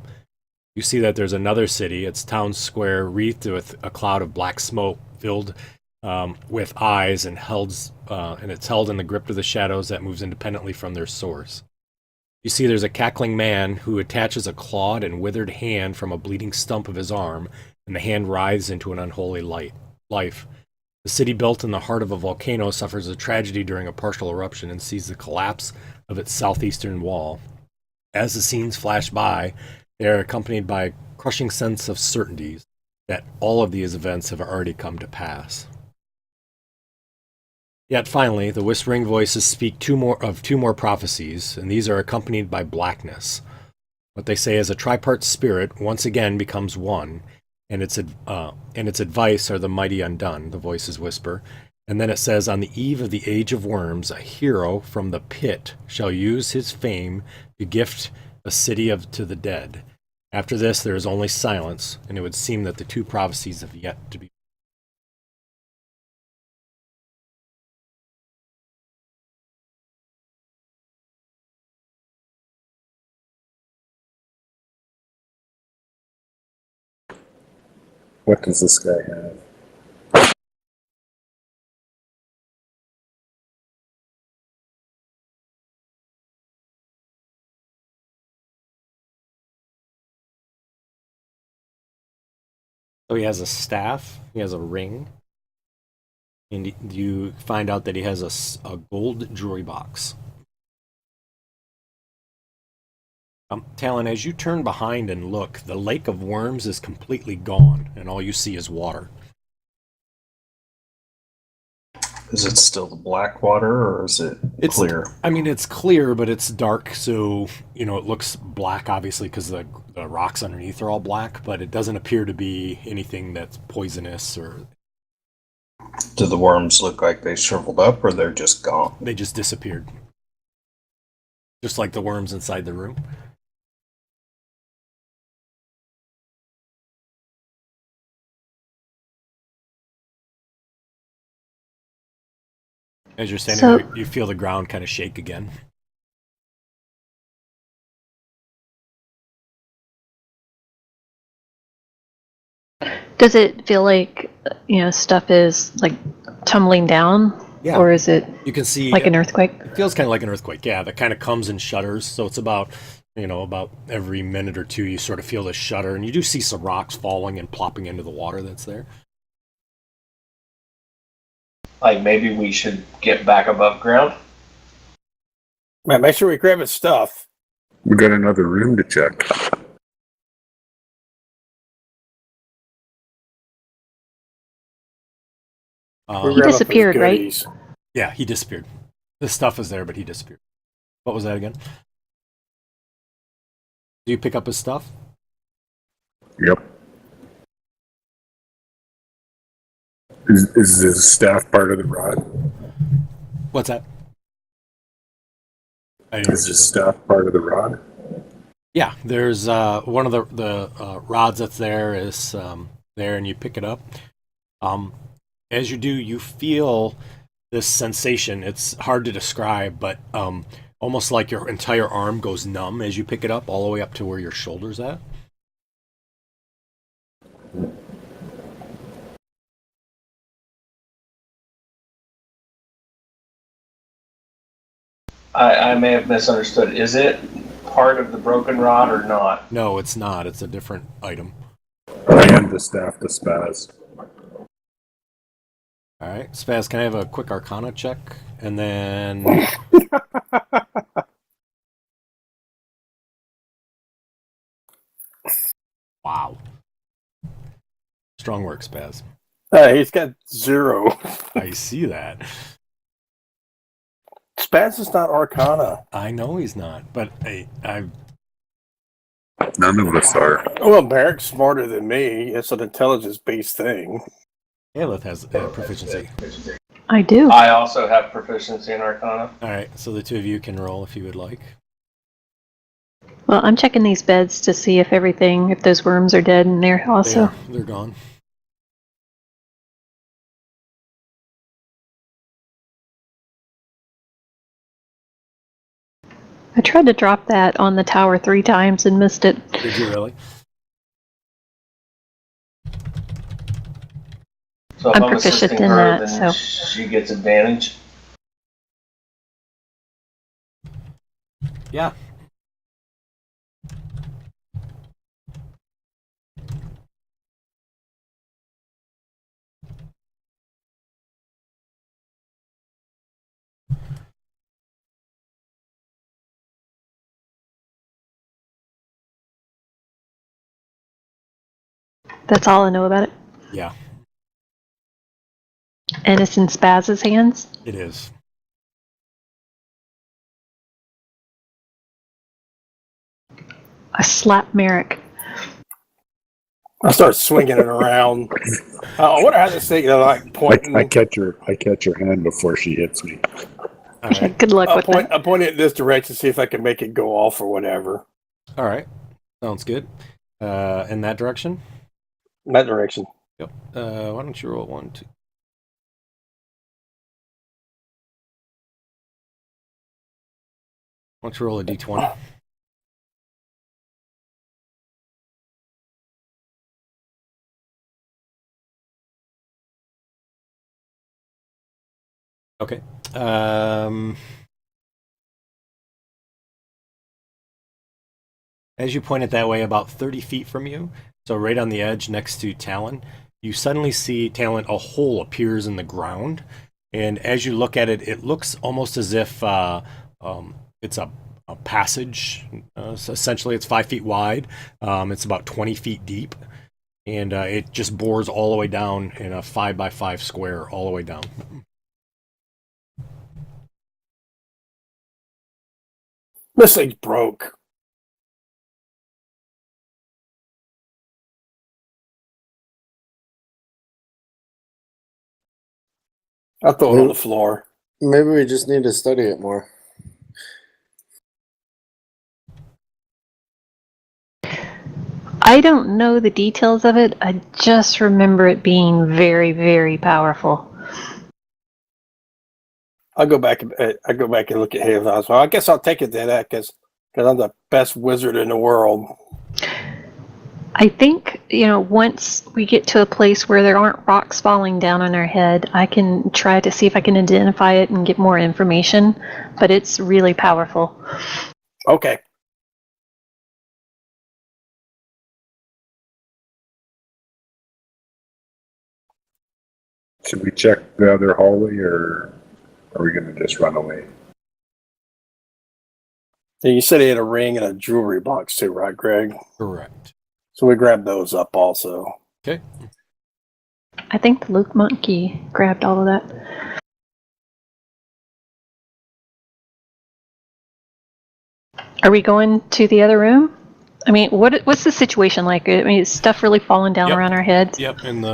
You see that there's another city, its town square wreathed with a cloud of black smoke filled with eyes, and it's held in the grip of the shadows that moves independently from their source. You see there's a cackling man who attaches a clawed and withered hand from a bleeding stump of his arm, and the hand writhes into an unholy life. The city built in the heart of a volcano suffers a tragedy during a partial eruption and sees the collapse of its southeastern wall. As the scenes flash by, they are accompanied by a crushing sense of certainties that all of these events have already come to pass. Yet finally, the whispering voices speak two more prophecies, and these are accompanied by blackness. What they say is a tripart spirit once again becomes one, and its advice are the mighty undone, the voices whisper. And then it says, on the eve of the age of worms, a hero from the pit shall use his fame to gift a city to the dead. After this, there is only silence, and it would seem that the two prophecies have yet to be. What does this guy have? So he has a staff, he has a ring, and you find out that he has a gold jewelry box. Talon, as you turn behind and look, the lake of worms is completely gone, and all you see is water. Is it still the black water, or is it clear? I mean, it's clear, but it's dark, so, it looks black, obviously, because the rocks underneath are all black, but it doesn't appear to be anything that's poisonous or... Do the worms look like they shriveled up, or they're just gone? They just disappeared. Just like the worms inside the room. As you're standing there, you feel the ground kind of shake again. Does it feel like, stuff is like tumbling down? Yeah. Or is it you can see like an earthquake? It feels kind of like an earthquake, yeah. That kind of comes and shudders. So it's about every minute or two you sort of feel this shudder. And you do see some rocks falling and plopping into the water that's there. Like maybe we should get back above ground? Man, make sure we grab his stuff. We got another room to check. He disappeared, right? Yeah, he disappeared. The stuff is there, but he disappeared. What was that again? Do you pick up his stuff? Yep. Is the staff part of the rod? What's that? Is the staff part of the rod? Yeah, there's one of the rods that's there is there, and you pick it up. As you do, you feel this sensation. It's hard to describe, but almost like your entire arm goes numb as you pick it up, all the way up to where your shoulder's at. I may have misunderstood. Is it part of the broken rod or not? No, it's not. It's a different item. I hand the staff to Spaz. All right, Spaz, can I have a quick Arcana check? And then... Wow. Strong work, Spaz. He's got 0. I see that. Spaz is not Arcana. I know he's not, but I None of us are. Well, Barrick's smarter than me. It's an intelligence-based thing. Aelith has proficiency. I do. I also have proficiency in Arcana. All right, so the two of you can roll if you would like. Well, I'm checking these beds to see if those worms are dead in there also. They're gone. I tried to drop that on the tower 3 times and missed it. Did you really? So if I'm I'm proficient assisting in her, that, then so. she gets advantage. Yeah. That's all I know about it. Yeah, And it's in Spaz's hands? it is. I slap Merrick. I start swinging it around. I wonder how this thing like pointing. I catch her hand before she hits me. All Okay, right. good luck with that. I point it in this direction, see if I can make it go off or whatever. All right. Sounds good. In that direction? In that direction. Yep. Why don't you roll 1, 2? Why don't you roll a d20? Okay. As you point it that way, about 30 feet from you, so right on the edge next to Talon, you suddenly see, Talon, a hole appears in the ground. And as you look at it, it looks almost as if it's a passage. So essentially, it's 5 feet wide. It's about 20 feet deep. And it just bores all the way down in a 5x5 square all the way down. This thing's broke. I'll throw it on the floor. Maybe we just need to study it more. I don't know the details of it. I just remember it being very, very powerful. I go back and look at his eyes. Well, I guess I'll take it then, because I'm the best wizard in the world. I think, once we get to a place where there aren't rocks falling down on our head, I can try to see if I can identify it and get more information, but it's really powerful. Okay. Should we check the other hallway, or are we going to just run away? Yeah, you said he had a ring and a jewelry box too, right, Greg? Correct. So we grabbed those up also. Okay. I think the Luke Monkey grabbed all of that. Are we going to the other room? I mean, what's the situation like? I mean, is stuff really falling down around our heads? Yep, and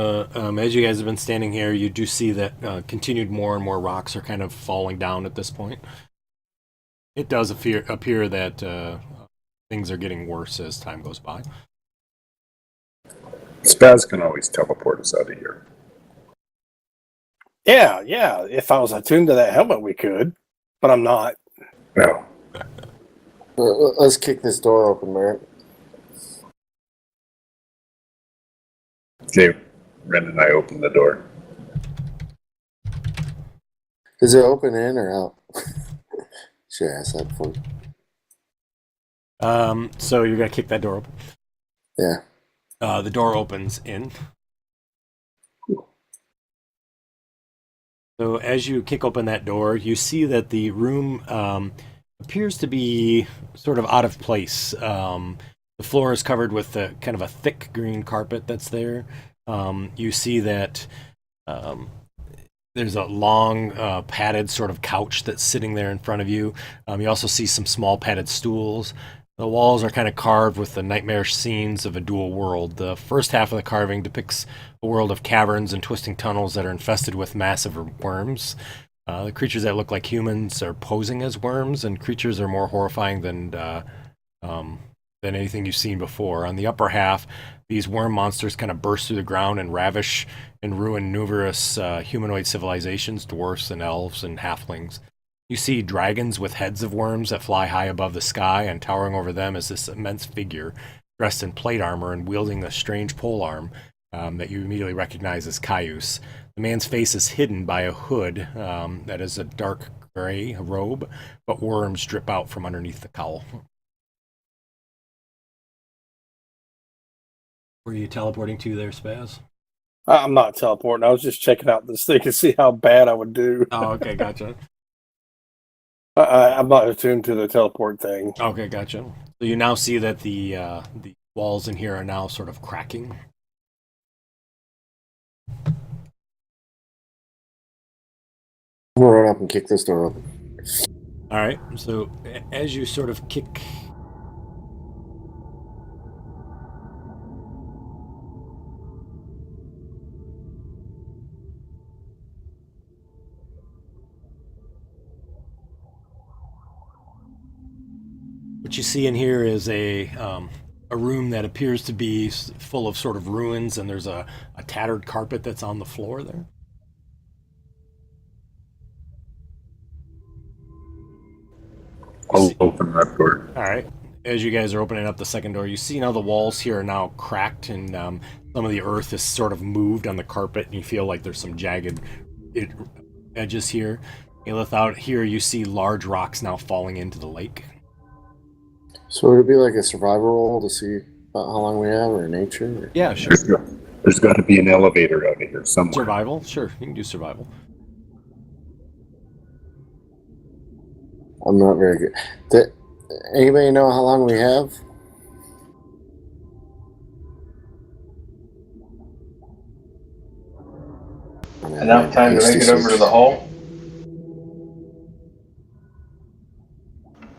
as you guys have been standing here, you do see that continued more and more rocks are kind of falling down at this point. It does appear that things are getting worse as time goes by. Spaz can always teleport us out of here. Yeah. If I was attuned to that helmet, we could, but I'm not. No. Let's kick this door open, Merritt. Okay, Ren and I open the door. Is it open in or out? Should I ask that before? So you're gonna kick that door open? Yeah. The door opens in. So as you kick open that door, you see that the room appears to be sort of out of place. The floor is covered with kind of a thick green carpet that's there. You see that there's a long padded sort of couch that's sitting there in front of you. You also see some small padded stools. The walls are kind of carved with the nightmarish scenes of a dual world. The first half of the carving depicts a world of caverns and twisting tunnels that are infested with massive worms. The creatures that look like humans are posing as worms, and creatures are more horrifying than anything you've seen before. On the upper half, these worm monsters kind of burst through the ground and ravish and ruin numerous humanoid civilizations, dwarfs and elves and halflings. You see dragons with heads of worms that fly high above the sky, and towering over them is this immense figure dressed in plate armor and wielding a strange polearm that you immediately recognize as Kyuss. The man's face is hidden by a hood that is a dark gray robe, but worms drip out from underneath the cowl. Were you teleporting to there, Spaz? I'm not teleporting. I was just checking out this thing to see how bad I would do. Oh, okay, gotcha. I'm not attuned to the teleport thing. Okay, gotcha. So you now see that the walls in here are now sort of cracking. We'll run up and kick this door open. All right. So as you sort of kick. What you see in here is a room that appears to be full of sort of ruins, and there's a tattered carpet that's on the floor there. I'll open that door. All right. As you guys are opening up the second door, you see now the walls here are now cracked, and some of the earth is sort of moved on the carpet, and you feel like there's some jagged edges here. Out here, you see large rocks now falling into the lake. So would it be like a survival roll to see about how long we have, or nature? Or? Yeah, sure. There's got to be an elevator out of here somewhere. Survival? Sure, you can do survival. I'm not very good. Anybody know how long we have? Enough time to make it over to the hole?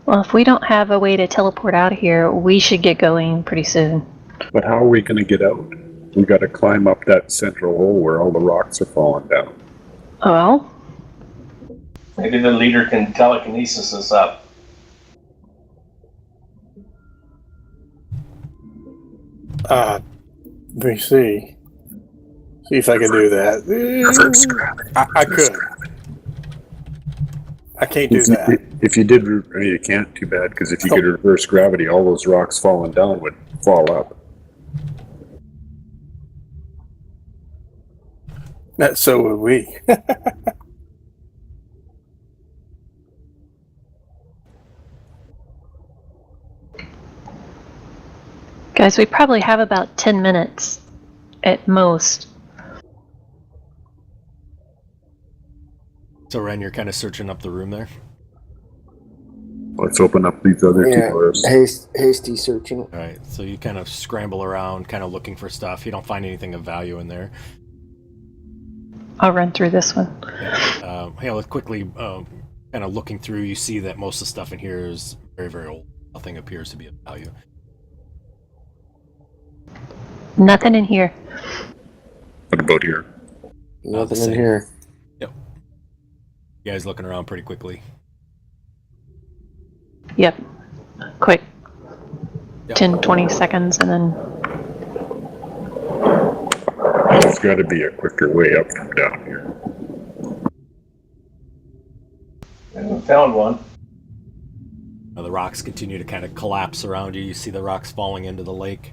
Well, if we don't have a way to teleport out of here, we should get going pretty soon. But how are we going to get out? We got to climb up that central hole where all the rocks are falling down. Well, Maybe the leader can telekinesis us up. Let me see. See if I can do that. I could. I can't do that. If you did, you can't. Too bad, because if you could reverse gravity, all those rocks falling down would fall up. So would we. guys, we probably have about 10 minutes at most. So, Ren, you're kind of searching up the room there? Let's open up these other two doors. Hasty searching. All right, so you kind of scramble around, kind of looking for stuff. You don't find anything of value in there. I'll run through this one. Let's quickly, kind of looking through, you see that most of the stuff in here is very, very old. Nothing appears to be of value. Nothing in here. What about here? Nothing in here. Yep. You guys looking around pretty quickly. Yep. Quick. Yep. 10, 20 seconds, and then... There's got to be a quicker way up from down here. We found one. Now the rocks continue to kind of collapse around you. You see the rocks falling into the lake.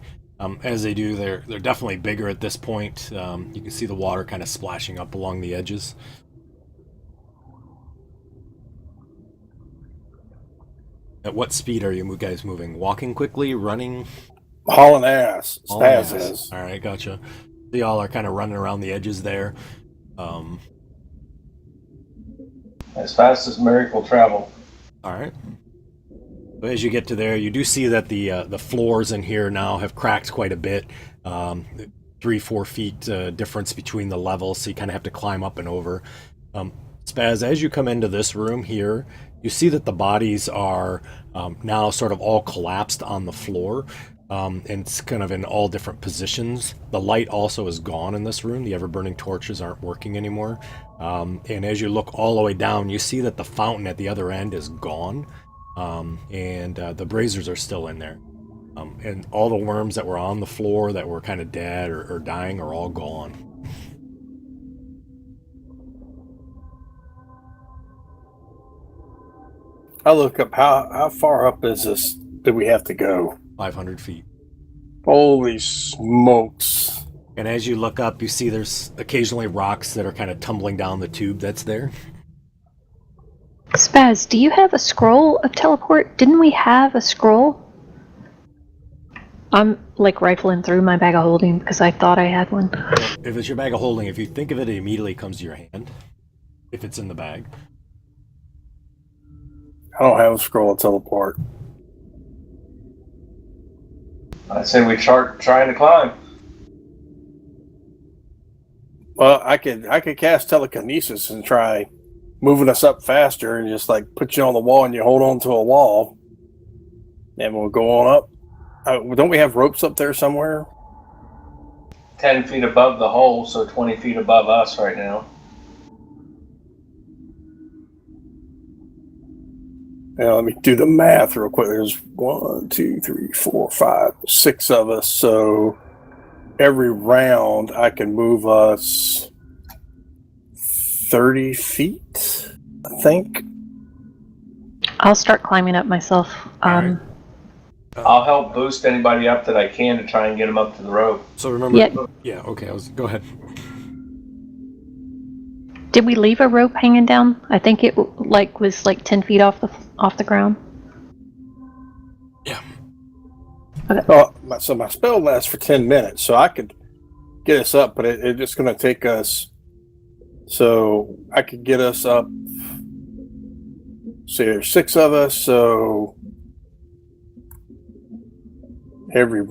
As they do, they're definitely bigger at this point. You can see the water kind of splashing up along the edges. At what speed are you guys moving? Walking quickly? Running? Hauling ass. Spaz is. All right, gotcha. So y'all are kind of running around the edges there. As fast as Miracle travel. All right. But as you get to there, you do see that the floors in here now have cracked quite a bit. 3-4 feet difference between the levels, so you kind of have to climb up and over. Spaz, as you come into this room here, you see that the bodies are now sort of all collapsed on the floor, and it's kind of in all different positions. The light also is gone in this room. The ever-burning torches aren't working anymore. And as you look all the way down, you see that the fountain at the other end is gone, and the braziers are still in there. And all the worms that were on the floor that were kind of dead or dying are all gone. I look up, how far up is this do we have to go? 500 feet. Holy smokes. And as you look up, you see there's occasionally rocks that are kind of tumbling down the tube that's there. Spaz, do you have a scroll of teleport? Didn't we have a scroll? I'm like rifling through my bag of holding because I thought I had one. If it's your bag of holding, if you think of it, it immediately comes to your hand. If it's in the bag. I don't have a scroll of teleport. I say we start trying to climb. Well, I could cast telekinesis and try moving us up faster, and just like put you on the wall, and you hold on to a wall, and we'll go on up. Don't we have ropes up there somewhere? 10 feet above the hole, so 20 feet above us right now. Now, let me do the math real quick. There's 1, 2, 3, 4, 5, 6 of us. So every round, I can move us 30 feet, I think. I'll start climbing up myself. Right. I'll help boost anybody up that I can to try and get them up to the rope. So remember, Yeah. Okay. Go ahead. Did we leave a rope hanging down? I think it was 10 feet off the ground. Yeah. Okay. So my spell lasts for 10 minutes, so I could get us up, but it's just going to take us. So I could get us up. See, there's 6 of us, so every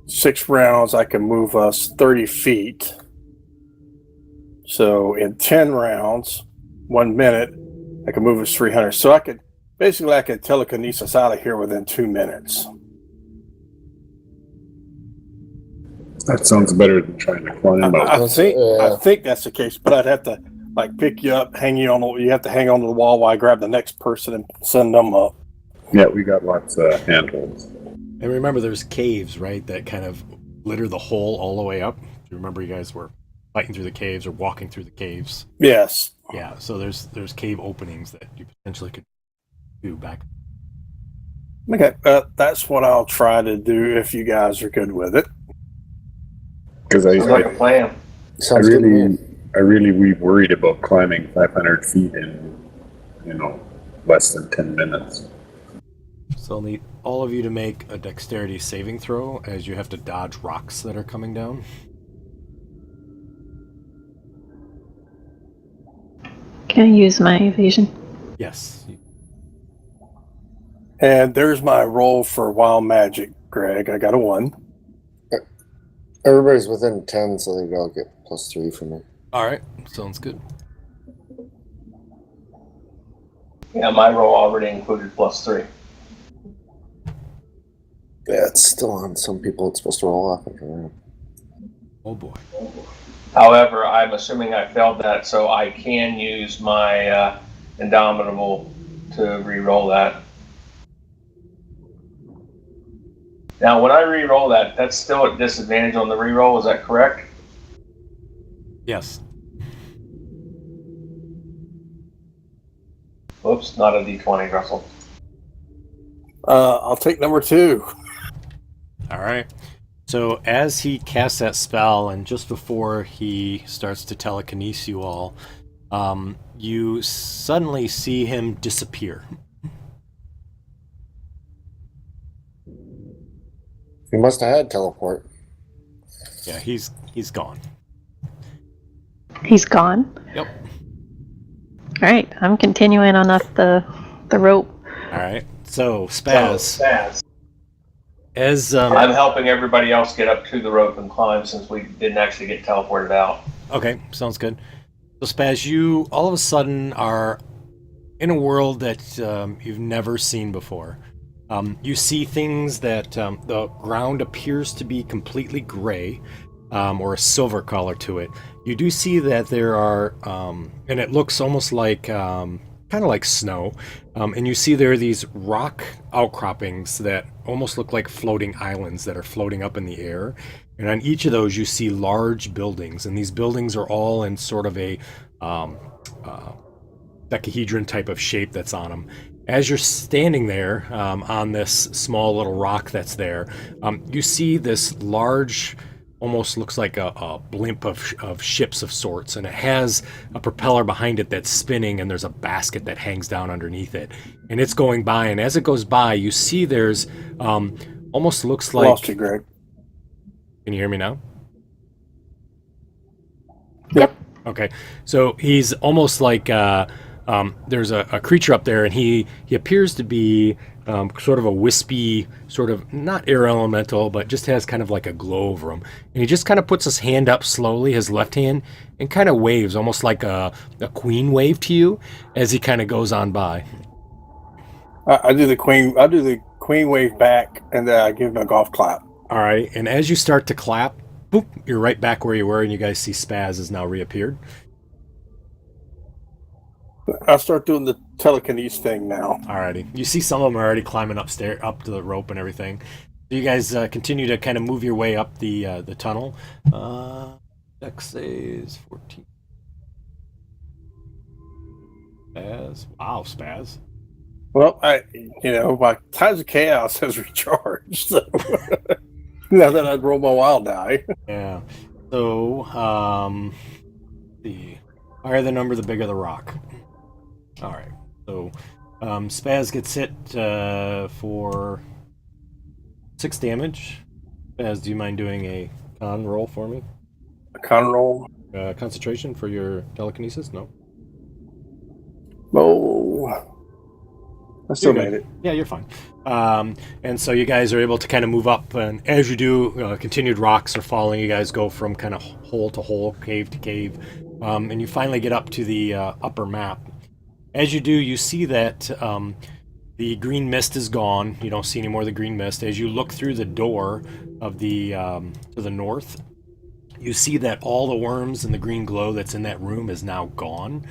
6 rounds, I can move us 30 feet. So in 10 rounds, 1 minute, I can move us 300. So I could telekinesis out of here within 2 minutes. That sounds better than trying to climb out. I think that's the case, but I'd have to pick you up, you have to hang on to the wall while I grab the next person and send them up. Yeah, we got lots of handholds. And remember, there's caves, right, that kind of litter the hole all the way up. Do you remember you guys were fighting through the caves or walking through the caves? Yes. Yeah, so there's cave openings that you potentially could do back. Okay, that's what I'll try to do if you guys are good with it. Because Sounds like a plan. I really worried about climbing 500 feet in, less than 10 minutes. So I'll need all of you to make a dexterity saving throw as you have to dodge rocks that are coming down. Can I use my evasion? Yes. And there's my roll for wild magic, Greg. I got a 1. Everybody's within 10, so they all get +3 from me. All right, sounds good. Yeah, my roll already included +3. Yeah, it's still on some people. It's supposed to roll off after that. Oh boy. However, I'm assuming I failed that, so I can use my Indomitable to re-roll that. Now, when I re-roll that, that's still at disadvantage on the re-roll. Is that correct? Yes. Whoops, not a D20, Russell. I'll take number 2. All right. So as he casts that spell, and just before he starts to telekinesis you all, you suddenly see him disappear. He must have had teleport. Yeah, he's gone. He's gone? Yep. Alright, I'm continuing on up the rope. Alright, so Spaz. As I'm helping everybody else get up to the rope and climb since we didn't actually get teleported out. Okay, sounds good. So Spaz, you all of a sudden are in a world that you've never seen before. You see things that the ground appears to be completely gray, or a silver color to it. You do see that there are, and it looks almost like, kind of like snow, and you see there are these rock outcroppings that almost look like floating islands that are floating up in the air. And on each of those you see large buildings, and these buildings are all in sort of a dodecahedron type of shape that's on them. As you're standing there on this small little rock that's there, you see this large, almost looks like a blimp of ships of sorts, and it has a propeller behind it that's spinning, and there's a basket that hangs down underneath it. And it's going by, and as it goes by, you see there's almost looks like... Lost you, Greg. Can you hear me now? Yep. Okay, so he's almost like there's a creature up there, and he appears to be sort of a wispy, sort of not air elemental, but just has kind of like a glow over him. And he just kind of puts his hand up slowly, his left hand, and kind of waves, almost like a queen wave to you as he kind of goes on by. I do the queen wave back, and then I give him a golf clap. All right, and as you start to clap, boop, you're right back where you were, and you guys see Spaz has now reappeared. I'll start doing the telekinesis thing now. Alrighty. You see some of them are already climbing up to the rope and everything. So you guys continue to kind of move your way up the tunnel. Dex saves 14. Spaz. Wow, Spaz. Well, my Tides of Chaos has recharged. So now that I'd roll my wild die. Yeah. So, the higher the number, the bigger the rock. All right. So, Spaz gets hit for 6 damage. Spaz, do you mind doing a con roll for me? A con roll? Concentration for your telekinesis? No. Oh. I still made it. Yeah, you're fine. And so you guys are able to kind of move up, and as you do, continued rocks are falling. You guys go from kind of hole to hole, cave to cave, and you finally get up to the upper map. As you do, you see that the green mist is gone. You don't see any more of the green mist. As you look through the door of the to the north, you see that all the worms and the green glow that's in that room is now gone.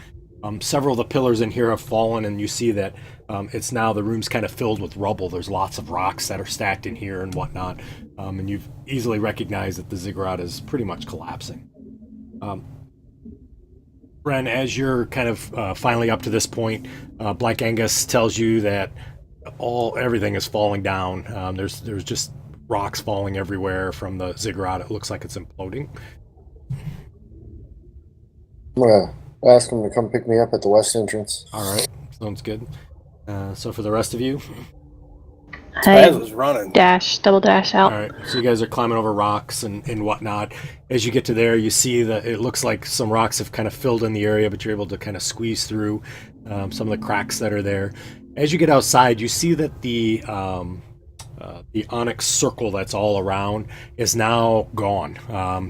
Several of the pillars in here have fallen, and you see that it's now the room's kind of filled with rubble. There's lots of rocks that are stacked in here and whatnot, and you've easily recognized that the ziggurat is pretty much collapsing. Bren, as you're kind of finally up to this point, Black Angus tells you that everything is falling down. There's just rocks falling everywhere from the ziggurat. It looks like it's imploding. I'm gonna ask him to come pick me up at the west entrance. All right, sounds good. So for the rest of you, Spaz is running. Double dash out. all right. So you guys are climbing over rocks and whatnot. As you get to there, you see that it looks like some rocks have kind of filled in the area, but you're able to kind of squeeze through some of the cracks that are there. As you get outside, you see that the onyx circle that's all around is now gone.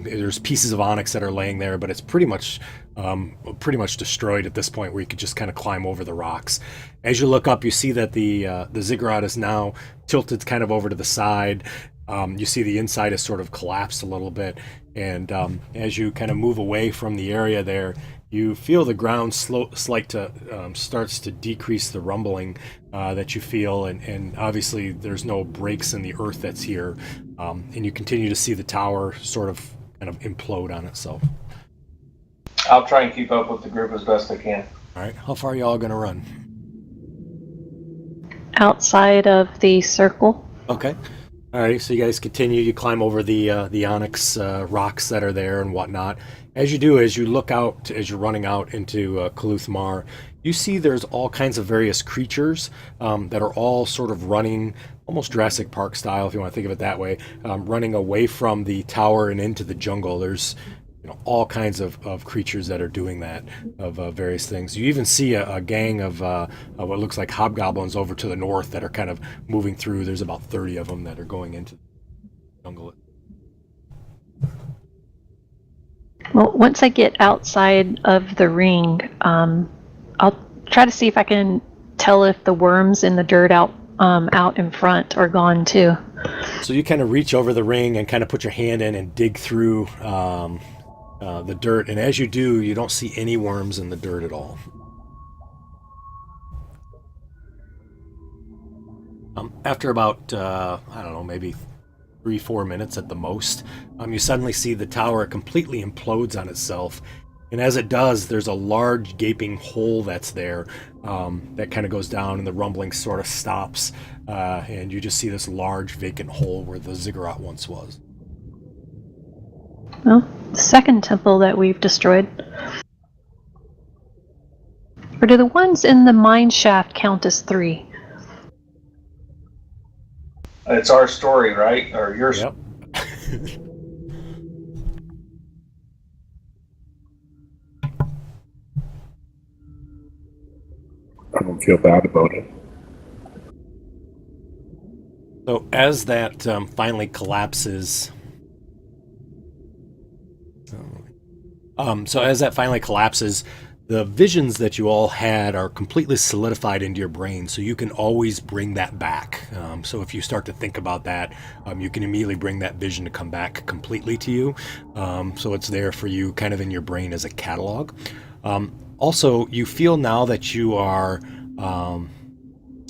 There's pieces of onyx that are laying there, but it's pretty much destroyed at this point, where you could just kind of climb over the rocks. As you look up, you see that the ziggurat is now tilted kind of over to the side. You see the inside is sort of collapsed a little bit, and as you kind of move away from the area there, you feel the ground starts to decrease the rumbling that you feel, and obviously there's no breaks in the earth that's here, and you continue to see the tower sort of kind of implode on itself. I'll try and keep up with the group as best I can. All right, how far are y'all going to run? Outside of the circle. Okay. All right, so you guys continue. You climb over the onyx rocks that are there and whatnot. As you do, as you look out, as you're running out into Kaluth Mar, you see there's all kinds of various creatures that are all sort of running, almost Jurassic Park style, if you want to think of it that way, running away from the tower and into the jungle. There's all kinds of creatures that are doing that, of various things. You even see a gang of what looks like hobgoblins over to the north that are kind of moving through. There's about 30 of them that are going into the jungle. Well, once I get outside of the ring, I'll try to see if I can tell if the worms in the dirt out in front are gone too. So you kind of reach over the ring and kind of put your hand in and dig through the dirt, and as you do, you don't see any worms in the dirt at all. After about, I don't know, maybe 3-4 minutes at the most, you suddenly see the tower completely implodes on itself, and as it does, there's a large gaping hole that's there that kind of goes down, and the rumbling sort of stops, and you just see this large vacant hole where the ziggurat once was. Well, the second temple that we've destroyed. Or do the ones in the mine shaft count as 3? It's our story, right? Or yours? Yep. don't feel bad about it. So as that finally collapses, the visions that you all had are completely solidified into your brain, so you can always bring that back. So if you start to think about that, you can immediately bring that vision to come back completely to you. So it's there for you kind of in your brain as a catalog. Also, you feel now that you are...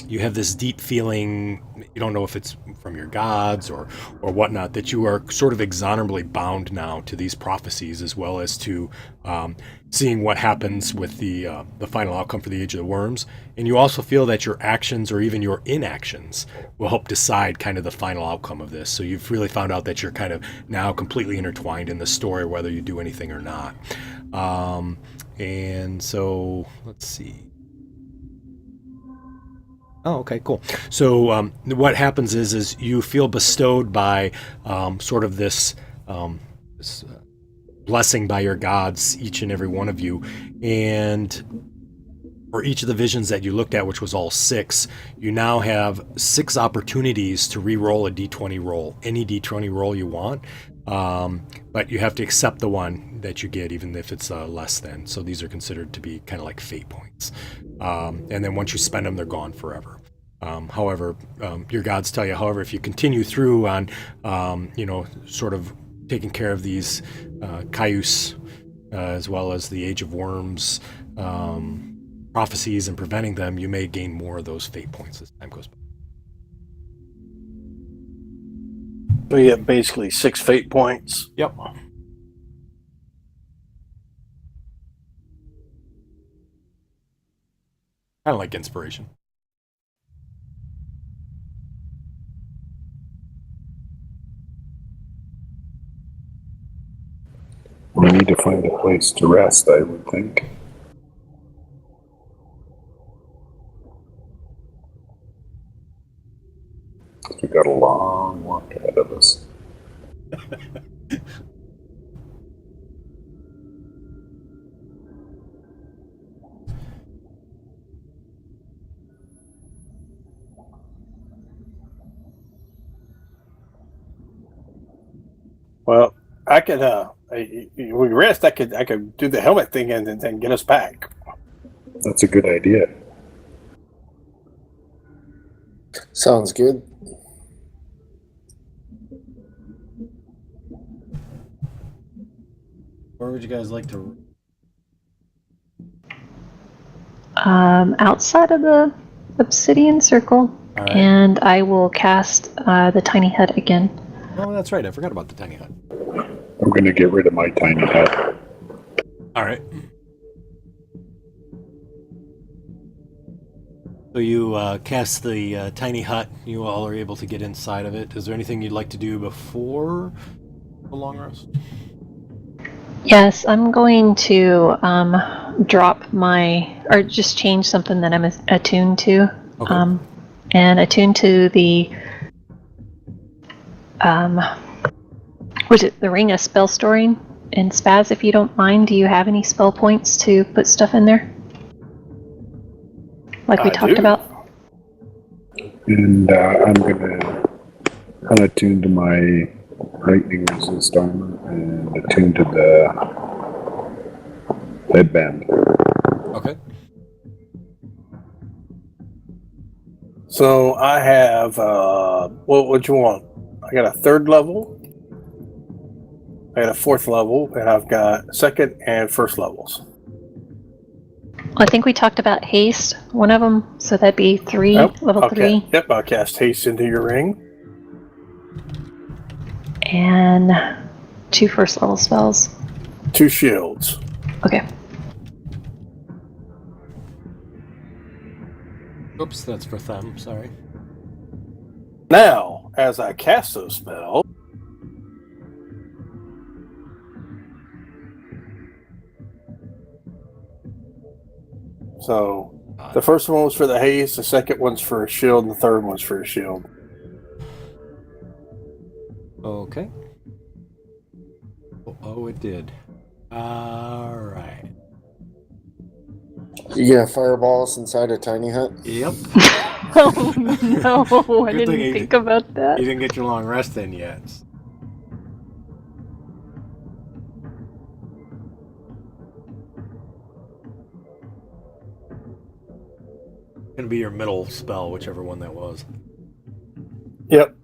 you have this deep feeling, you don't know if it's from your gods or whatnot, that you are sort of inexorably bound now to these prophecies, as well as to seeing what happens with the final outcome for the Age of the Worms. And you also feel that your actions or even your inactions will help decide kind of the final outcome of this. So you've really found out that you're kind of now completely intertwined in the story, whether you do anything or not. And so, let's see. Oh, okay, cool. So what happens is you feel bestowed by sort of this, blessing by your gods, each and every one of you. And for each of the visions that you looked at, which was all 6, you now have 6 opportunities to re-roll a d20 roll, any d20 roll you want. But you have to accept the one that you get, even if it's less than. So these are considered to be kind of like fate points. And then once you spend them, they're gone forever. However, your gods tell you, however, if you continue through on, sort of taking care of these Kyuss, as well as the Age of Worms prophecies and preventing them, you may gain more of those fate points as time goes by. So you have basically 6 fate points. Yep. Kind of like inspiration. We need to find a place to rest, I would think. We've got a long walk ahead of us. Well, I could we rest. I could do the helmet thing and then get us back. That's a good idea. Sounds good. Where would you guys like to? Outside of the obsidian circle, All right. and I will cast the tiny hut again. Oh, that's right. I forgot about the tiny hut. I'm going to get rid of my tiny hut. All right. So you cast the tiny hut. You all are able to get inside of it. Is there anything you'd like to do before the long rest? Yes, I'm going to drop or just change something that I'm attuned to. Okay. And attuned to the was it the Ring of Spell Storing? And Spaz, if you don't mind, do you have any spell points to put stuff in there? Like we talked about? And I'm going to unattune to my lightning resist armor and attune to the headband. Okay. So I have what you want? I got a 3rd level. I got a 4th level, and I've got 2nd and 1st levels. I think we talked about haste, one of them, so that'd be 3, level 3. Yep, I'll cast haste into your ring. And 2 first level spells. 2 shields. Okay. Oops, that's for them. Sorry. Now, as I cast those spells, so the first one was for the haste, the second one's for a shield, and the third one's for a shield. Okay. Oh, it did. All right. You get a fireballs inside a tiny hut? Yep. Oh no, I Good thing didn't think about that. You didn't get your long rest in yet. Gonna be your middle spell, whichever one that was. Yep.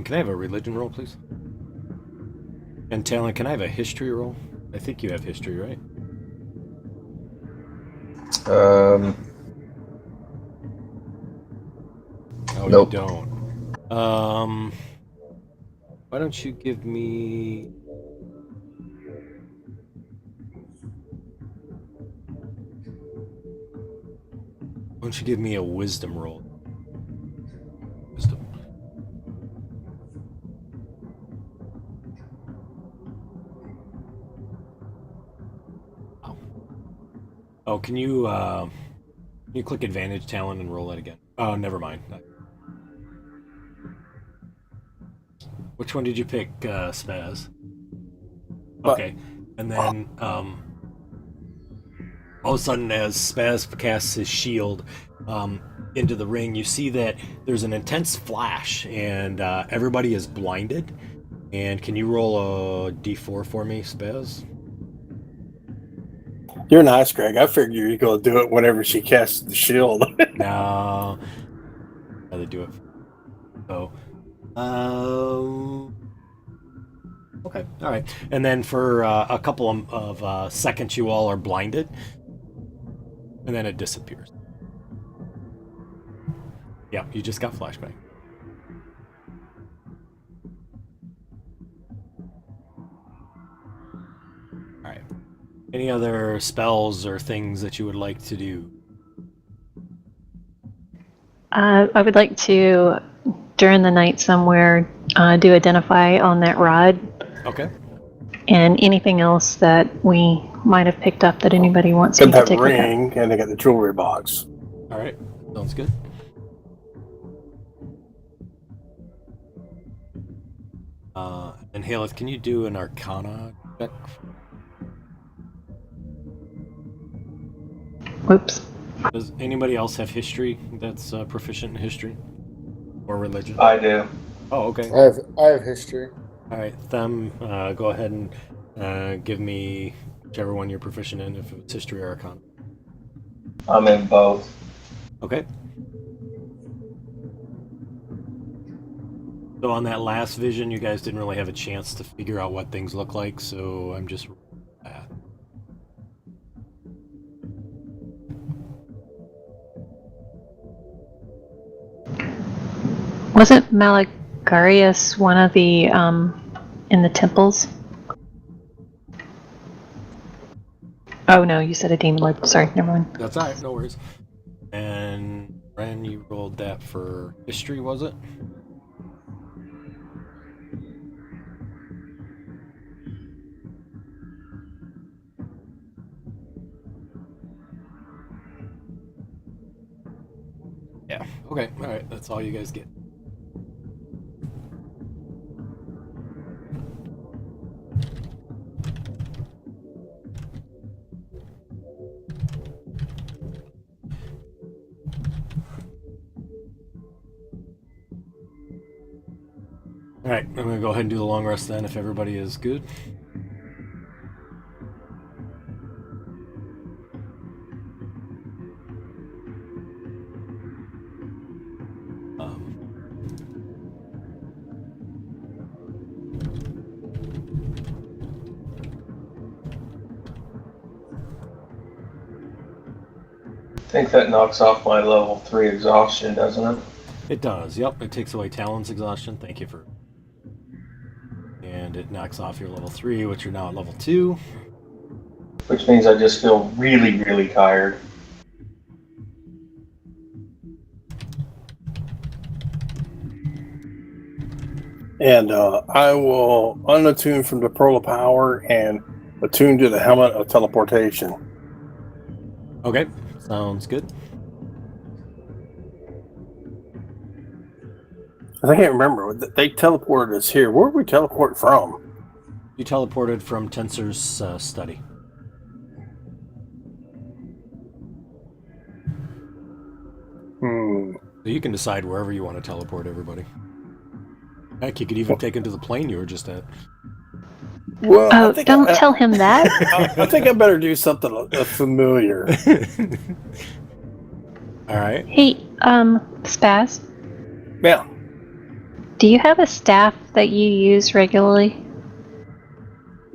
Can I have a religion roll, please? And Talon, can I have a history roll? I think you have history, right? Um, Oh, Nope. you don't. Why don't you give me... Why don't you give me a wisdom roll? Wisdom. Oh, can you click advantage, Talon, and roll that again? Oh, never mind. Which one did you pick, Spaz? Okay, and then all of a sudden, as Spaz casts his shield into the ring, you see that there's an intense flash, and everybody is blinded. And can you roll a d4 for me, Spaz? You're nice, Greg. I figured you were going to do it whenever she casts the shield. No, rather do it. So, okay, all right. And then for a couple of seconds, you all are blinded, and then it disappears. Yeah, you just got flashbang. All right. Any other spells or things that you would like to do? I would like to, during the night somewhere, do identify on that rod. Okay. And anything else that we might have picked up that anybody wants me Got to that take a look at. ring, and they got the jewelry box. All right. Sounds good. And Haleth, can you do an Arcana check? Whoops. Does anybody else have history that's proficient in history or religion? I do. Oh, okay. I have history. All right, Them, go ahead and give me whichever one you're proficient in, if it's history or Arcana. I'm in both. Okay. So on that last vision, you guys didn't really have a chance to figure out what things look like, so I'm just... Wasn't Malagarius one of the, in the temples? Oh no, you said a demon lord. Sorry, never mind. That's all right, no worries. And Ren, you rolled that for history, was it? Yeah, okay, alright, that's all you guys get. Alright, I'm gonna go ahead and do the long rest then if everybody is good. I think that knocks off my level 3 exhaustion, doesn't it? It does, yep. It takes away Talon's exhaustion. Thank you for... And it knocks off your level 3, which you're now at level 2. Which means I just feel really, really tired. And I will unattune from the Pearl of Power and attune to the Helmet of Teleportation. Okay, sounds good. I can't remember. They teleported us here. Where did we teleport from? You teleported from Tensor's study. So you can decide wherever you want to teleport everybody. Heck, you could even take him to the plane you were just at. Well, don't tell him that. I think I better do something familiar. All right. Hey, Spaz, Yeah. do you have a staff that you use regularly?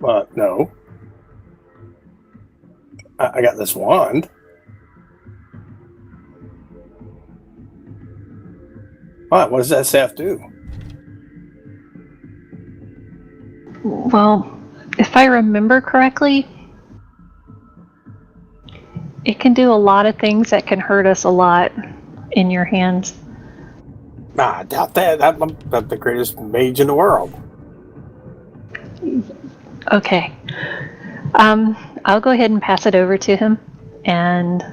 No. I got this wand. What does that staff do? Well, if I remember correctly, it can do a lot of things that can hurt us a lot in your hands. Nah, I doubt that. I'm the greatest mage in the world. Okay. I'll go ahead and pass it over to him and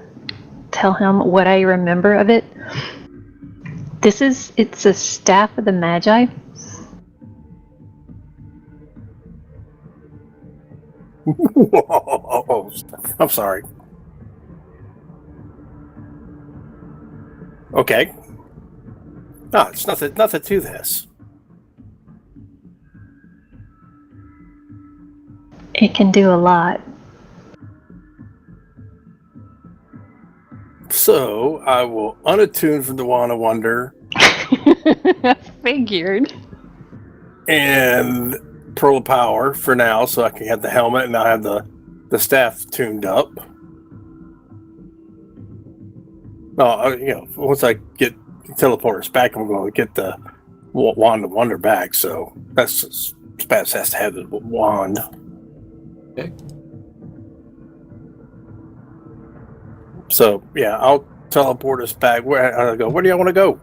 tell him what I remember of it. It's a staff of the Magi. Whoa, I'm sorry. Okay. No, it's nothing to this. It can do a lot. So I will unattune from the Wand of Wonder Figured. and Pearl of Power for now, so I can have the helmet and I have the staff tuned up. Once I get teleporters back, I'm going to get the Wand of Wonder back. So that's just, Spaz has to have the wand. Okay. So yeah, I'll teleport us back. Where I go? Where do you want to go?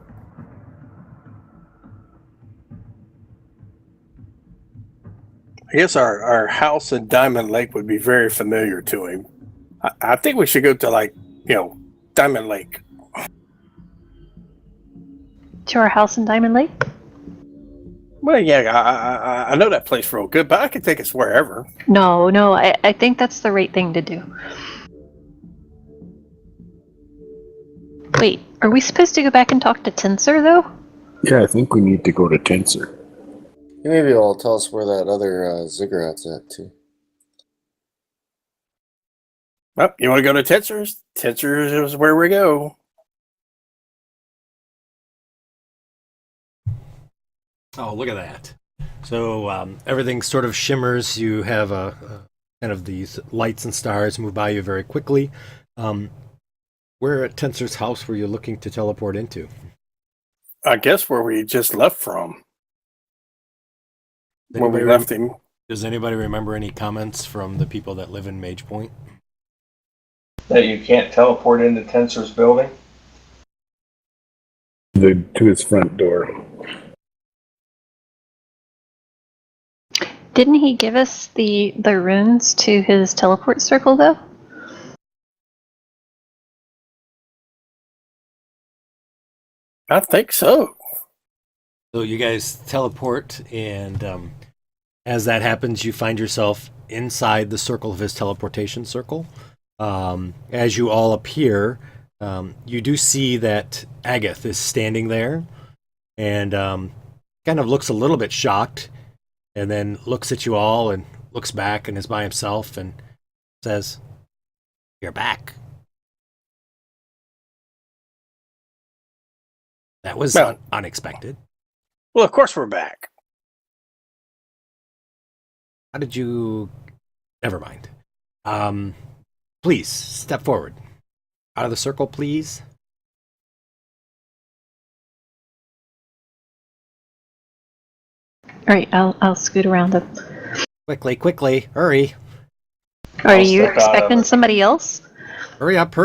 I guess our house in Diamond Lake would be very familiar to him. I think we should go to Diamond Lake. To our house in Diamond Lake? Well, yeah, I know that place real good, but I can take us wherever. No, I think that's the right thing to do. Wait, are we supposed to go back and talk to Tensor, though? Yeah, I think we need to go to Tensor. Maybe it'll tell us where that other ziggurat's at, too. Well, you want to go to Tensor's? Tensor's is where we go. Oh, look at that. So everything sort of shimmers. You have kind of these lights and stars move by you very quickly. Where at Tensor's house were you looking to teleport into? I guess where we just left from. Where we left him. Does anybody remember any comments from the people that live in Mage Point? That you can't teleport into Tensor's building? To his front door. Didn't he give us the runes to his teleport circle, though? I think so. So you guys teleport, and as that happens, you find yourself inside the circle of his teleportation circle. As you all appear, you do see that Agath is standing there and kind of looks a little bit shocked, and then looks at you all and looks back and is by himself and says, "You're back." That was unexpected. Well, of course we're back. How did you... Never mind. Please, step forward. Out of the circle, please. All right, I'll scoot around them. Quickly, hurry. Are you expecting somebody else? Hurry up.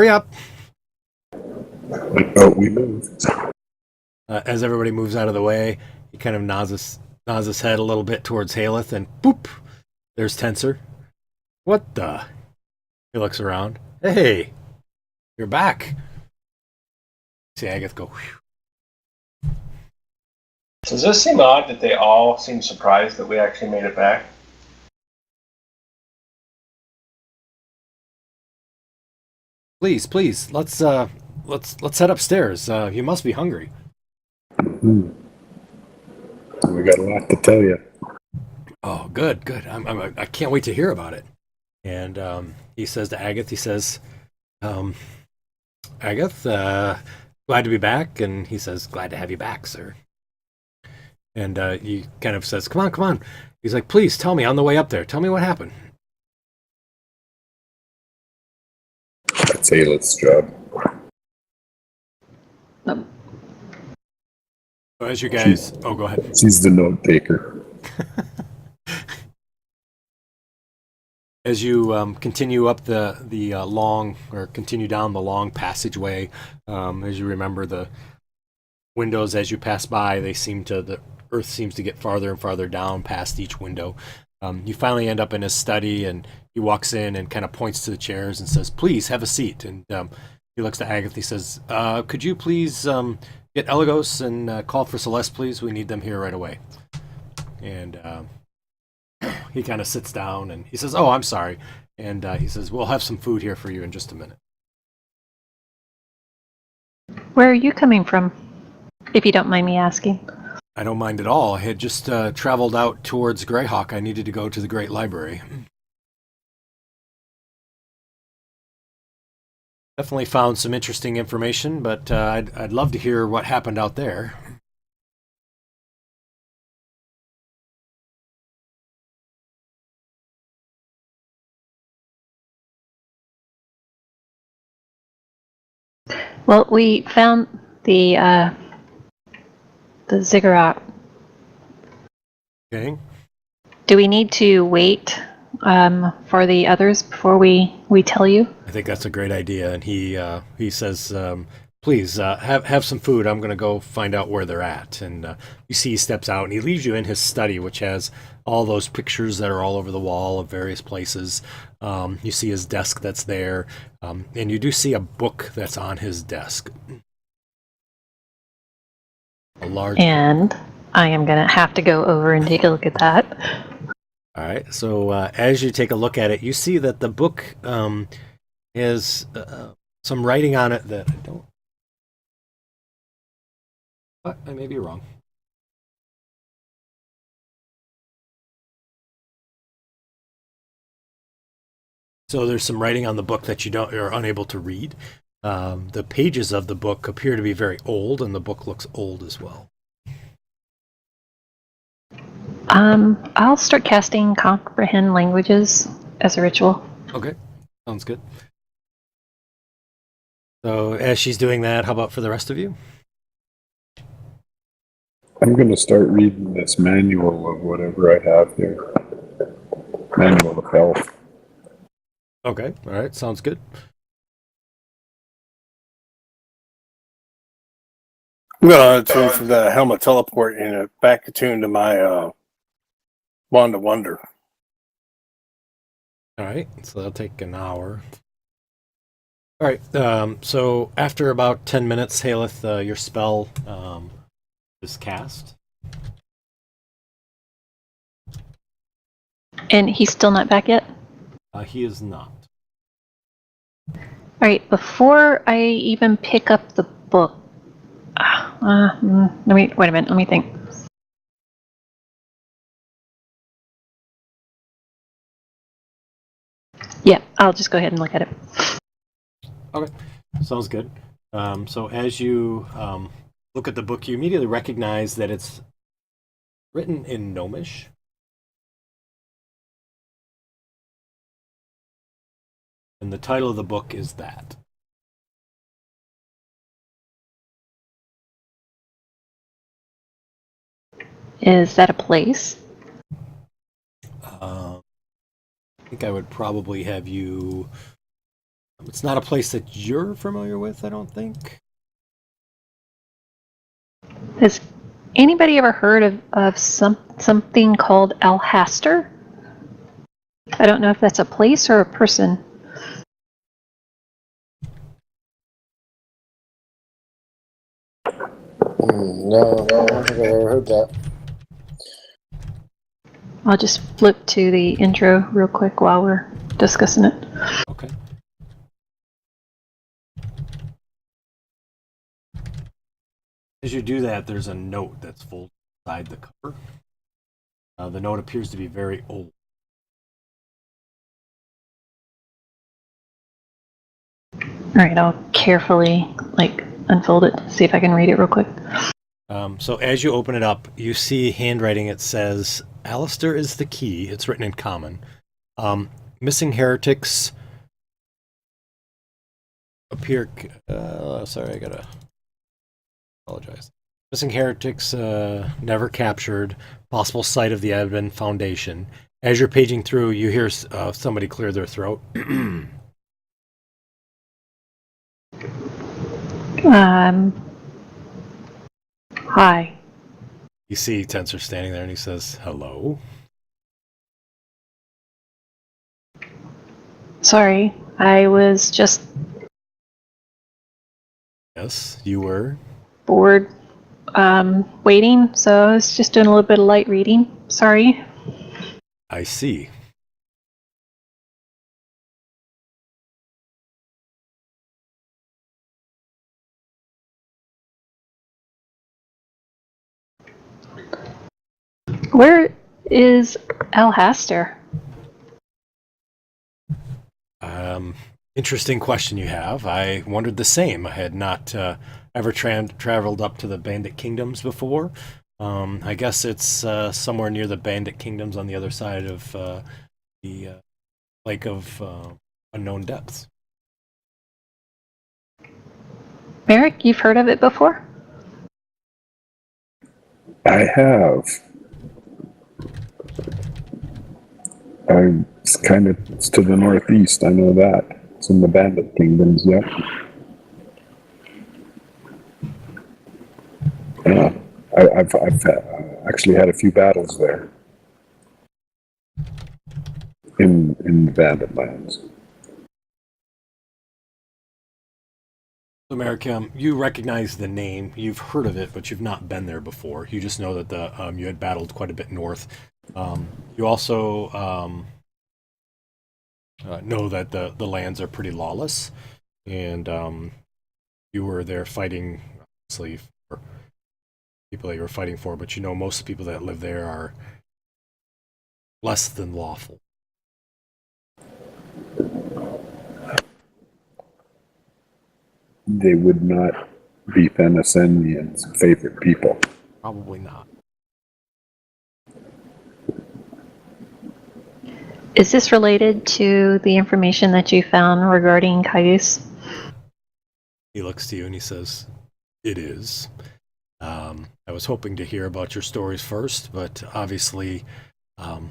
Oh, we moved. As everybody moves out of the way, he kind of nods his head a little bit towards Haleth, and boop, there's Tensor. What the? He looks around. Hey, you're back. See Agath go, whew. Does this seem odd that they all seem surprised that we actually made it back? Please, let's head upstairs. You must be hungry. We got a lot to tell you. Oh, good. I can't wait to hear about it. And he says to Agath, Agath, glad to be back. And he says, glad to have you back, sir. And he kind of says, come on. He's like, please tell me on the way up there. Tell me what happened. That's Ayla's job. As you guys... Oh, go ahead. She's the note taker. As you continue up the long, or continue down the long passageway, as you remember the windows as you pass by, the earth seems to get farther and farther down past each window. You finally end up in his study, and he walks in and kind of points to the chairs and says, please have a seat. And he looks to Agath. He says, could you please get Elagos and call for Celeste, please? We need them here right away. And he kind of sits down and he says, oh, I'm sorry. And he says, we'll have some food here for you in just a minute. Where are you coming from, if you don't mind me asking? I don't mind at all. I had just traveled out towards Greyhawk. I needed to go to the Great Library. Definitely found some interesting information, but I'd love to hear what happened out there. Well, we found the ziggurat. Okay. Do we need to wait for the others before we tell you? I think that's a great idea. And he says, please have some food. I'm going to go find out where they're at. And you see he steps out and he leaves you in his study, which has all those pictures that are all over the wall of various places. You see his desk that's there. And you do see a book that's on his desk. A large. And I am going to have to go over and take a look at that. All right. So as you take a look at it, you see that the book has some writing on it that I don't. But I may be wrong. So there's some writing on the book that you're unable to read. The pages of the book appear to be very old, and the book looks old as well. I'll start casting Comprehend Languages as a ritual. Okay, sounds good. So as she's doing that, how about for the rest of you? I'm going to start reading this manual of whatever I have here. Manual of health. Okay, all right, sounds good. I'm going to turn from the helmet teleport and back attuned to my Wand of Wonder. All right, so that'll take an hour. All right, so after about 10 minutes, Haleth, your spell is cast. And he's still not back yet? He is not. All right, before I even pick up the book, wait a minute, let me think. Yeah, I'll just go ahead and look at it. Okay, sounds good. So as you look at the book, you immediately recognize that it's written in Gnomish. And the title of the book is that. Is that a place? I think I would probably have you... It's not a place that you're familiar with, I don't think. Has anybody ever heard of something called Alhaster? I don't know if that's a place or a person. No, I don't think I've ever heard that. I'll just flip to the intro real quick while we're discussing it. Okay. As you do that, there's a note that's folded inside the cover. The note appears to be very old. Alright, I'll carefully unfold it, see if I can read it real quick. So as you open it up, you see handwriting. It says, Alistair is the key. It's written in common. Missing heretics appear... sorry, I gotta apologize. Missing heretics never captured. Possible site of the Eben Foundation. As you're paging through, you hear somebody clear their throat. Hi. You see Tensor standing there and he says, hello? Sorry, I was just Yes, you were. bored waiting, so I was just doing a little bit of light reading. Sorry. I see. Where is Alhaster? Interesting question you have. I wondered the same. I had not ever traveled up to the Bandit Kingdoms before. I guess it's somewhere near the Bandit Kingdoms on the other side of the Lake of Unknown Depths. Merrick, you've heard of it before? I have. It's to the northeast. I know that. It's in the Bandit Kingdoms. Yep. Yeah, I've actually had a few battles there in the Bandit lands. So, Merrick, you recognize the name. You've heard of it, but you've not been there before. You just know that you had battled quite a bit north. You also know that the lands are pretty lawless, and you were there fighting, obviously, for people that you were fighting for, but you know most of the people that live there are less than lawful. They would not be Fennesenian's favorite people. Probably not. Is this related to the information that you found regarding Kyuss? He looks to you and he says, it is. I was hoping to hear about your stories first, but obviously, and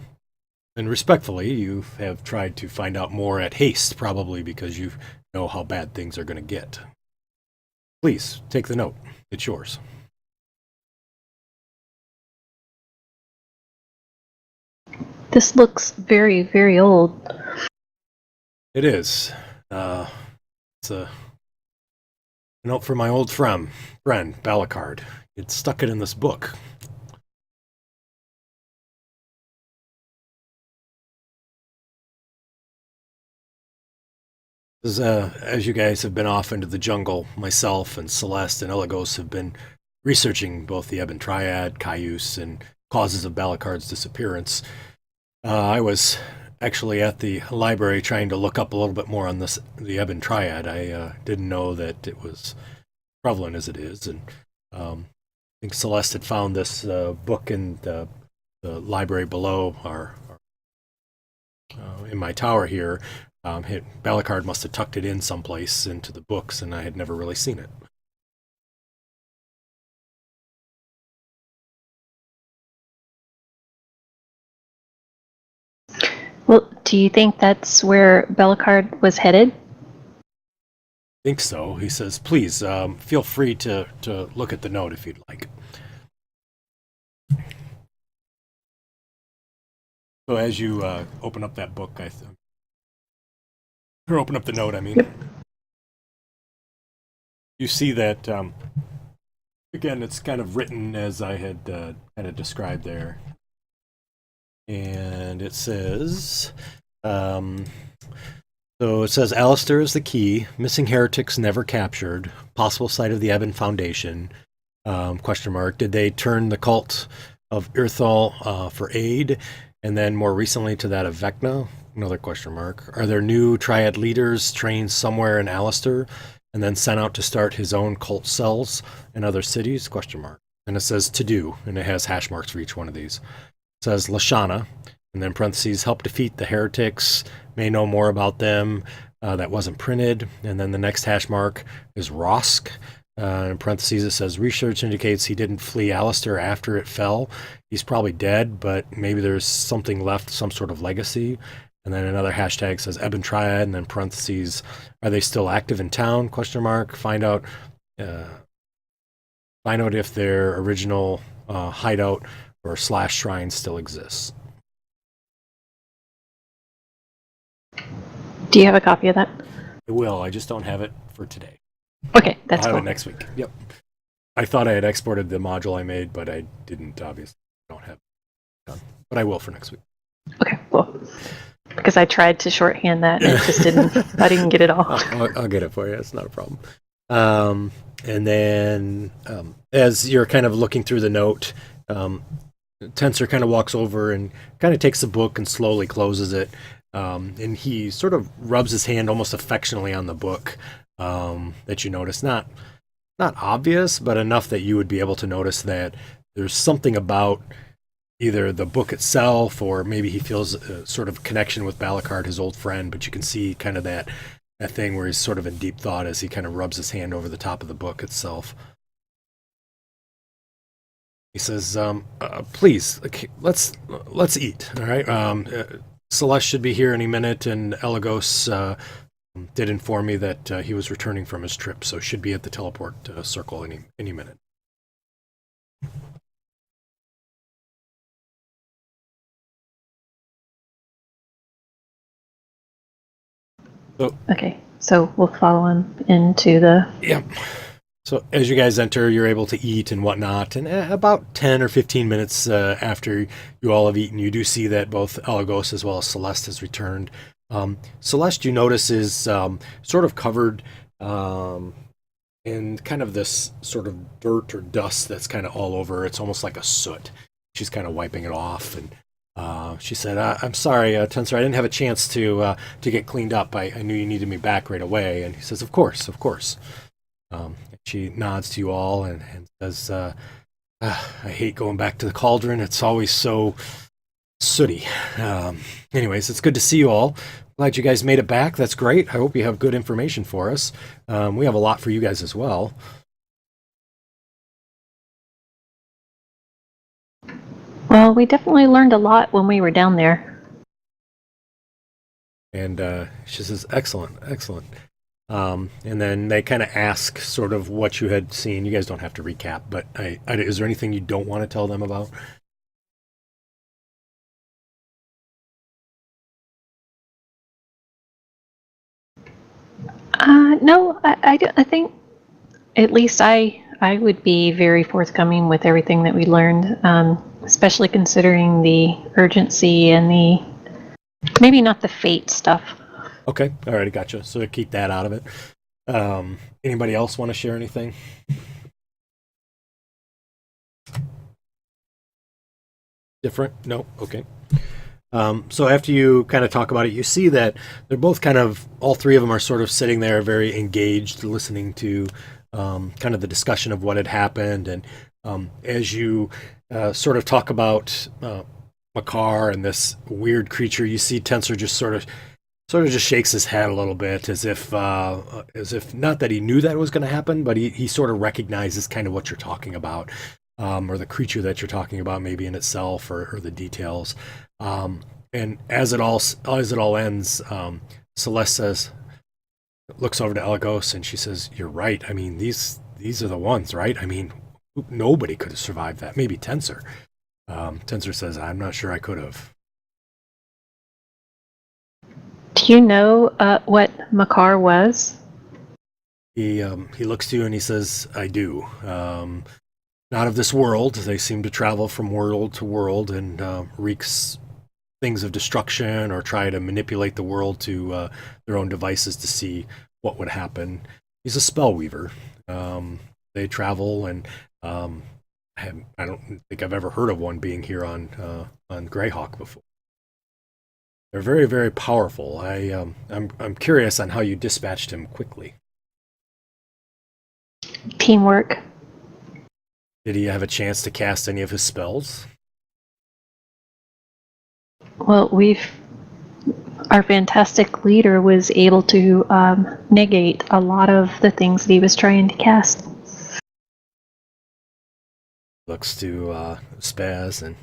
respectfully, you have tried to find out more at haste, probably because you know how bad things are going to get. Please, take the note. It's yours. This looks very, very old. It is. It's a note from my old friend, Balakard. It stuck it in this book. As you guys have been off into the jungle, myself and Celeste and Elagos have been researching both the Eben Triad, Kyuss, and causes of Balakard's disappearance. I was actually at the library trying to look up a little bit more on the Eben Triad. I didn't know that it was prevalent as it is, and I think Celeste had found this book in the library below in my tower here. Balakard must have tucked it in someplace into the books, and I had never really seen it. Well, do you think that's where Balakard was headed? I think so. He says, please, feel free to look at the note if you'd like. So as you open up that book, or open up the note, I mean, Yep. You see that again, it's kind of written as I had kind of described there. And it says, so it says, Alistair is the key, missing heretics never captured, possible site of the Eben Foundation, question mark. Did they turn the cult of Irthal for aid? And then more recently to that of Vecna, another question mark. Are there new triad leaders trained somewhere in Alistair and then sent out to start his own cult cells in other cities? Question mark. And it says to do, and it has hash marks for each one of these. It says Lashana, and then parentheses, help defeat the heretics, may know more about them. That wasn't printed. And then the next hash mark is Rosk. In parentheses, it says research indicates he didn't flee Alistair after it fell. He's probably dead, but maybe there's something left, some sort of legacy. And then another hashtag says Eben Triad, and then parentheses, are they still active in town? Question mark. Find out if their original hideout or / shrine still exists. Do you have a copy of that? I will. I just don't have it for today. Okay, that's I'll have cool. it next week. Yep. I thought I had exported the module I made, but I didn't, obviously. I don't have it done. But I will for next week. Okay, cool. Because I tried to shorthand that and it just didn't, I didn't get it all. I'll get it for you. It's not a problem. And then as you're kind of looking through the note, Tensor kind of walks over and kind of takes the book and slowly closes it. And he sort of rubs his hand almost affectionately on the book that you notice. Not obvious, but enough that you would be able to notice that there's something about either the book itself or maybe he feels a sort of connection with Balakard, his old friend, but you can see kind of that thing where he's sort of in deep thought as he kind of rubs his hand over the top of the book itself. He says, please, let's eat, all right? Celeste should be here any minute, and Elagos did inform me that he was returning from his trip, so should be at the teleport circle any minute. Okay, so we'll follow him into the... Yep. So as you guys enter, you're able to eat and whatnot, and about 10 or 15 minutes after you all have eaten, you do see that both Elagos as well as Celeste has returned. Celeste, you notice, is sort of covered in kind of this sort of dirt or dust that's kind of all over. It's almost like a soot. She's kind of wiping it off, and she said, I'm sorry, Tensor, I didn't have a chance to get cleaned up. I knew you needed me back right away. And he says, of course. She nods to you all and says, I hate going back to the cauldron. It's always so sooty. Anyways, it's good to see you all. Glad you guys made it back. That's great. I hope you have good information for us. We have a lot for you guys as well. Well, we definitely learned a lot when we were down there. And she says, excellent. And then they kind of ask sort of what you had seen. You guys don't have to recap, but is there anything you don't want to tell them about? No, I think at least I would be very forthcoming with everything that we learned, especially considering the urgency and the maybe not the fate stuff. Okay, all right, gotcha. So keep that out of it. Anybody else want to share anything? Different? No? Okay. So after you kind of talk about it, you see that they're both kind of, all three of them are sort of sitting there very engaged, listening to kind of the discussion of what had happened. And as you sort of talk about Makar and this weird creature, you see Tensor just sort of just shakes his head a little bit as if not that he knew that was going to happen, but he sort of recognizes kind of what you're talking about, or the creature that you're talking about maybe in itself or the details. And as it all ends, Celeste looks over to Elagos and she says, "You're right. I mean, these are the ones, right? I mean, nobody could have survived that. Maybe Tensor." Tensor says, "I'm not sure I could have." Do you know what Makar was? He looks to you and he says, "I do. not of this world. They seem to travel from world to world and wreak things of destruction or try to manipulate the world to their own devices to see what would happen. He's a spell weaver. They travel, and I don't think I've ever heard of one being here on Greyhawk before. They're very, very powerful. I'm curious on how you dispatched him quickly. Teamwork. Did he have a chance to cast any of his spells? Well, our fantastic leader was able to negate a lot of the things that he was trying to cast. Looks to Spaz, and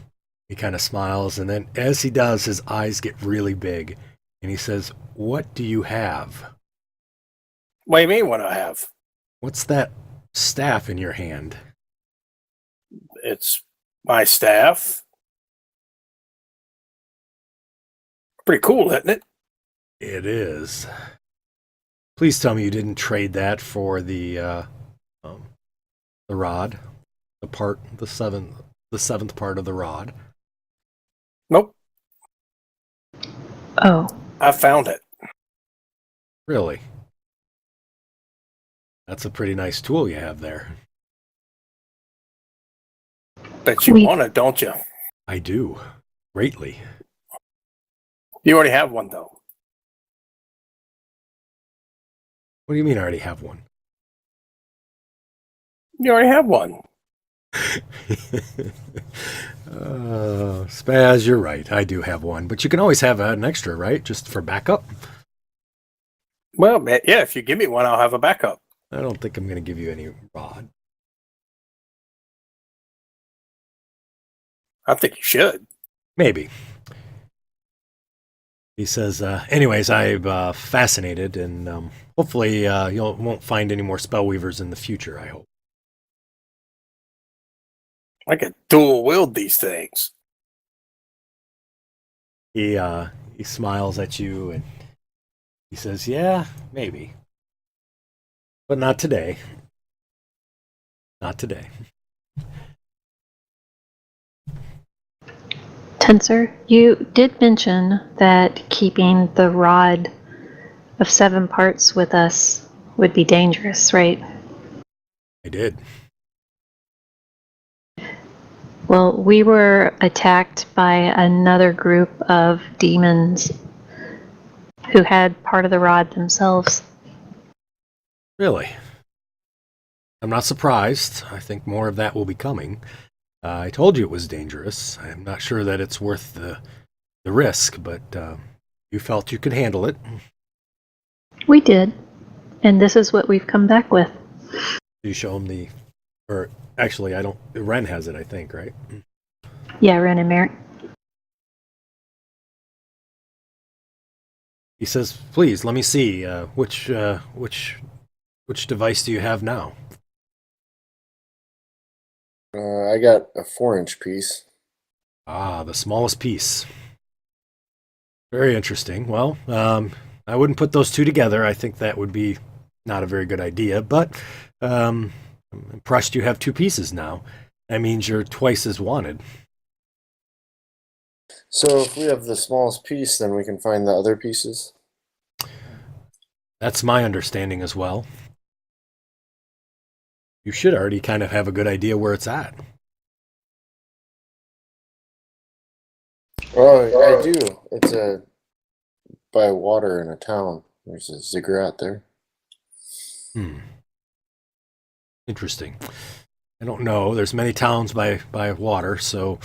he kind of smiles, and then as he does, his eyes get really big, and he says, "What do you have?" What do you mean, what do I have? What's that staff in your hand? It's my staff. Pretty cool, isn't it? It is. Please tell me you didn't trade that for the rod, the seventh part of the rod. Nope. Oh. I found it. Really? That's a pretty nice tool you have there. Bet you want it, don't you? I do. Greatly. You already have one, though. What do you mean I already have one? You already have one. Spaz, you're right. I do have one. But you can always have an extra, right? Just for backup? Well, yeah, if you give me one, I'll have a backup. I don't think I'm going to give you any rod. I think you should. Maybe. He says, anyways, I'm fascinated, and hopefully you won't find any more spellweavers in the future, I hope. I could dual wield these things. He smiles at you, and he says, yeah, maybe. But not today. Not today. Tensor, you did mention that keeping the rod of 7 parts with us would be dangerous, right? I did. Well, we were attacked by another group of demons who had part of the rod themselves. Really? I'm not surprised. I think more of that will be coming. I told you it was dangerous. I'm not sure that it's worth the risk, but you felt you could handle it. We did. And this is what we've come back with. You show him or actually, Ren has it, I think, right? Yeah, Ren and Merrick. He says, please, let me see. Which device do you have now? I got a 4-inch piece. Ah, the smallest piece. Very interesting. Well, I wouldn't put those two together. I think that would be not a very good idea, but I'm impressed you have 2 pieces now. That means you're twice as wanted. So if we have the smallest piece, then we can find the other pieces? That's my understanding as well. You should already kind of have a good idea where it's at. Oh, I do. It's by water in a town. There's a ziggurat there. Interesting. I don't know. There's many towns by water, so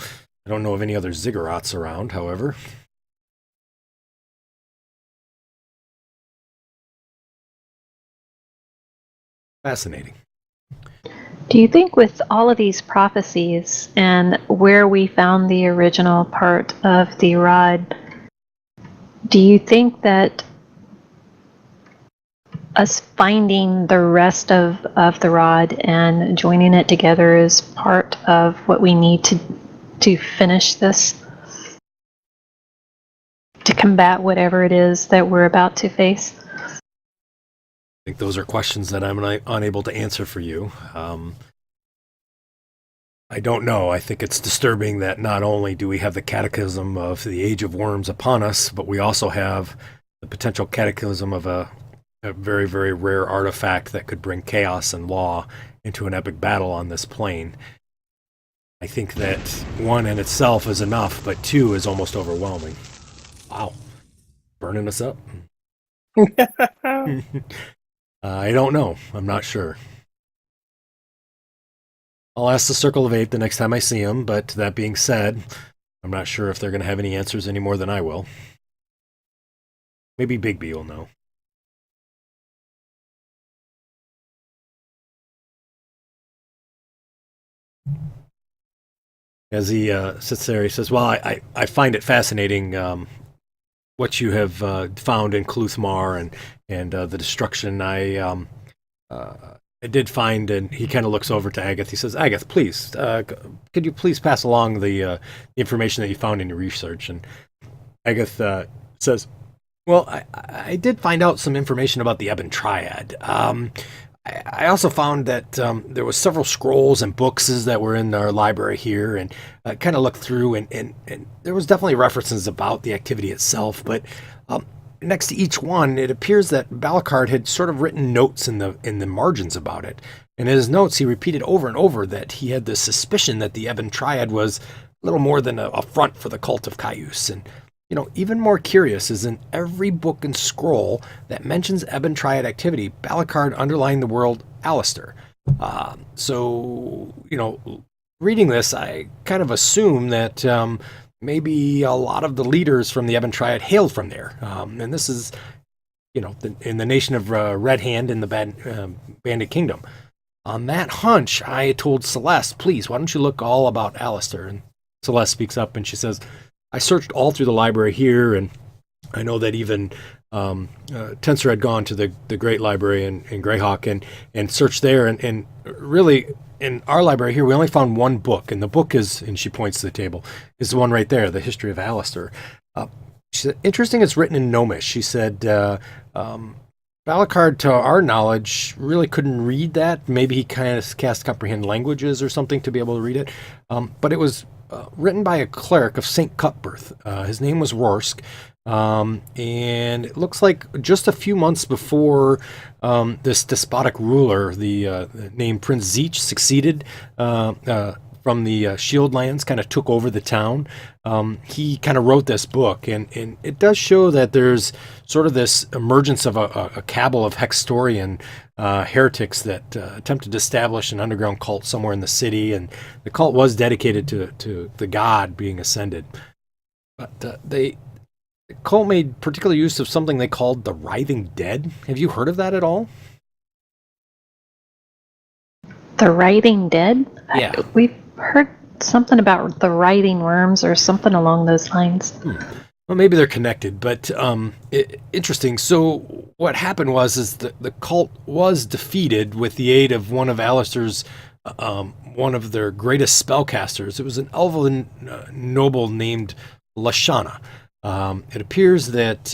I don't know of any other ziggurats around, however. Fascinating. Do you think with all of these prophecies and where we found the original part of the rod, do you think that us finding the rest of the rod and joining it together is part of what we need to finish this? To combat whatever it is that we're about to face? I think those are questions that I'm unable to answer for you. I don't know. I think it's disturbing that not only do we have the cataclysm of the Age of Worms upon us, but we also have the potential cataclysm of a very, very rare artifact that could bring chaos and law into an epic battle on this plane. I think that one in itself is enough, but two is almost overwhelming. Wow. Burning us up? I don't know. I'm not sure. I'll ask the Circle of Eight the next time I see them, but that being said, I'm not sure if they're going to have any answers any more than I will. Maybe Bigby will know. As he sits there, he says, well, I find it fascinating what you have found in Kluthmar and the destruction. I did find, and he kind of looks over to Agath. He says, Agath, please, could you please pass along the information that you found in your research? And Agath says, well, I did find out some information about the Ebon Triad. I also found that there was several scrolls and books that were in our library here, and kind of looked through, and there was definitely references about the activity itself, but next to each one, it appears that Balakard had sort of written notes in the margins about it. And in his notes, he repeated over and over that he had the suspicion that the Ebon Triad was a little more than a front for the cult of Kyuss. And even more curious is in every book and scroll that mentions Ebon Triad activity, Balakard underlined the word Alistair. So, reading this, I kind of assume that maybe a lot of the leaders from the Ebon Triad hailed from there. And this is, in the nation of Red Hand in the Bandit Kingdom. On that hunch, I told Celeste, please, why don't you look all about Alistair? And Celeste speaks up and she says, I searched all through the library here, and I know that even Tensor had gone to the Great Library in Greyhawk and searched there, and really in our library here we only found one book, and the book is, and she points to the table, is the one right there, The History of Alistair. She said, interesting, it's written in Gnomish. She said Balakard, to our knowledge, really couldn't read that. Maybe he kind of cast comprehend languages or something to be able to read it, but it was written by a cleric of St. Cuthbert. His name was Rorsk, and it looks like just a few months before this despotic ruler, the named Prince Zeech, succeeded from the Shield Lands, kind of took over the town. He kind of wrote this book, and it does show that there's sort of this emergence of a cabal of Hextorian heretics that attempted to establish an underground cult somewhere in the city, and the cult was dedicated to the god being ascended. But the cult made particular use of something they called the Writhing Dead. Have you heard of that at all? The Writhing Dead? Yeah. We've heard something about the Writhing Worms or something along those lines. Well, maybe they're connected, but interesting. So what happened was the cult was defeated with the aid of one of Alistair's, one of their greatest spellcasters. It was an elven noble named Lashana. It appears that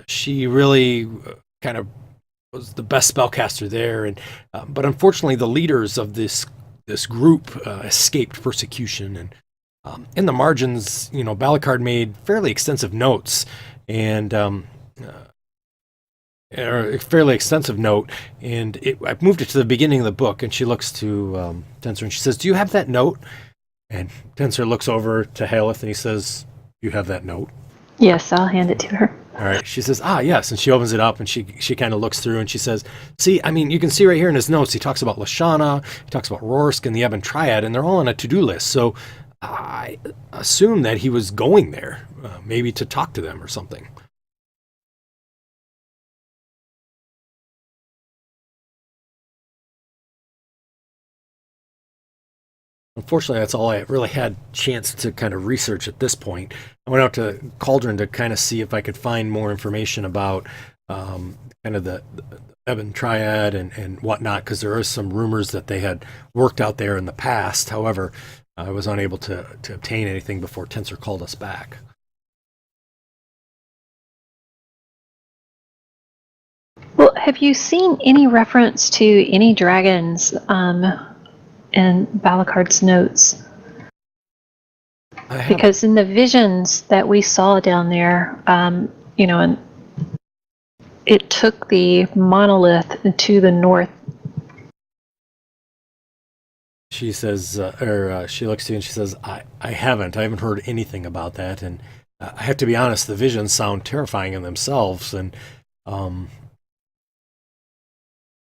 she really kind of was the best spellcaster there, and but unfortunately, the leaders of this group escaped persecution, and in the margins, Balakard made fairly extensive notes, and I moved it to the beginning of the book, and she looks to Tensor and she says, "Do you have that note?" And Tensor looks over to Haleth and he says, "You have that note?" Yes, I'll hand it to her. All right. She says, yes. And she opens it up and she kind of looks through and she says, see, I mean, you can see right here in his notes, he talks about Lashana, he talks about Rorsk and the Ebon Triad, and they're all on a to-do list. So I assume that he was going there, maybe to talk to them or something. Unfortunately, that's all I really had chance to kind of research at this point. I went out to Cauldron to kind of see if I could find more information about kind of the Ebon Triad and whatnot, because there are some rumors that they had worked out there in the past. However, I was unable to obtain anything before Tensor called us back. Well, have you seen any reference to any dragons in Balakard's notes. Because in the visions that we saw down there, and it took the monolith to the north. She says, she looks to you and she says, I haven't heard anything about that. And I have to be honest, the visions sound terrifying in themselves. And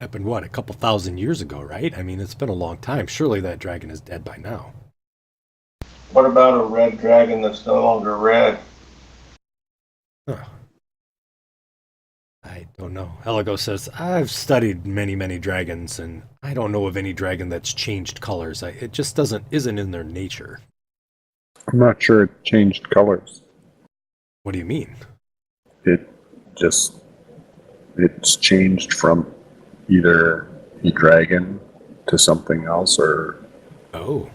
happened, a couple thousand years ago, right? I mean, it's been a long time. Surely that dragon is dead by now. What about a red dragon that's no longer red? Huh. I don't know. Elago says, I've studied many, many dragons, and I don't know of any dragon that's changed colors. It just isn't in their nature. I'm not sure it changed colors. What do you mean? It's changed from either a dragon to something else or... Oh.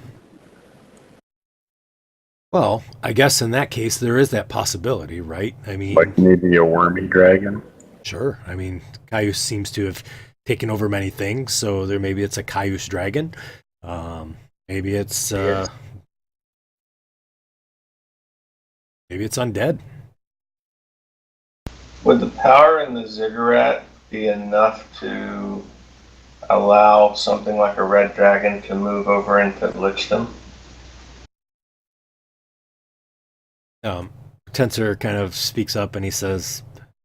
Well, I guess in that case, there is that possibility, right? I mean... Like maybe a wormy dragon? Sure. I mean, Kyuss seems to have taken over many things, so maybe it's a Kyuss dragon. Maybe it's... maybe it's undead. Would the power in the ziggurat be enough to allow something like a red dragon to move over into Lichdom? Tensor kind of speaks up and he says,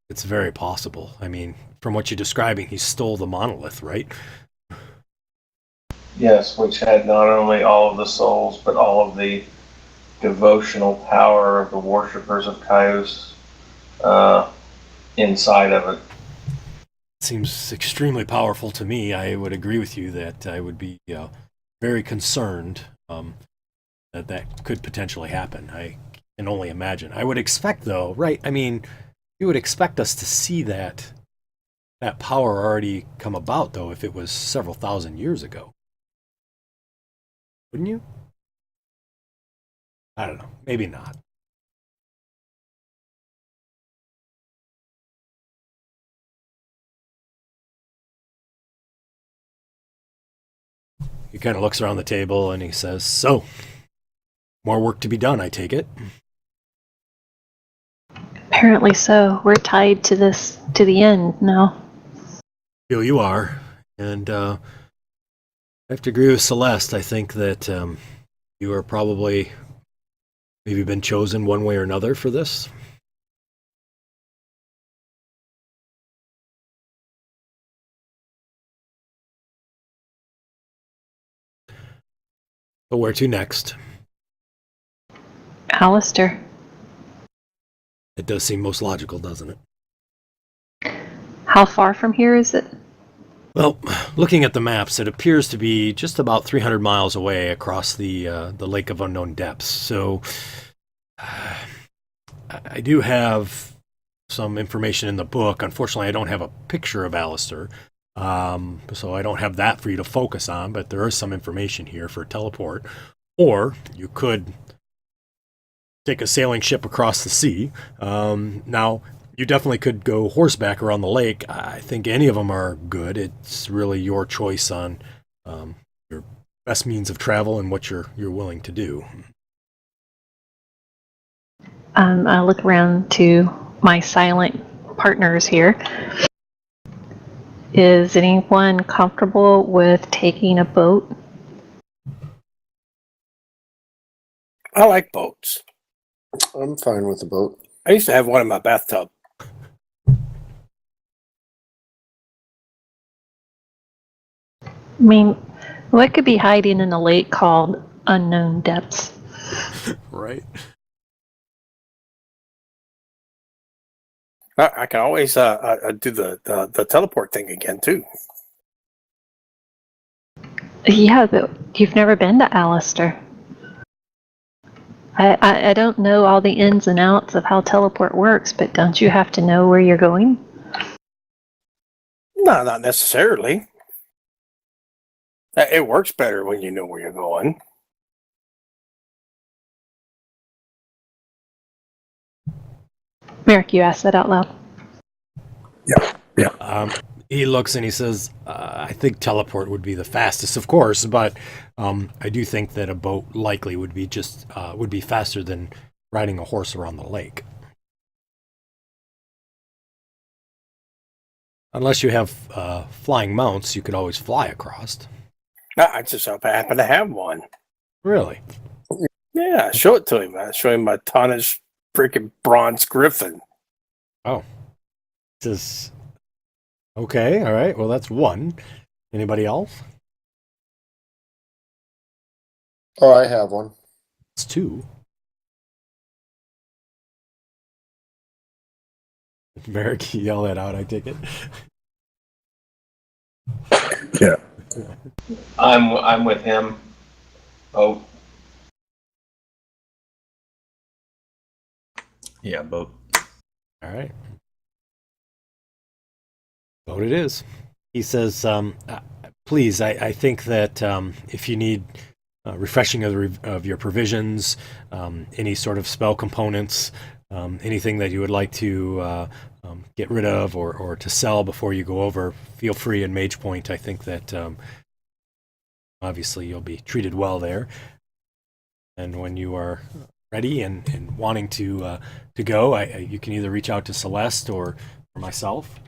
it's very possible. I mean, from what you're describing, he stole the monolith, right? Yes, which had not only all of the souls, but all of the devotional power of the worshippers of Kyuss inside of it. Seems extremely powerful to me. I would agree with you that I would be very concerned that could potentially happen. I can only imagine. I would expect, though, right? I mean, you would expect us to see that power already come about, though, if it was several thousand years ago. Wouldn't you? I don't know. Maybe not. He kind of looks around the table and he says, so, more work to be done, I take it. Apparently so. We're tied to the end now. Feel you are. And I have to agree with Celeste. I think that you are probably maybe been chosen one way or another for this. But where to next? Alistair. It does seem most logical, doesn't it? How far from here is it? Well, looking at the maps, it appears to be just about 300 miles away across the Lake of Unknown Depths. So I do have some information in the book. Unfortunately, I don't have a picture of Alistair, so I don't have that for you to focus on, but there is some information here for teleport. Or you could take a sailing ship across the sea. Now, you definitely could go horseback around the lake. I think any of them are good. It's really your choice on your best means of travel and what you're willing to do. I look around to my silent partners here. Is anyone comfortable with taking a boat? I like boats. I'm fine with the boat. I used to have one in my bathtub. I mean, what could be hiding in a lake called Unknown Depths? Right. I can always do the teleport thing again, too. Yeah, but you've never been to Alistair. I don't know all the ins and outs of how teleport works, but don't you have to know where you're going? No, not necessarily. It works better when you know where you're going. Merrick, you asked that out loud. Yeah. He looks and he says, I think teleport would be the fastest, of course, but I do think that a boat likely would be faster than riding a horse around the lake. Unless you have flying mounts, you could always fly across. I just happen to have one. Really? Yeah, show it to him. I show him my tonnage freaking bronze griffin. Oh. This is... Okay, all right. Well, that's one. Anybody else? Oh, I have one. It's two. Merrick, yell that out, I take it. Yeah. I'm with him. Oh, Yeah, boat. All right. Vote it is. He says, please, I think that if you need refreshing of your provisions, any sort of spell components, anything that you would like to get rid of or to sell before you go over, feel free in Mage Point. I think that obviously you'll be treated well there. And when you are ready and wanting to go, you can either reach out to Celeste or myself.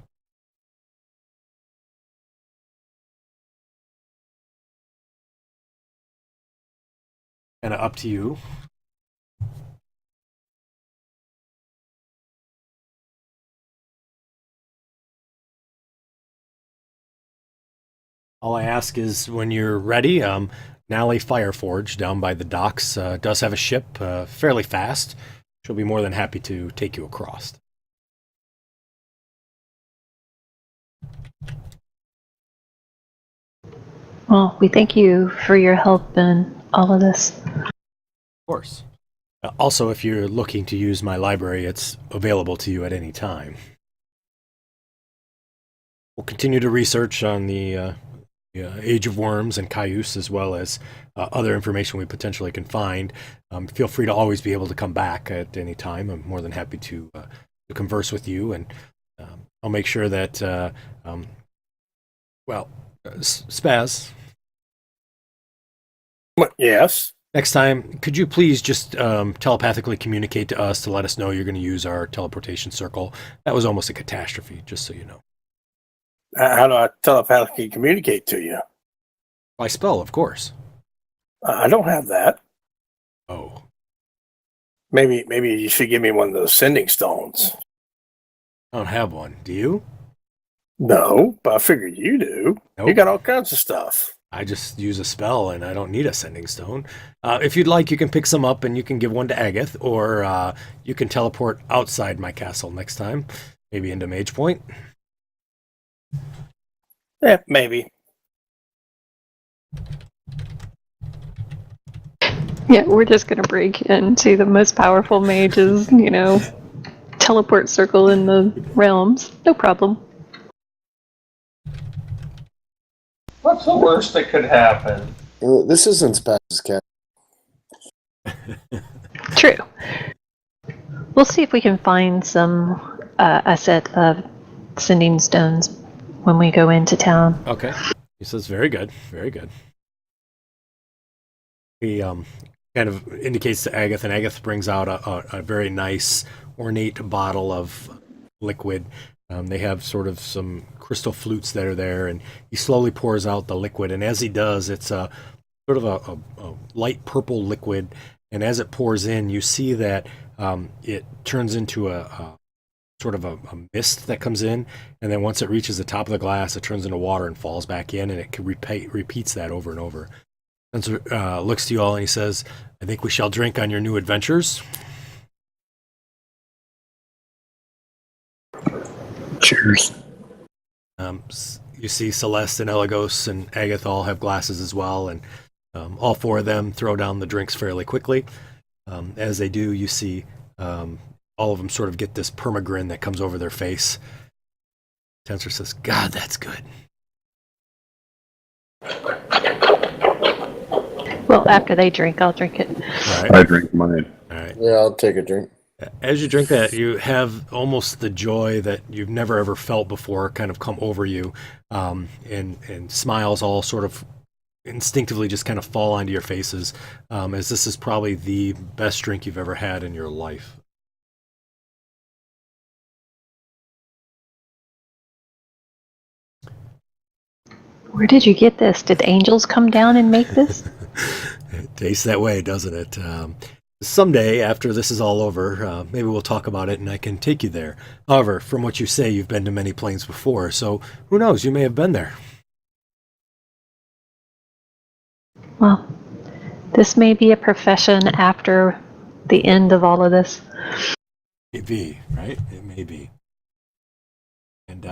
Kind of up to you. All I ask is when you're ready, Nally Fireforge down by the docks does have a ship fairly fast. She'll be more than happy to take you across. Well, we thank you for your help in all of this. Of course. Also, if you're looking to use my library, it's available to you at any time. We'll continue to research on the Age of Worms and Kyuss, as well as other information we potentially can find. Feel free to always be able to come back at any time. I'm more than happy to converse with you, and I'll make sure that, Spaz. Yes? Next time, could you please just telepathically communicate to us to let us know you're going to use our teleportation circle? That was almost a catastrophe, just so you know. How do I telepathically communicate to you? By spell, of course. I don't have that. Oh. Maybe you should give me one of those sending stones. I don't have one. Do you? No, but I figured you do. Nope. You got all kinds of stuff. I just use a spell, and I don't need a sending stone. If you'd like, you can pick some up, and you can give one to Agath, or you can teleport outside my castle next time, maybe into Mage Point. Yeah, maybe. Yeah, we're just gonna break into the most powerful mages, teleport circle in the realms. No problem. what's the worst that could happen? Well, this isn't Spaz's cat. True. We'll see if we can find a set of sending stones when we go into town. Okay. He says, very good, very good. He kind of indicates to Agath, and Agath brings out a very nice, ornate bottle of liquid. They have sort of some crystal flutes that are there, and he slowly pours out the liquid. And as he does, it's a sort of a light purple liquid. And as it pours in, you see that it turns into a sort of a mist that comes in. And then once it reaches the top of the glass, it turns into water and falls back in, and it repeats that over and over. Spencer looks to you all and he says, I think we shall drink on your new adventures. Cheers. You see Celeste and Elagos and Agath all have glasses as well, and all four of them throw down the drinks fairly quickly. As they do, you see all of them sort of get this permagrin that comes over their face. Tensor says, God, that's good. Well, after they drink, I'll drink it. All right. I drink mine. All right. Yeah, I'll take a drink. As you drink that, you have almost the joy that you've never ever felt before kind of come over you, and smiles all sort of instinctively just kind of fall onto your faces, as this is probably the best drink you've ever had in your life. Where did you get this? Did angels come down and make this? It tastes that way, doesn't it? Someday, after this is all over, maybe we'll talk about it and I can take you there. However, from what you say, you've been to many planes before, so who knows? You may have been there. Well, this may be a profession after the end of all of this. Maybe, right? It may be. And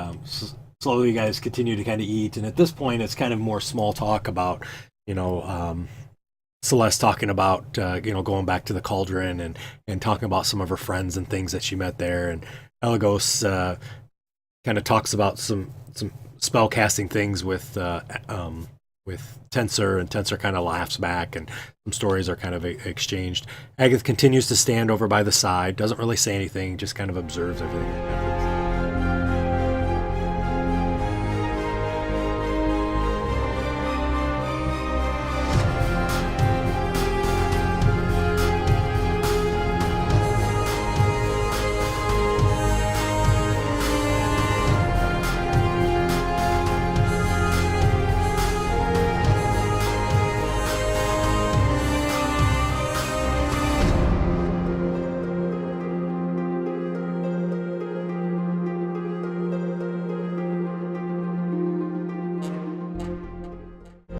slowly you guys continue to kind of eat, and at this point it's kind of more small talk about, Celeste talking about, going back to the cauldron and talking about some of her friends and things that she met there, and Elagos kind of talks about some spell casting things with Tensor, and Tensor kind of laughs back, and some stories are kind of exchanged. Agath continues to stand over by the side, doesn't really say anything, just kind of observes everything.